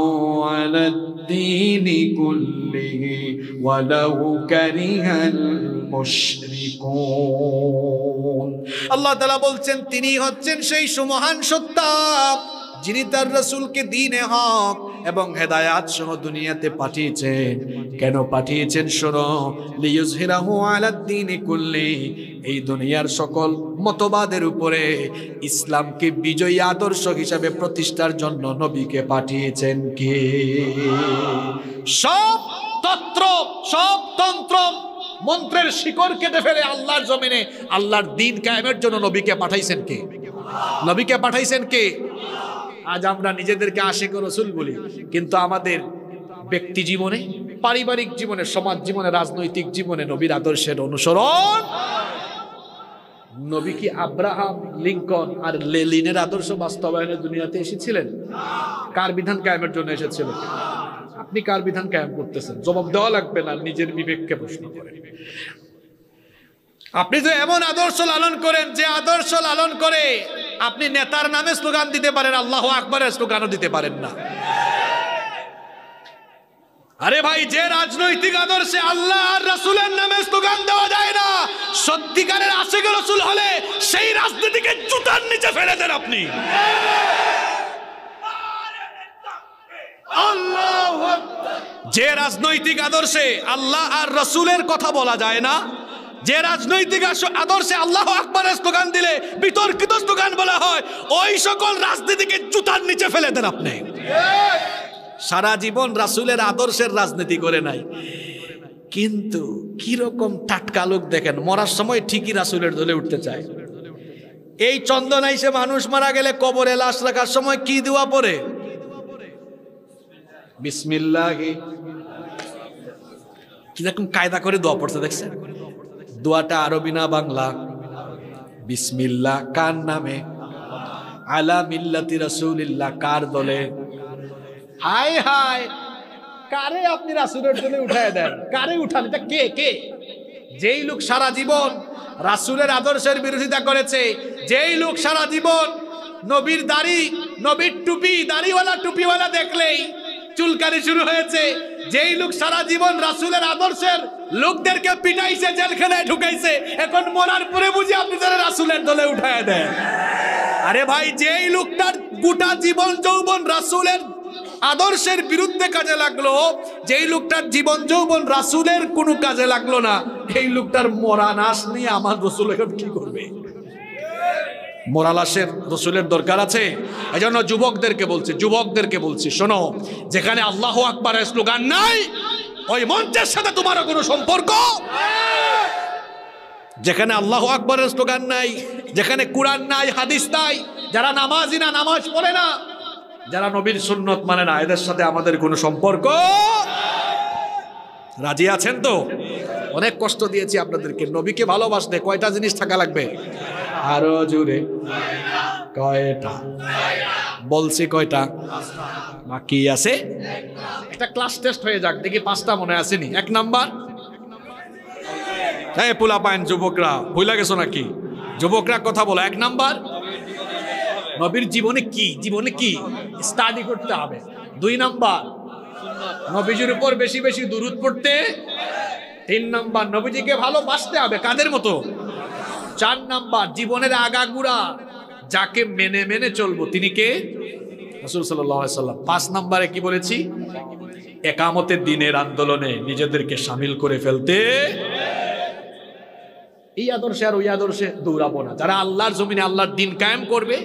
আলাদ দীনি কুল্লিহি ওয়ালাউ কারিহাল মুশরিকুন। আল্লাহ তাআলা বলছেন, তিনি হচ্ছেন সেই সুমহান সত্তা যিনি তার রাসূলকে দ্বীনে হক এবং হেদায়াত সহ দুনিয়াতে পাঠিয়েছেন। কেন পাঠিয়েছেন শোনো, লিইয়ুযহিরাহু আলাদ দীনি কুল্লি, এই দুনিয়ার সকল মতবাদের উপরে ইসলামকে বিজয়ী আদর্শ হিসাবে প্রতিষ্ঠার জন্য নবীকে পাঠিয়েছেন কে? সব তন্ত্র মন্ত্রের শিকড় কেটে ফেলে আল্লাহর জমিনে আল্লাহর দ্বীন কায়েমের জন্য নবীকে পাঠাইছেন কে? নবীকে পাঠাইছেন কে? আজ আমরা নিজেদেরকে আশিক রাসূল বলি, কিন্তু আমাদের ব্যক্তি জীবনে, পারিবারিক জীবনে, সমাজ জীবনে, রাজনৈতিক জীবনে নবীর আদর্শের অনুসরণ। নবী কি আব্রাহাম, লিঙ্কন আর লেনিনের আদর্শ বাস্তবায়নের দুনিয়াতে এসেছিলেন? কার বিধান কায়েমের জন্য এসেছিলেন? আপনি কার বিধান কায়েম করতেছেন? জবাব দেওয়া লাগবে না, নিজের বিবেককে প্রশ্ন করেন। আপনি যে এমন আদর্শ লালন করেন, যে আদর্শ লালন করে আপনি নেতার নামে স্লোগান দিতে পারেন, আল্লাহু আকবারের স্লোগানও দিতে পারেন না। আরে ভাই, যে রাজনৈতিক আদর্শে আল্লাহ আর রাসূলের নামে স্লোগান দেওয়া যায় না, সত্যিকারের আশিক রাসূল হলে সেই রাজনীতিকে জুতার নিচে ফেলে দেন আপনি। যে রাজনৈতিক আদর্শে আল্লাহ আর রাসূলের কথা বলা যায় না, যে রাজনৈতিক আদর্শে আল্লাহু আকবারের স্লোগান দিলে বিতর্কিত স্লোগান বলা হয়, ওই সকল রাজনীতিকে জুতার নিচে ফেলে দেন আপনি। সারা জীবন রাসূলের আদর্শের রাজনীতি করে নাই, কিন্তু কিরকম টাটকা লোক দেখেন, মরার সময় ঠিকই রাসূলের দলে উঠতে চায়। এই চন্দন আইসে মানুষ মারা গেলে কবরে লাশ রাখার সময় কি দোয়া পড়ে? বিসমিল্লাহি, কিরকম কায়দা করে দোয়া পড়ছে দেখছেন? দোয়াটা আরবি না বাংলা? বিসমিল্লাহ কার নামে? আলা মিল্লাতি রাসূলিল্লাহ, কার দলে? হায় হায়, কারে আপনি রাসূলের দলে উঠায় দেন? কারে উঠান? এটা কে? কে? যেই লোক সারা জীবন রাসূলের আদর্শের বিরোধিতা করেছে, যেই লোক সারা জীবন নবীর দাড়ি, নবীর টুপি, দাড়িওয়ালা টুপিওয়ালা দেখলেই চুলকানি শুরু হয়েছে, যেই লোক সারা জীবন রাসূলের আদর্শের লোকদেরকে পিটাইছে, জেলখানায় ঢুকাইছে, এখন মরার পরে বুঝি আপনি তারা রাসূলের দলে উঠায় দেন? আরে ভাই, যেই লোকটার গোটা জীবন যৌবন রাসূলের আদর্শের বিরুদ্ধে কাজে লাগলো, যেই লোকটার জীবন যৌবন রাসূলের কোনো কাজে লাগলো না, এই লোকটার মরা লাশ নিয়ে আমার রাসূল এখন কি করবে? মরা লাশের রাসূলের দরকার আছে? এজন্য যুবকদেরকে বলছি, শোনো, যেখানে আল্লাহু আকবারের স্লোগান নাই ওই মঞ্চের সাথে তোমারও কোনো সম্পর্ক। যেখানে আল্লাহু আকবারের স্লোগান নাই, যেখানে কোরআন নাই, হাদিস নাই, যারা নামাজি না, নামাজ পড়ে না, যারা নবীর সুন্নত মানে না, এদের সাথে আমাদের কোনো সম্পর্ক। রাজি আছেন তো? অনেক কষ্ট দিয়েছি আপনাদেরকে। নবীকে ভালোবাসতে কয়টা জিনিস থাকা লাগবে? আরো জোরে, কয়টা? বলছি কয়টা? বাকি আছে একটা ক্লাস টেস্ট হয়ে যাক, দেখি 5টা মনে আসেনি। 1 নাম্বার, এই পোলা পাইন যুবকরা ভুলে গেছো নাকি? যুবকরা কথা বলো। 1 নাম্বার, নবীর জীবনে কি স্টাডি করতে হবে। 2 নাম্বার, নবীজির উপর বেশি বেশি দুরূদ পড়তে। 3 নাম্বার, নবীজিকে ভালোবাসতে হবে। কাদের মতো? 4 নাম্বার, জীবনের আগাগোড়া যাকে মেনে মেনে চলবো তিনি কে? রাসূল সাল্লাল্লাহু আলাইহি সাল্লাম। 5 নাম্বারে কি বলেছি? একামতের দিনের আন্দোলনে নিজেদেরকে শামিল করে ফেলতে। এই আদর্শে আর ওই আদর্শে দৌড়াবো না। যারা আল্লাহর জমিনে আল্লাহর দিন কায়েম করবে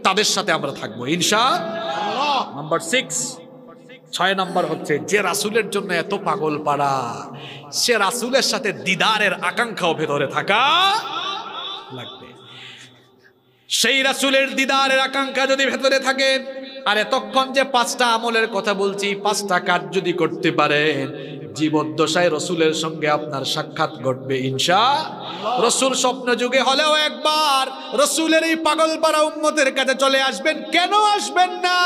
তাদের সাথে আমরা থাকবো ইনশাআল্লাহ। নাম্বার 6 নাম্বার হচ্ছে, যে রাসূলের জন্য এত পাগল পাড়া, সে রাসূলের সাথে দিদারের আকাঙ্ক্ষাও ভেতরে থাকা লাগবে। সেই রাসূলের দিদারের আকাঙ্ক্ষা যদি ভেতরে থাকে, আর এতক্ষণ যে 5টা আমলের কথা বলছি, 5টা কাজ যদি করতে পারেন, জীবদ্দশায় রাসূলের সঙ্গে আপনার সাক্ষাৎ ঘটবে ইনশাআল্লাহ। রাসূল স্বপ্ন যুগে হলেও একবার রাসূলের এই পাগলপাড়া উম্মতের কাছে চলে আসবেন। কেন আসবেন না?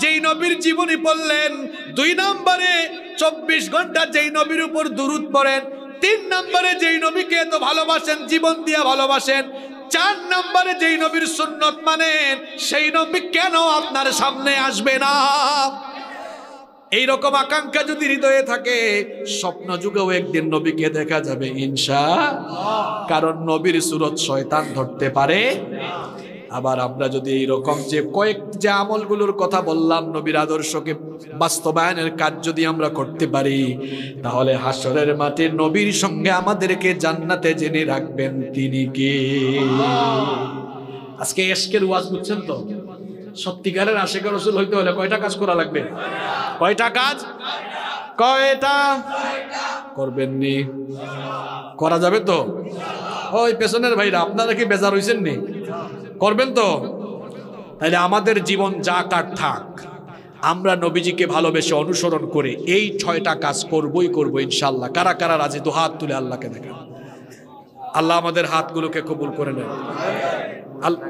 যেই নবীর জীবনী পড়লেন। 2 নম্বরে 24 ঘন্টা যেই নবীর উপর দুরূদ পড়েন। 3 নম্বরে যেই নবীকে এত ভালোবাসেন, জীবন দিয়ে ভালোবাসেন। 4 নম্বরে যেই নবীর সুন্নত মানেন, সেই নবী কেন আপনার সামনে আসবে না? এইরকম আকাঙ্ক্ষা যদি হৃদয়ে থাকে, স্বপ্ন যুগেও একদিন নবীকে দেখা যাবে ইনশাআল্লাহ। কারণ নবীর সুরত শয়তান ধরতে পারে। আবার আমরা যদি এইরকম যে আমলগুলোর কথা বললাম, নবীর আদর্শকে বাস্তবায়নের কাজ যদি আমরা করতে পারি, তাহলে হাসরের মাঠে নবীর সঙ্গে আমাদেরকে জান্নাতে জেনে রাখবেন তিনি কে। আজকে এশকের ওয়াজ বুঝছেন তো? সত্যিকারের আশিক রাসূল হইতে হলে কয়টা কাজ করা লাগবে? কয়টা কাজ? কয়টা করবেননি? করা যাবে তো? ওই পেছনের ভাইরা, আপনারা কি বেজার হইছেন নি? করবেন তো? তাহলে আমাদের জীবন যা কাট থাক, আমরা নবীজিকে ভালোবেসে অনুসরণ করে এই 6টা কাজ করবই করবো ইনশাআল্লাহ। কারা কারা রাজি? 2 হাত তুলে আল্লাহকে দেখান। আল্লাহ আমাদের হাতগুলোকে কবুল করে নেন। আল্লাহ